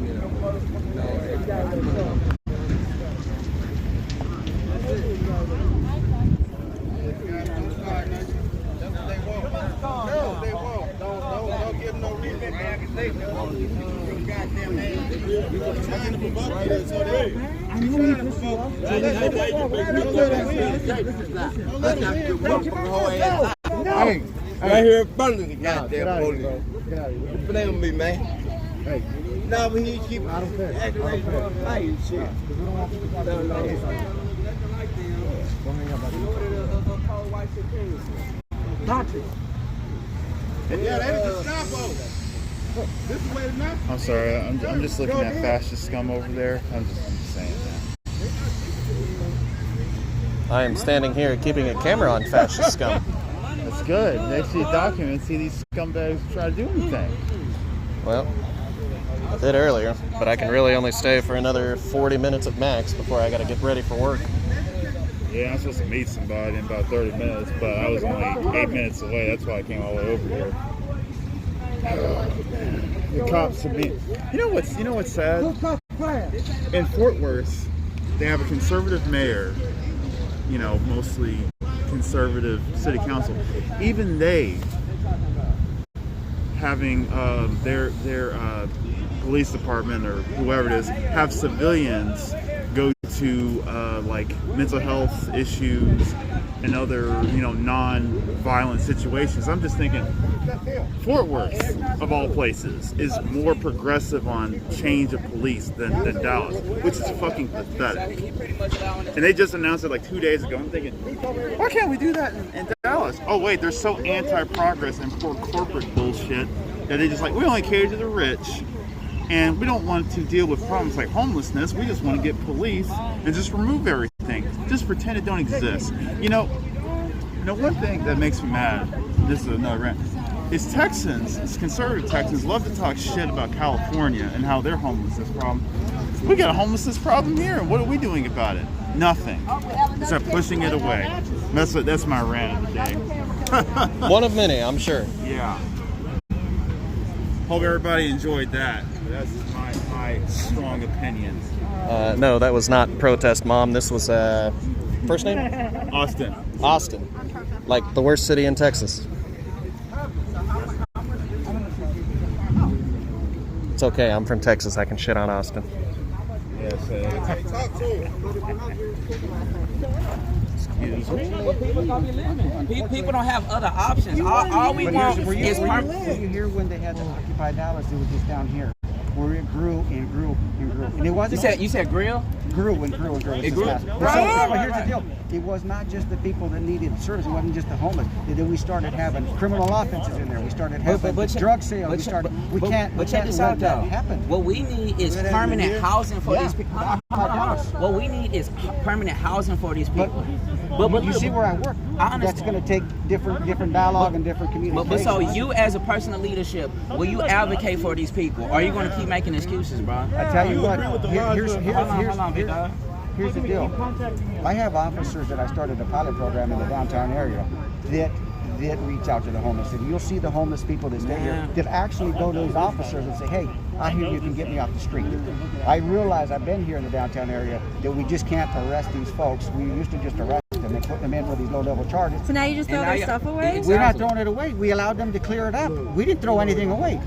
they won't. Don't give them no reason. Goddamn man. You're trying to provoke this already. You're trying to provoke. Hey, right here in front of the goddamn police. Blame me, man. Hey. No, but he keep acting like fighting shit. Yeah, they was the Gestapo. This is where it's not. I'm sorry, I'm just looking at fascist scum over there. I'm just saying that. I am standing here keeping a camera on fascist scum. That's good. They see documents, see these scumbags try to do anything. Well, I did earlier, but I can really only stay for another 40 minutes at max before I gotta get ready for work. Yeah, I'm supposed to meet somebody in about 30 minutes, but I was only 8 minutes away. That's why I came all the way over here. The cops are being... You know what's sad? In Fort Worth, they have a conservative mayor, you know, mostly conservative city council. Even they having their police department or whoever it is have civilians go to like mental health issues and other, you know, non-violent situations. I'm just thinking Fort Worth, of all places, is more progressive on change of police than Dallas, which is fucking pathetic. And they just announced it like 2 days ago. I'm thinking, why can't we do that in Dallas? Oh wait, they're so anti-progress and poor corporate bullshit that they just like, we only cater to the rich. And we don't want to deal with problems like homelessness. We just want to get police and just remove everything. Just pretend it don't exist. You know, one thing that makes me mad, this is another rant, is Texans, conservative Texans, love to talk shit about California and how their homelessness problem. We got a homelessness problem here, and what are we doing about it? Nothing. Except pushing it away. That's my rant of the day. One of many, I'm sure. Yeah. Hope everybody enjoyed that. That's my strong opinions. No, that was not protest, Mom. This was First name? Austin. Austin. Like the worst city in Texas. It's okay, I'm from Texas. I can shit on Austin. Yes, People don't have other options. All we want is Were you here when they had to occupy Dallas? It was just down here, where it grew and grew and grew. And it wasn't. You said grill? Grew and grew and grew. It grew. But here's the deal. It was not just the people that needed service. It wasn't just the homeless. Then we started having criminal offenses in there. We started having drug sales. We can't check this let out, that though. happen. What we need is permanent housing for these people. What we need is permanent housing for these people. But you see where I work. That's going to take different dialogue and different communication. But so you, as a person of leadership, will you advocate for these people? Or are you going to keep making excuses, bro? I tell you what. Here's the deal. I have officers that I started a pilot program in the downtown area that reach out to the homeless. And you'll see the homeless people that stay here that actually go to those officers and say, hey, I hear you can get me off the street. I realize I've been here in the downtown area that we just can't arrest these folks. We used to just arrest them and put them in for these low-level charges. So now you just throw their stuff away? We're not throwing it away. We allowed them to clear it up. We didn't throw anything away.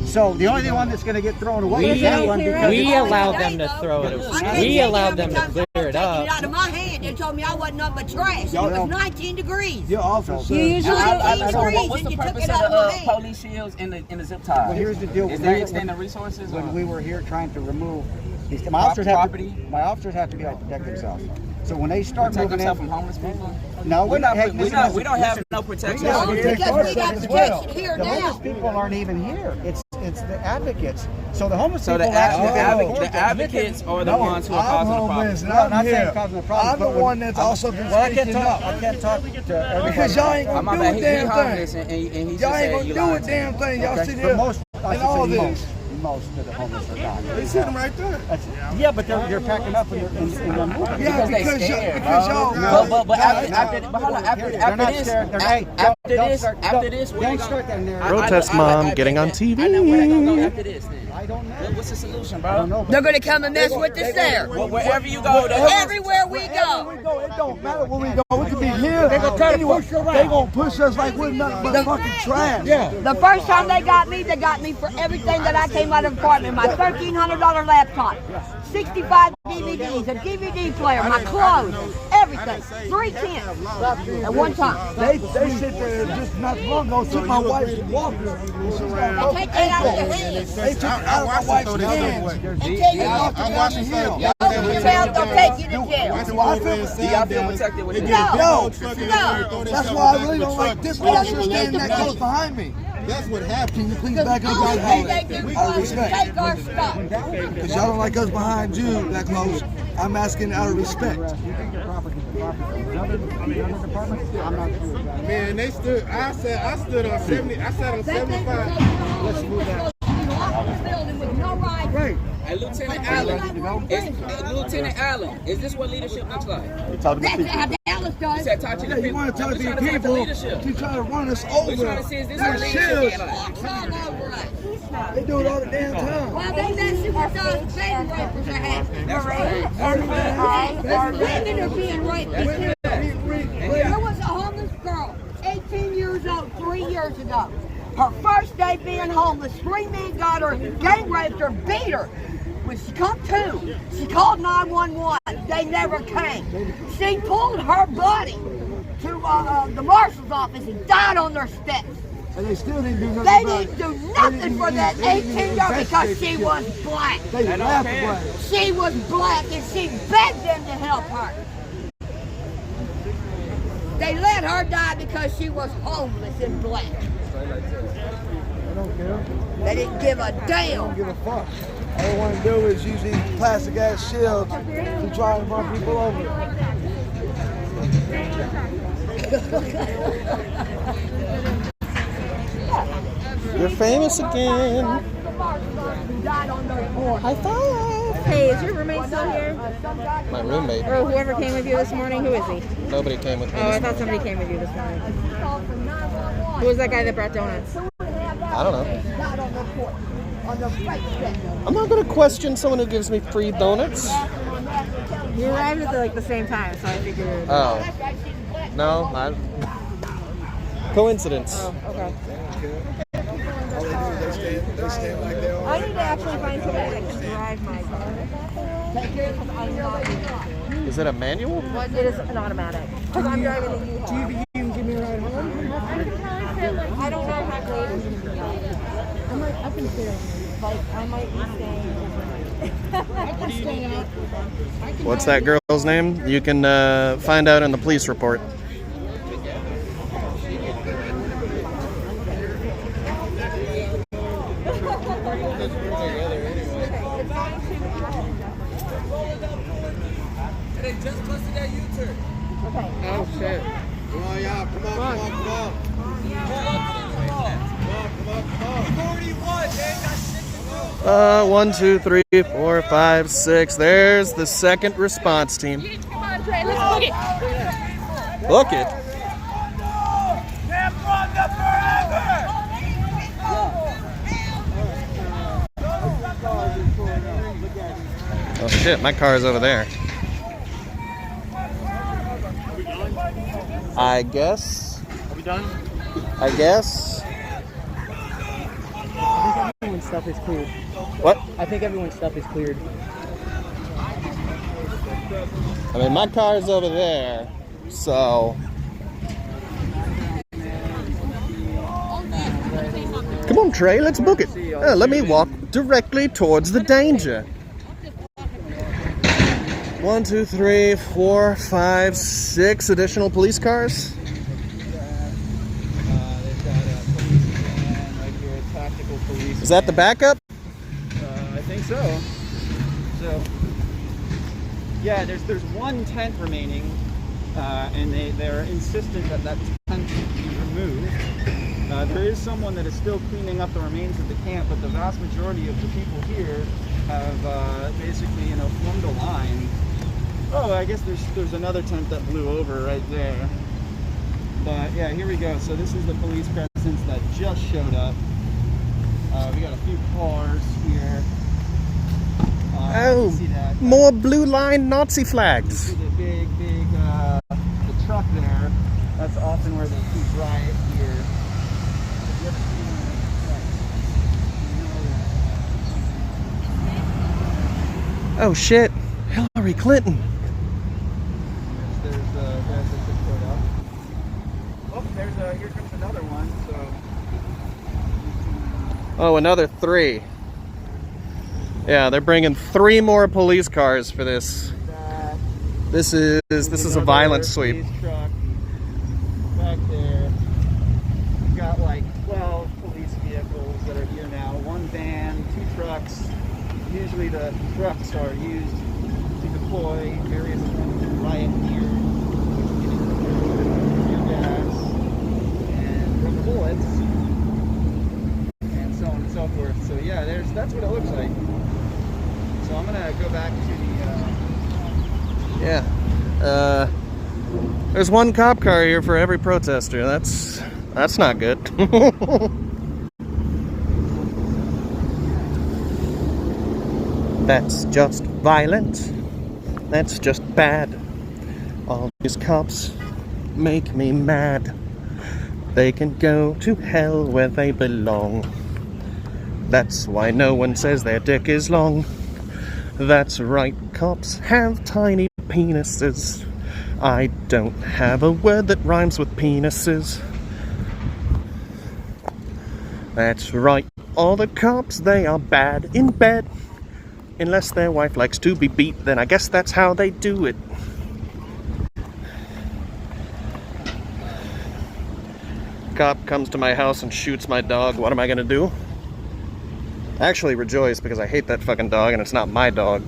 So the only one that's going to get thrown away is that one. We allowed them to throw it away. We allowed them to clear it up. Out of my hand, they told me I wasn't nothing but trash. It was 19 degrees. Your officer. You usually 19 degrees What's and the you took purpose it of out of the my hand. police shields and the zip ties? Well, here's the deal. Is they extending resources? When or? we were here trying to remove these, my officers have to be able to protect themselves. So when they start Protect moving themselves in, from homeless people? no, we don't have no protection. Because we got protection here the now. homeless people aren't even here. It's the advocates. So the homeless So people the actually advocates are the ones who are causing the problem. No, I'm not saying causing the problem. I'm the one that's also been speaking up. I can't talk to everybody. Because y'all ain't gonna do a damn thing. And he Y'all ain't gonna do a damn thing. Y'all sit here and all this. Most of the homeless are gone. They sitting right there. Yeah, but they're packing up and they're moving. Yeah, because y'all. But after this, don't start that narrative. Protest mom getting on TV. I know where they're gonna go after this. I don't know. What's the solution, bro? They're going to come and mess with us there. Wherever you go, Everywhere we go. It don't matter where we go. We could be here. They gonna push us like we're nothing but fucking trash. Yeah. The first time they got me for everything that I came out of the apartment. My $1,300 laptop, 65 DVDs, a DVD player, my clothes, everything. 3 tents at one time. They sit there just not long ago, took my wife's walker. Take that out of your hands. They took it out of my wife's hands. And take you off the hill. They'll take you to jail. Do I feel do y'all feel protected with this? No. That's why I really don't like this officer standing that close behind me. That's what happened. Can you please back up Only thing they guys? do Out of is respect. take our stuff. Because y'all don't like us behind you that close. I'm asking out of respect. Man, they stood. I stood on 70. I sat on 75. Let's move that. Building with no rights. Right. Hey, Lieutenant Allen, is this what leadership looks like? That's how Dallas does. You said talk to the people. You want to talk to We're the trying people. leadership. You trying to run us over. We're trying to see is this They're what leadership shields. looks like? They do it all the damn time. Well, they let superstars baby rapers are happening. Women are being raped. There was a homeless girl, 18 years old, 3 years ago. Her first day being homeless, 3 men got her, gang raped her, beat her. When she come to, she called 911. They never came. She pulled her body to the marshal's office and died on their steps. And they still didn't do nothing. They didn't do nothing for that 18-year-old because she was black. They laughed at her. She was black and she begged them to help her. They let her die because she was homeless and black. I don't care. They didn't give a damn. I don't give a fuck. All they want to do is use these plastic ass shields to try and run people over. You're famous again. High five. Hey, is your roommate still here? My roommate. Or whoever came with you this morning? Who is he? Nobody came with me. Oh, I thought somebody came with you this morning. Who was that guy that brought donuts? I don't know. I'm not going to question someone who gives me free donuts. You arrived at the same time, so I figured. Oh. No, I... Coincidence. Oh, okay. All they do is they stand like they're all I need to actually find somebody that can drive my car. Because I'm not. Is it a manual? It is an automatic. Because I'm driving the U-Haul. You can give me a ride home? I don't know exactly. I'm like up in there. Like I might be staying. What's that girl's name? You can find out in the police report. They just busted that U-turn. Okay. Oh shit. Come on, y'all. Come on. You've already won. They ain't got shit to do. 1, 2, 3, 4, 5, 6. There's the second response team. Come on, Trey, let's book it. Book it. Damn Rhonda forever! Oh shit, my car's over there. I guess. Are we done? I guess. I think everyone's stuff is cleared. What? I think everyone's stuff is cleared. I mean, my car's over there, so. Come on, Trey, let's book it. Let me walk directly towards the danger. 1, 2, 3, 4, 5, 6 additional police cars. They've got a police van right here, a tactical police. Is that the backup? I think so. So, yeah, there's one tent remaining, and they're insistent that that tent be removed. There is someone that is still cleaning up the remains of the camp, but the vast majority of the people here have basically, formed a line. Oh, I guess there's another tent that blew over right there. But yeah, here we go. So this is the police presence that just showed up. We got a few cars here. Oh, see that? more blue line Nazi You flags. see the big, the truck there. That's often where they keep riot gear. Have you ever seen one of those trucks? Oh shit, Hillary Clinton. There's guys that just showed up. Oh, here comes another one. So Oh, another 3. Yeah, they're bringing 3 more police cars for this. This is a violent sweep. Police truck back there. We've got like 12 police vehicles that are here now. 1 van, 2 trucks. Usually the trucks are used to deploy various forms of riot gear, which include tear gas and rubber bullets, and so on and so forth. So yeah, that's what it looks like. So I'm gonna go back to the. Yeah. There's 1 cop car here for every protester. That's not good. That's just violent. That's just bad. All these cops make me mad. They can go to hell where they belong. That's why no one says their dick is long. That's right, cops have tiny penises. I don't have a word that rhymes with penises. That's right, all the cops, they are bad in bed. Unless their wife likes to be beat, then I guess that's how they do it. Cop comes to my house and shoots my dog. What am I gonna do? I actually rejoice because I hate that fucking dog and it's not my dog.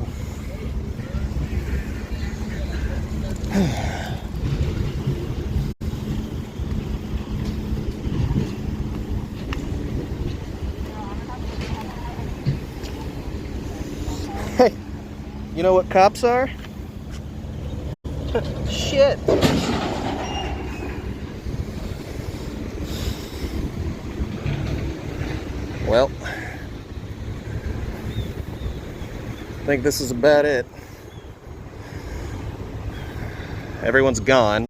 Hey, you know what cops are? Shit. Well, I think this is about it. Everyone's gone.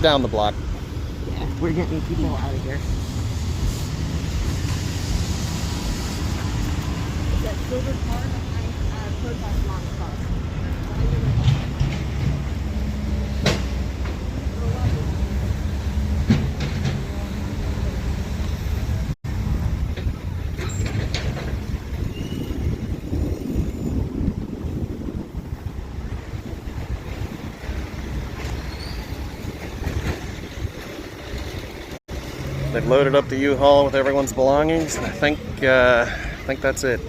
Down the block. Yeah, we're getting people out of here. Is that silver car behind protest launch car? They've loaded up the U-Haul with everyone's belongings. I think that's it.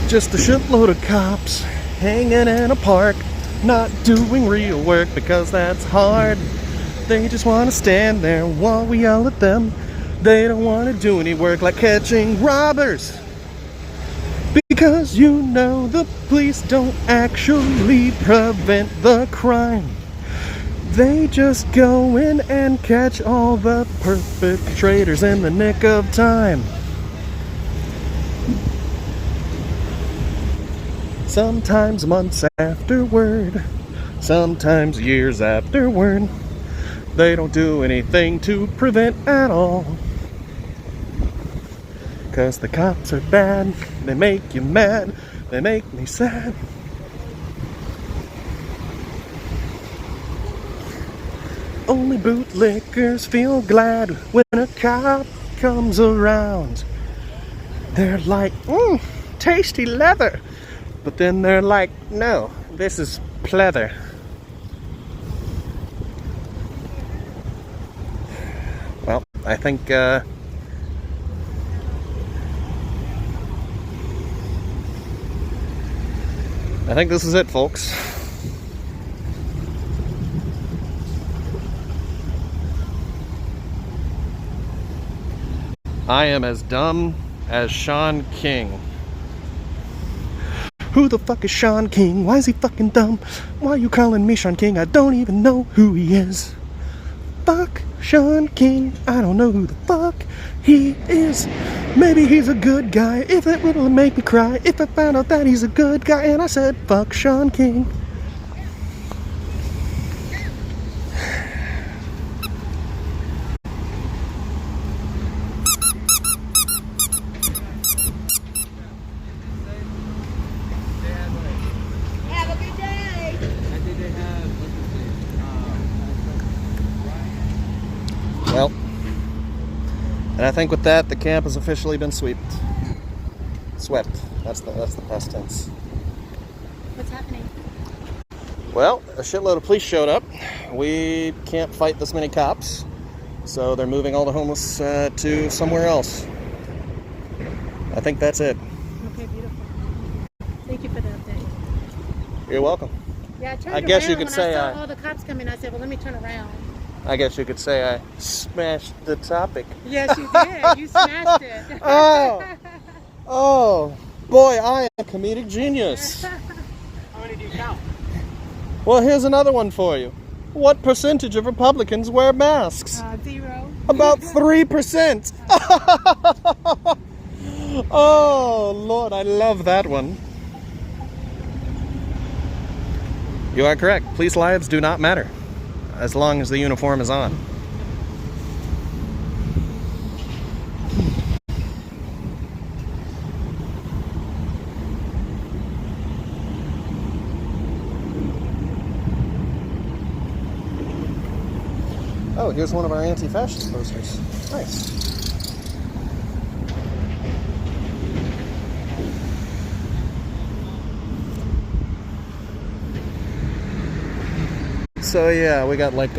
Just a shitload of cops hanging in a park, not doing real work because that's hard. They just want to stand there while we yell at them. They don't want to do any work like catching robbers, because you know the police don't actually prevent the crime. They just go in and catch all the perpetrators in the nick of time. Sometimes months afterward, sometimes years afterward, they don't do anything to prevent at all. 'Cause the cops are bad, they make you mad, they make me sad. Only bootlickers feel glad when a cop comes around. They're like, tasty leather. But then they're like, no, this is pleather. Well, I think this is it, folks. I am as dumb as Sean King. Who the fuck is Sean King? Why is he fucking dumb? Why are you calling me Sean King? I don't even know who he is. Fuck Sean King. I don't know who the fuck he is. Maybe he's a good guy. If it would make me cry. If I found out that he's a good guy and I said fuck Sean King. Well, and I think with that, the camp has officially been swept. That's the past tense. What's happening? Well, a shitload of police showed up. We can't fight this many cops, so they're moving all the homeless to somewhere else. I think that's it. Okay, beautiful. Thank you for the update. You're welcome. Yeah, I turned I guess around you could when say I saw all the cops coming. I said, well, let me turn around. I guess you could say I smashed the topic. Yes, you did. You smashed it. Oh, boy, I am a comedic genius. How many do you count? Well, here's another one for you. What percentage of Republicans wear masks? 0. About 3%. Oh, Lord, I love that one. You are correct. Police lives do not matter as long as the uniform is on. Oh, Oh, here's one of our anti-fascist posters. Nice. So yeah, we got like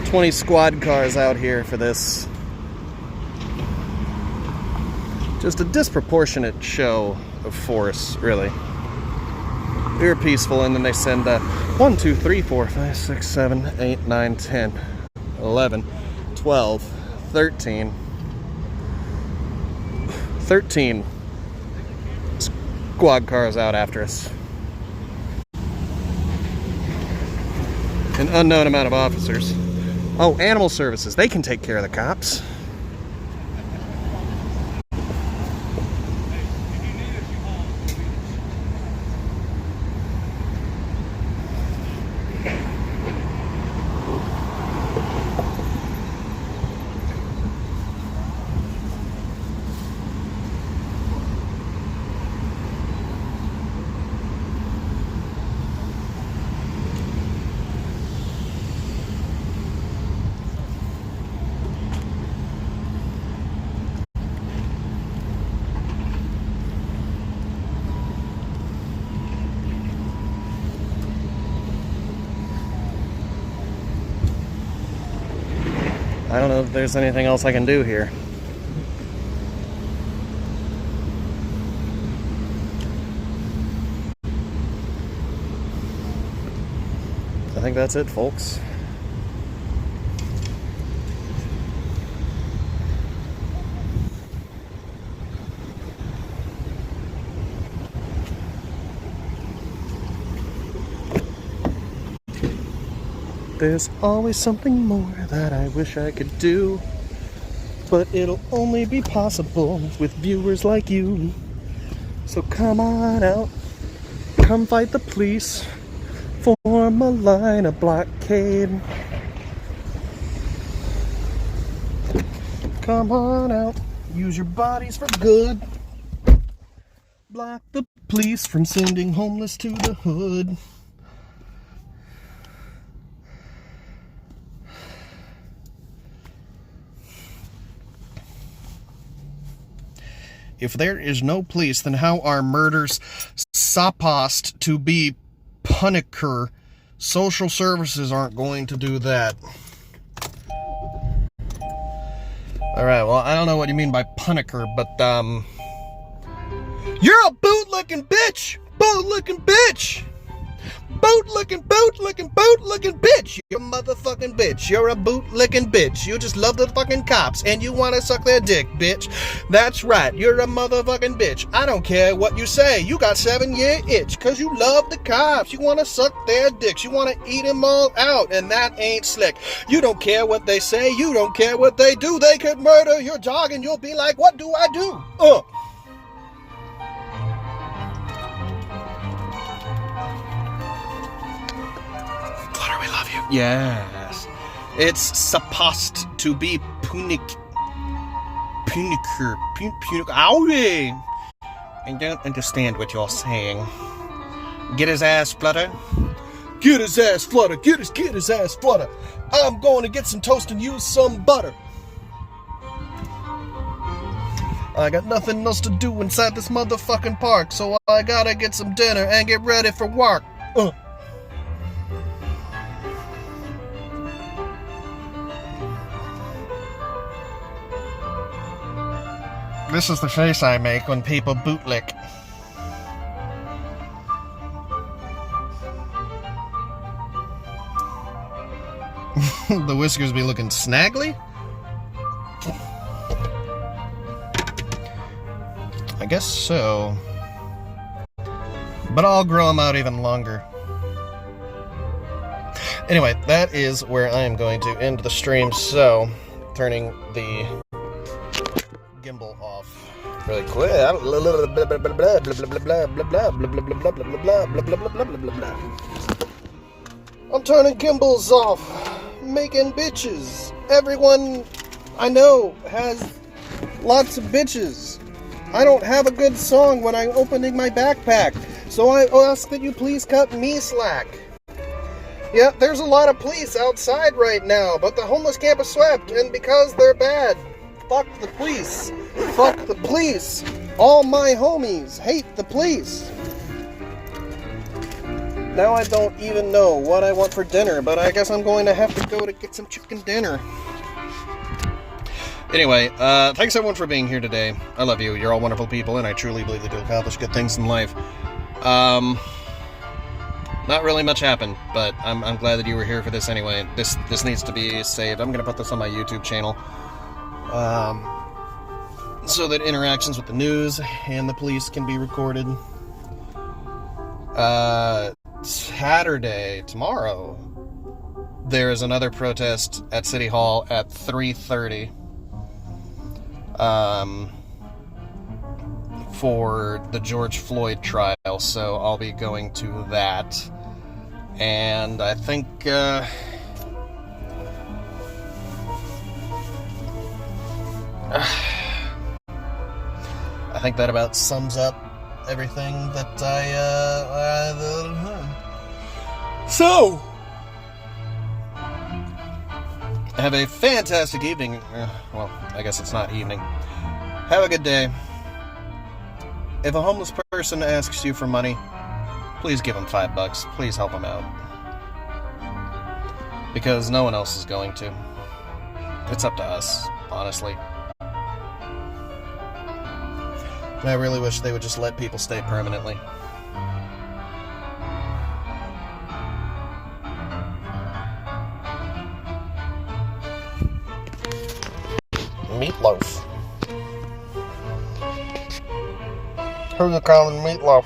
20 squad cars out here for this. Just a disproportionate show of force, really. We were peaceful, and then they send 1, 2, 3, 4, 5, 6, 7, 8, 9, 10, 11, 12, 13. 13 squad cars out after us. An unknown amount of officers. Oh, animal services. They can take care of the cops. I don't know if there's anything else I can do here. I think that's it, folks. There's always something more that I wish I could do, but it'll only be possible with viewers like you. So come on out, come fight the police, form a line of blockade. Come on out, use your bodies for good. Block the police from sending homeless to the hood. If there is no police, then how are murders supposed to be punished? Social services aren't going to do that. Alright, well, I don't know what you mean by punisher, but, you're a bootlicking bitch! Bootlicking bitch! Bootlicking bitch! You're a motherfucking bitch. You're a bootlicking bitch. You just love the fucking cops and you want to suck their dick, bitch. That's right. You're a motherfucking bitch. I don't care what you say. You got 7-year itch because you love the cops. You want to suck their dicks. You want to eat them all out, and that ain't slick. You don't care what they say. You don't care what they do. They could murder your dog and you'll be like, what do I do? Flutter, we love you. Yes. It's supposed to be punicer. Owie! I don't understand what you're saying. Get his ass, Flutter. Get his ass, Flutter. Get his ass, Flutter. I'm going to get some toast and use some butter. I got nothing else to do inside this motherfucking park, so I gotta get some dinner and get ready for work. This is the face I make when people bootlick. The whiskers be looking snaggly? I guess so. But I'll grow them out even longer. Anyway, that is where I am going to end the stream, so turning the gimbal off really quick. I'm turning gimbals off, making bitches. Everyone I know has lots of bitches. I don't have a good song when I'm opening my backpack, so I ask that you please cut me slack. Yeah, there's a lot of police outside right now, but the homeless camp is swept, and because they're bad. Fuck the police. Fuck the police. All my homies hate the police. Now I don't even know what I want for dinner, but I guess I'm going to have to go to get some chicken dinner. Anyway, thanks everyone for being here today. I love you. You're all wonderful people, and I truly believe that you'll accomplish good things in life. Not really much happened, but I'm glad that you were here for this anyway. This needs to be saved. I'm gonna put this on my YouTube channel, so that interactions with the news and the police can be recorded. Saturday, tomorrow, there is another protest at City Hall at 3:30. For the George Floyd trial, so I'll be going to that. And I think, I think that about sums up everything that So, have a fantastic evening. Well, I guess it's not evening. Have a good day. If a homeless person asks you for money, please give them $5. Please help them out. Because no one else is going to. It's up to us, honestly. And I really wish they would just let people stay permanently. Meatloaf. Who you calling Meatloaf?